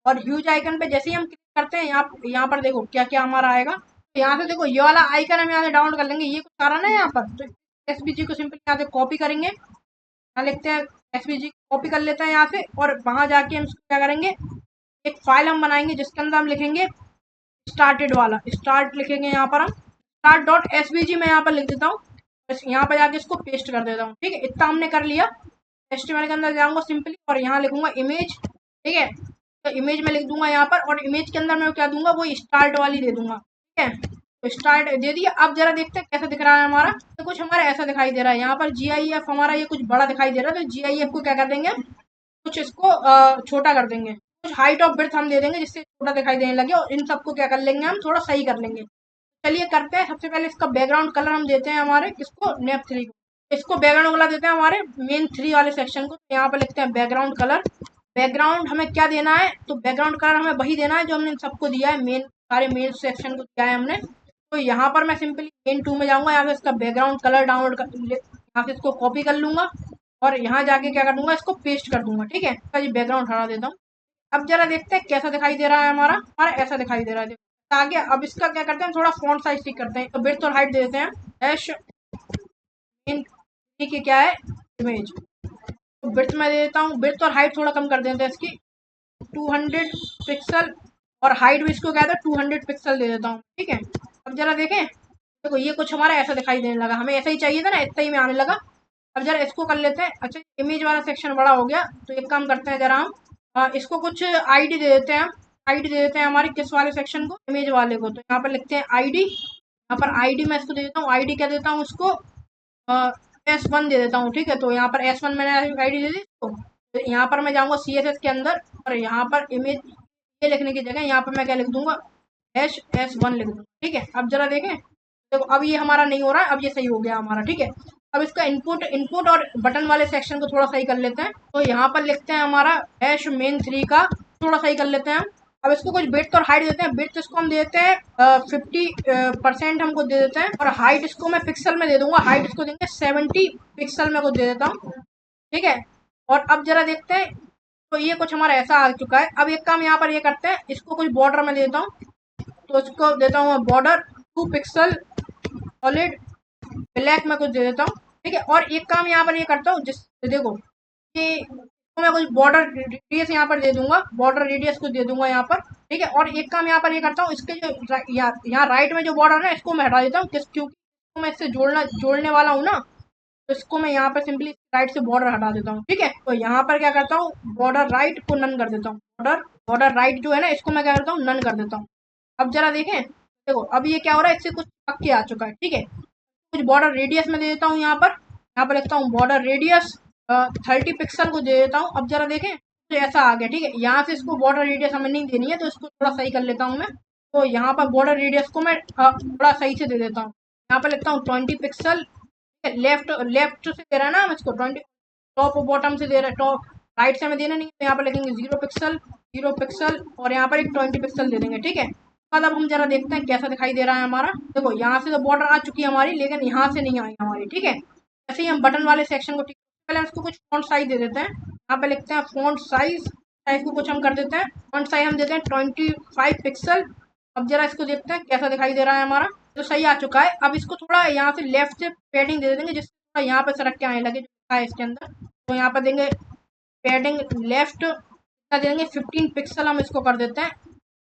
और ह्यूज आइकन पे जैसे ही हम क्लिक करते हैं यहाँ पर देखो क्या क्या हमारा आएगा। तो यहाँ से देखो ये वाला आइकन हम यहाँ से डाउनलोड कर लेंगे, ये कुछ आ रहा है ना यहाँ पर। तो SVG को सिंपली यहाँ से कॉपी करेंगे, यहाँ लिखते हैं SVG कॉपी कर लेते हैं यहाँ से और वहां जाके हम क्या करेंगे, एक फाइल हम बनाएंगे जिसके अंदर हम लिखेंगे स्टार्टेड वाला, स्टार्ट लिखेंगे यहाँ पर हम start.svg मैं यहाँ पर लिख देता हूँ, बस यहाँ पर जाके इसको पेस्ट कर देता हूँ, ठीक है। इतना हमने कर लिया। HTML के अंदर जाऊंगा सिंपली और यहाँ लिखूंगा इमेज, ठीक है। तो इमेज में लिख दूंगा यहाँ पर और इमेज के अंदर मैं क्या दूंगा, वो स्टार्ट वाली दे दूंगा, ठीक है। तो स्टार्ट दे दिया। अब जरा देखते हैं कैसा दिख रहा है हमारा। तो कुछ हमारा ऐसा दिखाई दे रहा है, यहाँ पर GIF हमारा ये कुछ बड़ा दिखाई दे रहा है। तो GIF को क्या कर देंगे, कुछ इसको छोटा कर देंगे, कुछ हाइट ऑफ बिड्थ हम दे देंगे जिससे छोटा दिखाई देने लगे और इन सबको क्या कर लेंगे, हम थोड़ा सही कर लेंगे। चलिए करते हैं। सबसे पहले इसका बैकग्राउंड कलर हम देते हैं हमारे किसको, nap3 को। इसको बैकग्राउंड कलर देते हैं हमारे main3 वाले सेक्शन को। यहाँ पर लिखते हैं बैकग्राउंड कलर। बैकग्राउंड हमें क्या देना है, तो बैकग्राउंड कलर हमें वही देना है जो हमने सबको दिया है, सारे मेन सेक्शन को दिया है हमने। तो यहाँ पर मैं सिंपली main2 में जाऊंगा, यहाँ से इसका बैकग्राउंड कलर डाउनलोड कर, यहाँ से इसको कॉपी कर लूंगा और यहाँ जाके क्या कर दूंगा, इसको पेस्ट कर दूंगा, ठीक है। तो ये बैकग्राउंड हटा देता हूँ। अब जरा देखते हैं कैसा दिखाई दे रहा है हमारा ऐसा दिखाई दे रहा है। आगे अब इसका क्या करते हैं, थोड़ा फॉन्ट साइज ठीक करते हैं। तो विड्थ और हाइट दे देते हैं हैश मेन थ्री की क्या है इमेज। तो बिट्स में दे देता हूँ, बिट्स और हाइट थोड़ा कम कर देते हैं इसकी 200 पिक्सल, और हाइट भी इसको क्या था 200 पिक्सल दे देता हूँ। ठीक है, अब जरा देखें, देखो ये कुछ हमारा ऐसा दिखाई देने लगा, हमें ऐसा ही चाहिए था ना, इतना ही में आने लगा। अब जरा इसको कर लेते हैं। अच्छा, इमेज वाला सेक्शन बड़ा हो गया, तो एक काम करते हैं जरा हम इसको कुछ आईडी दे देते हैं। आईडी दे देते हैं हमारे किस वाले सेक्शन को, इमेज वाले को। तो यहाँ पर लिखते हैं आईडी, यहाँ पर आईडी मैं इसको दे देता हूँ, आईडी क्या देता हूँ उसको S1 दे देता हूँ। ठीक है, तो यहाँ पर S1 मैंने आईडी दे दी। तो यहाँ पर मैं जाऊँगा CSS के अंदर, और यहाँ पर इमेज ये लिखने की जगह यहाँ पर मैं क्या लिख दूंगा, -S1 लिख दूंगा। ठीक है, अब जरा देखें, देखो अब ये हमारा नहीं हो रहा है, अब ये सही हो गया हमारा। ठीक है, अब इसका इनपुट इनपुट और बटन वाले सेक्शन को थोड़ा सही कर लेते हैं। तो यहाँ पर लिखते हैं हमारा हैश मेन 3 का, थोड़ा सही कर लेते हैं हम। अब इसको कुछ बिट्स और हाइट देते हैं। बिट्स इसको हम देते हैं 50% हमको दे देते हैं, और हाइट इसको मैं पिक्सल में दे दूंगा, हाइट इसको देंगे 70 पिक्सल में को दे देता हूँ। ठीक है, और अब जरा देखते हैं, तो ये कुछ हमारा ऐसा आ चुका है। अब एक काम यहाँ पर ये करते हैं, इसको कुछ बॉर्डर में देता हूँ। तो इसको देता हूँ मैं बॉर्डर 2 पिक्सल सॉलिड ब्लैक में कुछ दे देता हूँ। ठीक है, और एक काम यहाँ पर ये करता हूँ, जिस देखो कि तो मैं कुछ बॉर्डर रेडियस यहाँ पर दे दूंगा, बॉर्डर रेडियस को दे दूंगा यहाँ पर। ठीक है, और एक काम यहाँ पर ये करता हूँ, इसके जो यहाँ राइट में जो बॉर्डर है इसको मैं हटा देता हूँ, क्योंकि मैं इससे जोड़ने वाला हूँ ना, तो इसको मैं यहाँ पर सिंपली राइट से बॉर्डर हटा देता हूँ। ठीक है, तो यहाँ पर क्या करता हूँ, बॉर्डर राइट को नन कर देता हूँ, बॉर्डर राइट जो है ना इसको मैं क्या करता हूँ, नन कर देता हूँ। अब जरा देखें, देखो अब ये क्या हो रहा है, इससे कुछ पक्के आ चुका है। ठीक है, कुछ बॉर्डर रेडियस में दे देता हूँ, यहाँ पर लिखता हूँ बॉर्डर रेडियस 30 पिक्सल को दे देता हूँ। अब जरा देखें, तो ऐसा आ गया। ठीक है, यहाँ से इसको बॉर्डर रेडियस हमें नहीं देनी है, तो इसको थोड़ा सही कर लेता हूँ मैं। तो यहाँ पर बॉर्डर रेडियस को मैं थोड़ा सही से दे देता हूँ। यहाँ पर लिखता हूँ 20 पिक्सल, लेफ्ट लेफ्ट से दे रहा है ना हम इसको 20, टॉप और बॉटम से दे रहा है, टॉप राइट से हमें देना नहीं, तो यहाँ पर लिखेंगे 0 पिक्सल और यहाँ पर एक 20 पिक्सल दे देंगे। ठीक है, अब हम जरा देखते हैं कैसा दिखाई दे रहा है हमारा। देखो यहाँ से तो बॉर्डर आ चुकी है हमारी, लेकिन यहाँ से नहीं आई हमारी। ठीक है, ऐसे ही हम बटन वाले सेक्शन को, पहले हम इसको कुछ फॉन्ट साइज दे देते हैं। यहाँ पे लिखते हैं फॉन्ट साइज, साइज को कुछ हम कर देते हैं, फॉन्ट साइज हम देते हैं 25 पिक्सल। अब जरा इसको देखते हैं कैसा दिखाई दे रहा है हमारा, तो सही आ चुका है। अब इसको थोड़ा यहाँ से लेफ्ट से पैडिंग दे देंगे, जिससे थोड़ा यहाँ पे सरक के आने लगे जो है इसके अंदर। तो यहाँ पर देंगे पैडिंग लेफ्ट, देंगे 15 पिक्सल हम इसको कर देते हैं।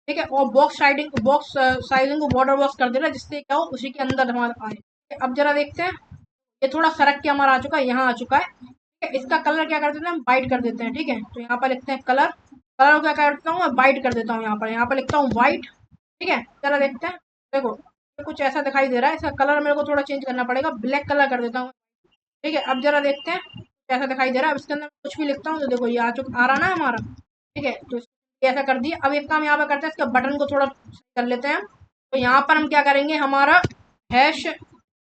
ठीक है, और बॉक्स साइजिंग को बॉर्डर बॉक्स कर देना, जिससे क्या हो उसी के अंदर हमारा आए। अब जरा देखते हैं, ये थोड़ा सरक के हमारा आ चुका है, यहाँ आ चुका है। ठीक है, इसका कलर क्या कर देते हैं, हम वाइट कर देते हैं। ठीक है, तो यहाँ पर लिखते हैं कलर, कलर को क्या करता हूँ मैं वाइट कर देता हूँ, यहाँ पर लिखता हूँ वाइट। ठीक है, जरा देखते हैं, देखो ये कुछ ऐसा दिखाई दे रहा है, इसका कलर मेरे को थोड़ा चेंज करना पड़ेगा, ब्लैक कलर कर देता हूँ। ठीक है, अब जरा देखते हैं कैसा दिखाई दे रहा है। अब इसके अंदर कुछ भी लिखता हूँ, तो देखो ये आ रहा ना हमारा। ठीक है, तो ऐसा कर दिया। अब एक काम यहाँ पर करते हैं, इसका बटन को थोड़ा कर लेते हैं। तो यहाँ पर हम क्या करेंगे, हमारा हैश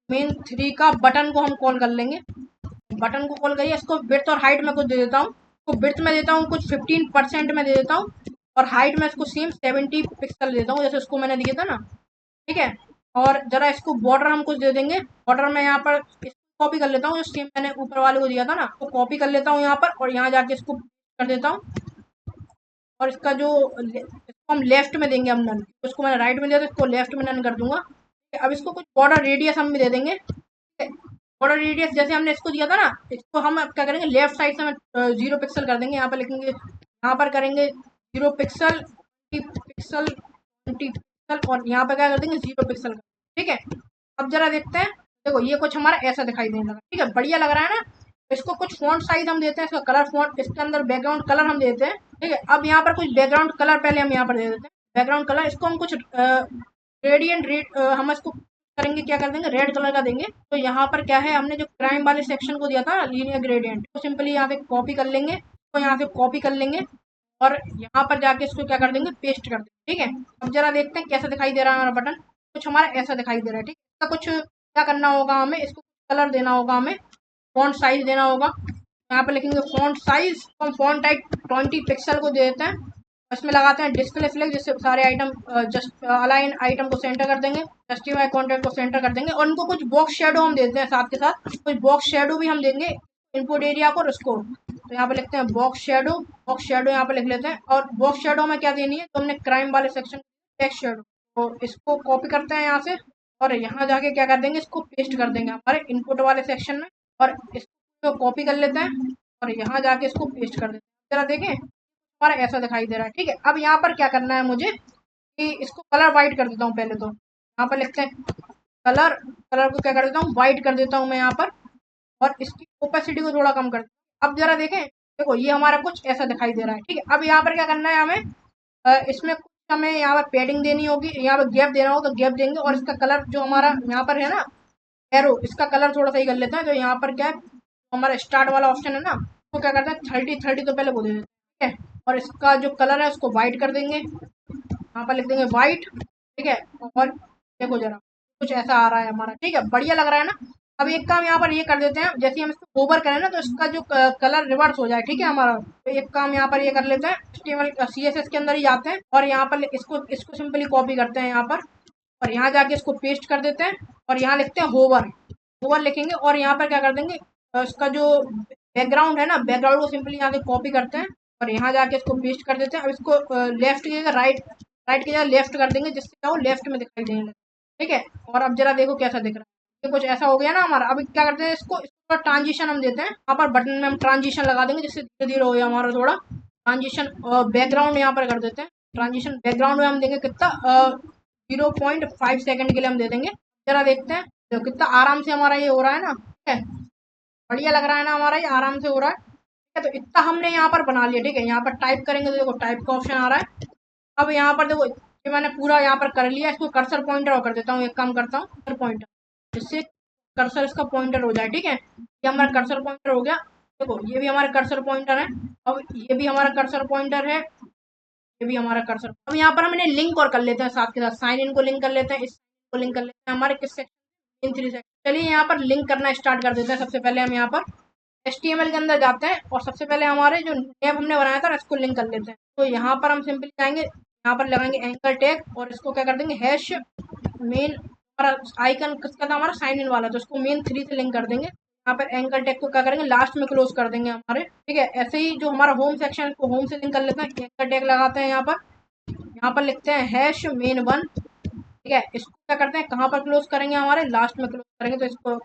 मेन 3 का बटन को हम कॉल कर लेंगे। बटन को कॉल करिए, इसको विड्थ और हाइट में कुछ दे देता हूँ। तो विड्थ में देता हूँ कुछ 15% में दे देता हूँ, और हाइट में इसको सेम 70 पिक्सल देता हूँ, जैसे इसको मैंने दिया था ना। ठीक है, और जरा इसको बॉर्डर हम कुछ दे देंगे। बॉर्डर में यहाँ पर कॉपी कर लेता हूँ, जो सेम मैंने ऊपर वाले को दिया था ना, तो कॉपी कर लेता हूँ यहाँ पर, और यहाँ जाके इसको कर देता हूँ। और इसका जो इसको हम लेफ्ट में देंगे, हम नन, उसको मैंने राइट में दिया था, इसको लेफ्ट में नन कर दूंगा। अब इसको कुछ बॉर्डर रेडियस हम भी दे देंगे। बॉर्डर रेडियस जैसे हमने इसको दिया था ना, इसको हम क्या करेंगे, लेफ्ट साइड से हम 0 पिक्सल कर देंगे। यहाँ पर लिखेंगे, यहाँ पर करेंगे 0 पिक्सल, 20 पिक्सल, 20 पिक्सल, और यहाँ पर क्या कर देंगे 0 पिक्सल। ठीक है, अब जरा देखते हैं, देखो ये कुछ हमारा ऐसा दिखाई देने लगा। ठीक है, बढ़िया लग रहा है ना। इसको कुछ फॉन्ट साइज हम देते हैं, इसका कलर फॉन्ट, इसके अंदर बैकग्राउंड कलर हम देते हैं। ठीक है, अब यहाँ पर कुछ बैकग्राउंड कलर पहले हम यहाँ पर दे देते हैं। बैकग्राउंड कलर इसको हम कुछ रेडियंट रेड, हम इसको करेंगे, क्या कर देंगे, रेड कलर का देंगे। तो यहाँ पर क्या है, हमने जो क्राइम वाले सेक्शन को दिया था लीनियर ग्रेडियंट, तो सिंपली यहाँ पे कॉपी कर लेंगे, तो यहाँ से कॉपी कर लेंगे, और यहाँ पर जाके इसको क्या कर देंगे, पेस्ट कर देंगे। ठीक है, अब जरा देखते हैं कैसा दिखाई दे रहा है हमारा बटन, कुछ हमारा ऐसा दिखाई दे रहा है। ठीक है, इसका कुछ क्या करना होगा, हमें इसको कलर देना होगा, हमें फॉन्ट साइज देना होगा। यहाँ पे लिखेंगे फॉन्ट साइज, हम फॉन्ट टाइप 20 पिक्सल को दे देते हैं। इसमें लगाते हैं डिस्प्ले फ्लैग, जिससे सारे आइटम जस्ट अलाइन आइटम को सेंटर कर देंगे, जस्टिफाई कंटेंट को सेंटर कर देंगे, और उनको कुछ बॉक्स शेडो हम देते हैं, साथ के साथ कुछ बॉक्स शेडो भी हम देंगे इनपुट एरिया को, और उसको तो यहाँ पे लिखते हैं बॉक्स शेडो यहाँ पे लिख लेते हैं। और बॉक्स शेडो में क्या देनी है, तो हमने क्राइम वाले सेक्शन टेक्स्ट शेडो, तो इसको कॉपी करते हैं यहाँ से, और यहाँ जाके क्या कर देंगे, इसको पेस्ट कर देंगे हमारे इनपुट वाले सेक्शन में, और इसको कॉपी कर लेते हैं और यहाँ जाके इसको पेस्ट कर देते हैं। जरा देखें हमारा ऐसा दिखाई दे रहा है। ठीक है, अब यहाँ पर क्या करना है मुझे कि इसको कलर वाइट कर देता हूँ। पहले तो यहाँ पर लिखते हैं कलर, कलर को क्या कर देता हूँ, वाइट कर देता हूँ मैं यहाँ पर, और इसकी ओपेसिटी को थोड़ा कम कर देता हूँ। अब जरा देखें, देखो ये हमारा कुछ ऐसा दिखाई दे रहा है। ठीक है, अब यहाँ पर क्या करना है हमें, इसमें कुछ हमें यहाँ पर पेडिंग देनी होगी, यहाँ पर गैप देना होगा तो गैप देंगे, और इसका कलर जो हमारा यहाँ पर है ना एरो, इसका कलर थोड़ा सही कर लेते हैं। तो यहाँ पर क्या है, हमारा स्टार्ट वाला ऑप्शन है ना, तो क्या करते हैं 30 तो पहले वो दे देते हैं। ठीक है, और इसका जो कलर है उसको व्हाइट कर देंगे, यहाँ पर लिख देंगे व्हाइट। ठीक है, और देखो जरा कुछ ऐसा आ रहा है हमारा। ठीक है, बढ़िया लग रहा है ना। अब एक काम यहाँ पर ये कर देते हैं, जैसे हम इसको ओवर करें ना तो इसका जो कलर रिवर्स हो जाए। ठीक है हमारा, तो एक काम यहाँ पर ये कर लेते हैं, HTML CSS के अंदर ही जाते हैं और यहाँ पर इसको इसको सिंपली कॉपी करते हैं यहाँ पर, और यहाँ जाके इसको पेस्ट कर देते हैं और यहाँ लिखते हैं होवर, होवर लिखेंगे और यहाँ पर क्या कर देंगे, इसका जो बैकग्राउंड है ना, बैकग्राउंड को सिंपली यहाँ से कॉपी करते हैं और यहाँ जाके इसको पेस्ट कर देते हैं। अब इसको लेफ्ट की जगह राइट, राइट की जगह लेफ्ट कर देंगे, जिससे क्या हो लेफ्ट में दिखाई देने लगे। ठीक है, और अब जरा देखो कैसा दिख रहा है, ये कुछ ऐसा हो गया ना हमारा। अब क्या करते हैं, इसको ट्रांजिशन हम देते हैं, यहाँ पर बटन में हम ट्रांजिशन लगा देंगे, जिससे धीरे धीरे हो गया हमारा थोड़ा ट्रांजिशन। बैकग्राउंड यहाँ पर कर देते हैं, ट्रांजिशन बैकग्राउंड में हम देंगे कितना 0.5 सेकंड के लिए हम दे देंगे। जरा देखते हैं तो कितना आराम से हमारा ये हो रहा है ना। ठीक है, बढ़िया लग रहा है ना हमारा, ये आराम से हो रहा है। ठीक है, तो इतना हमने यहाँ पर बना लिया। ठीक है, यहाँ पर टाइप करेंगे तो देखो टाइप का ऑप्शन आ रहा है। अब यहाँ पर देखो ये मैंने पूरा यहाँ पर कर लिया, इसको कर्सर पॉइंटर कर देता हूँ, एक काम करता हूँ कर्सर पॉइंटर, जिससे कर्सर इसका पॉइंटर हो जाए। ठीक है, ये हमारा कर्सर पॉइंटर हो गया। देखो ये भी हमारा कर्सर पॉइंटर है, अब ये भी हमारा कर्सर पॉइंटर है, ये भी हमारा कर्सर। अब यहाँ पर हमने लिंक और कर लेते हैं साथ के साथ, साइन इन को लिंक कर लेते हैं, इस को लिंक कर लेते हैं हमारे किस सेक्शन, इन 3 सेक्शन। चलिए यहाँ पर लिंक करना स्टार्ट कर देते हैं। सबसे पहले हम यहाँ पर HTML के अंदर जाते हैं और सबसे पहले हमारे जो टैब हमने बनाया था इसको लिंक कर लेते हैं। तो यहाँ पर हम सिंपली जाएंगे, यहाँ पर लगाएंगे एंकर टैग और इसको क्या कर देंगे हैश मेन, हमारा आइकन किसका था, हमारा साइन इन वाला, तो इसको मेन 3 से लिंक कर देंगे। यहाँ पर एंकर टैग को क्या करेंगे लास्ट में क्लोज कर देंगे हमारे। ठीक है, ऐसे ही जो हमारा होम सेक्शन है उसको होम से लिंक कर लेते हैं, एंकर टैग लगाते हैं यहाँ पर लिखते हैं हैश मेन 1। ठीक है, इसको क्या करते हैं कहाँ पर क्लोज करेंगे, हमारे लास्ट में क्लोज करेंगे। तो इसको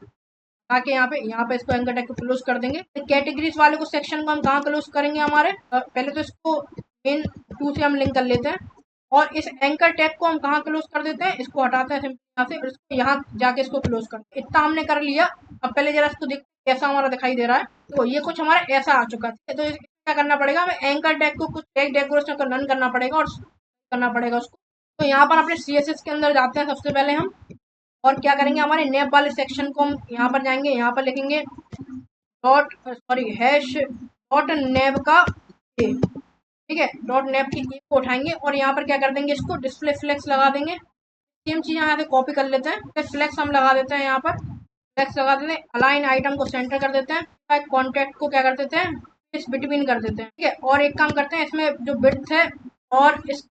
आके यहाँ पे इसको एंकर टैग को क्लोज कर देंगे। कैटेगरीज वाले को सेक्शन को हम कहाँ क्लोज करेंगे हमारे, पहले तो इसको मेन 2 से हम लिंक कर लेते हैं और इस एंकर टैग को हम कहाँ क्लोज कर देते हैं, इसको हटाते हैं यहाँ से और इसको यहाँ जाके इसको क्लोज करते हैं। इतना हमने कर लिया। अब पहले जरा इसको देख कैसा हमारा दिखाई दे रहा है। तो ये कुछ हमारा ऐसा आ चुका है। तो क्या करना पड़ेगा, हमें एंकर टैग को कुछ टैग डेकोरेशन को रन करना पड़ेगा और करना पड़ेगा उसको। तो यहाँ पर अपने CSS के अंदर जाते हैं सबसे पहले हम, और क्या करेंगे हमारे नेप वाले सेक्शन को हम यहाँ पर जाएंगे, यहाँ पर लिखेंगे dot sorry hash dot nav का ए। ठीक है, डॉट नेप की ए को उठाएंगे और यहाँ पर क्या कर देंगे, इसको डिस्प्ले फ्लेक्स लगा देंगे। सेम चीज यहाँ से कॉपी कर लेते हैं, फ्लेक्स हम लगा देते हैं, यहाँ पर फ्लेक्स लगा देते हैं। अलाइन आइटम को सेंटर कर देते हैं, कॉन्टेक्ट को क्या कर देते हैं इस बिटवीन कर देते हैं। ठीक है, और एक काम करते हैं, इसमें जो बिट्स है और इस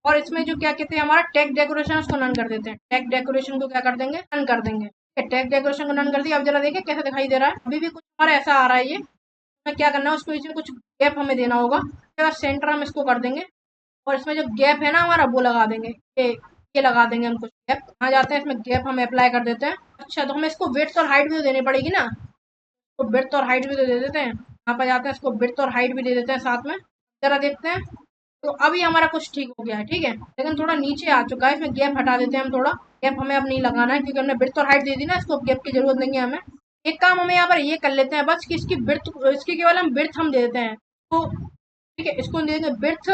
और इसमें जो क्या कहते हैं हमारा टैग डेकोरेशन उसको नन कर देते हैं। टैग डेकोरेशन को क्या कर देंगे, नन कर देंगे। टैग डेकोरेशन को नन कर दिया। अब जरा देखिए कैसा दिखाई दे रहा है, अभी भी कुछ हमारा ऐसा आ रहा है। ये हमें क्या करना है, उसको इसमें कुछ गैप हमें देना होगा। सेंटर हम इसको कर देंगे और इसमें जो गैप है ना हमारा वो लगा देंगे, ये लगा देंगे हम कुछ गैप। कहाँ जाते हैं, इसमें गैप हम अप्लाई कर देते हैं। अच्छा, तो हमें इसको विड्थ और हाइट भी तो देनी पड़ेगी ना, तो विड्थ और हाइट भी तो दे देते हैं। यहाँ पर जाते हैं, इसको विड्थ और हाइट भी दे देते हैं साथ में। जरा देखते हैं, तो अभी हमारा कुछ ठीक हो गया है। ठीक है, लेकिन थोड़ा नीचे आ चुका है, इसमें गैप हटा देते हैं हम थोड़ा। गैप हमें अब नहीं लगाना है क्योंकि हमने विड्थ और हाइट दे दी ना, इसको गैप की जरूरत नहीं है हमें। एक काम हमें यहाँ पर ये कर लेते हैं बस कि इसकी विड्थ, इसकी केवल हम विड्थ हम दे देते हैं। तो ठीक है, इसको दे देंगे विड्थ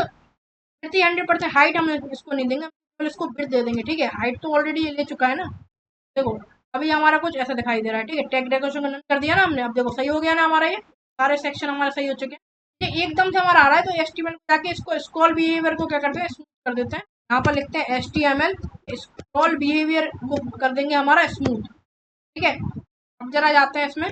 100%, हाइट हम इसको नहीं देंगे, तो इसको विड्थ दे देंगे। ठीक है, हाइट तो ऑलरेडी ले चुका है ना। देखो अभी हमारा कुछ ऐसा दिखाई दे रहा है। ठीक है, टैग डेकोरेशन को कर दिया ना हमने, अब देखो सही हो गया ना हमारा, ये सारे सेक्शन हमारे सही हो चुके हैं। ये एकदम से हमारा आ रहा है, तो HTML जाके इसको स्क्रॉल बिहेवियर को क्या करते हैं स्मूथ कर देते हैं। यहाँ पर लिखते हैं HTML स्क्रॉल बिहेवियर को कर देंगे हमारा स्मूथ। ठीक है, अब जरा जाते हैं इसमें,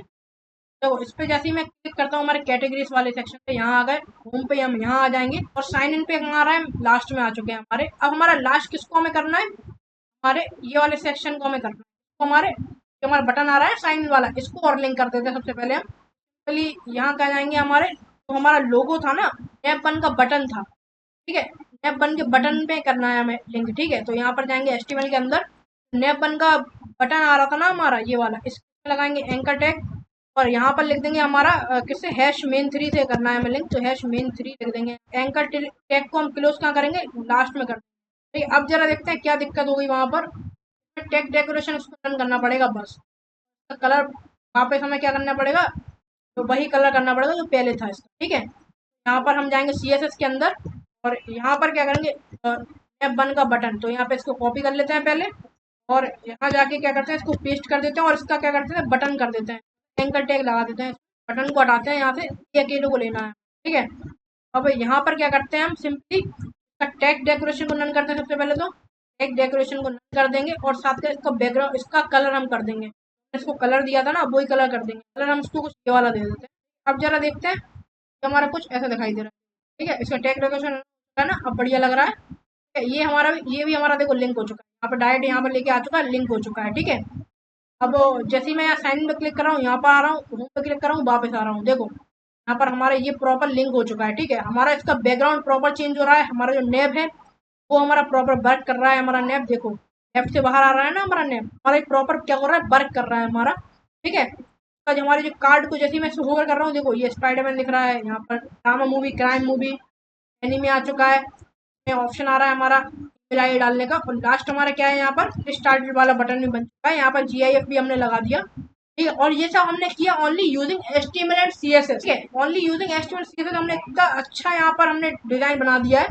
तो इस पे जैसे ही मैं क्लिक करता हूँ हमारे कैटेगरीज वाले सेक्शन पे, यहाँ आ गए होम पे, हम यहाँ आ जाएंगे और साइन इन पे हमारा लास्ट में आ चुके हैं हमारे। अब हमारा लास्ट किसको हमें करना है, हमारे ये वाले सेक्शन को हमें करना है। तो हमारा बटन आ रहा है साइन इन वाला, इसको और लिंक कर देते हैं। सबसे पहले हम चलिए यहाँ क्या जाएंगे, हमारे तो हमारा लोगो था ना, नैप बन का बटन था। ठीक है, नैप बन के बटन पे करना है हमें लिंक। ठीक है, तो यहाँ पर जाएंगे HTML के अंदर, नैप वन का बटन आ रहा था ना हमारा ये वाला, इसमें लगाएंगे एंकर टैग और यहाँ पर लिख देंगे हमारा किससे हैश मेन 3 से करना है हमें लिंक, तो हैश मेन 3 लिख देंगे। एंकर टैग को हम क्लोज कहाँ करेंगे, लास्ट में कर देंगे। ठीक है, अब जरा देखते हैं क्या दिक्कत हो गई वहां पर। टैग डेकोरेशन उसको रन करना पड़ेगा बस। कलर वापस हमें क्या करना पड़ेगा, तो वही कलर करना पड़ेगा जो पहले था इसका। ठीक है, यहाँ पर हम जाएंगे CSS के अंदर और यहाँ पर क्या करेंगे नैप वन का बटन, तो यहाँ पे इसको कॉपी कर लेते हैं पहले और यहाँ जाके क्या करते हैं इसको पेस्ट कर देते हैं और इसका क्या करते हैं बटन कर देते हैं, एंकर टैग लगा देते हैं, बटन को हटाते हैं यहाँ से, ये अकेले को लेना है। ठीक है, अब यहाँ पर क्या करते हैं हम सिंपली इसका टैग डेकोरेशन को नन करते हैं। सबसे पहले तो टैग डेकोरेशन को नन कर देंगे और साथ में इसका बैकग्राउंड, इसका कलर हम कर देंगे, इसको कलर दिया था ना वही कलर कर देंगे। कलर हम इसको कुछ ये वाला दे देते हैं। अब जरा देखते हैं कि हमारा कुछ ऐसा दिखाई दे रहा है। ठीक है, इसका टैग डेकोरेशन है ना, अब बढ़िया लग रहा है। ये हमारा ये भी हमारा देखो लिंक हो चुका है, यहाँ पर डायरेक्ट यहाँ पर लेके आ चुका है, लिंक हो चुका है। ठीक है, अब जैसे ही मैं यहाँ साइन पे क्लिक कर रहा हूँ, यहाँ पर आ रहा हूँ, होम पे क्लिक कर रहा हूँ, वापस आ रहा हूँ, देखो यहाँ पर हमारा ये प्रॉपर लिंक हो चुका है। ठीक है, हमारा इसका बैकग्राउंड प्रॉपर चेंज हो रहा है, हमारा जो नैब है वो हमारा प्रॉपर वर्क कर रहा है। हमारा नैब देखो लेफ्ट से बाहर आ रहा है ना, हमारा नैब हमारा एक प्रॉपर क्या कर रहा है, वर्क कर रहा है हमारा। ठीक है, आज हमारे जो कार्ड को जैसे ही मैं होवर कर रहा हूँ, देखो ये स्पाइडरमैन दिख रहा है, यहाँ पर drama movie, crime movie, anime आ चुका है, ऑप्शन आ रहा है हमारा ईमेल आईडी डालने का और लास्ट हमारा क्या है, यहाँ पर स्टार्टेड वाला बटन भी बन चुका है, यहाँ पर GIF भी हमने लगा दिया। ठीक है, और ये सब हमने किया only using HTML and CSS। ठीक है, ओनली यूजिंग HTML CSS हमने इतना अच्छा यहाँ पर हमने डिजाइन बना दिया है।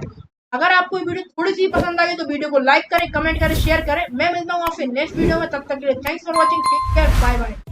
अगर आपको ये वीडियो थोड़ी सी पसंद आई तो वीडियो को लाइक करें, कमेंट करें, शेयर करें। मैं मिलता हूँ आपसे नेक्स्ट वीडियो में, तब तक के लिए thanks for watching, take care, bye bye.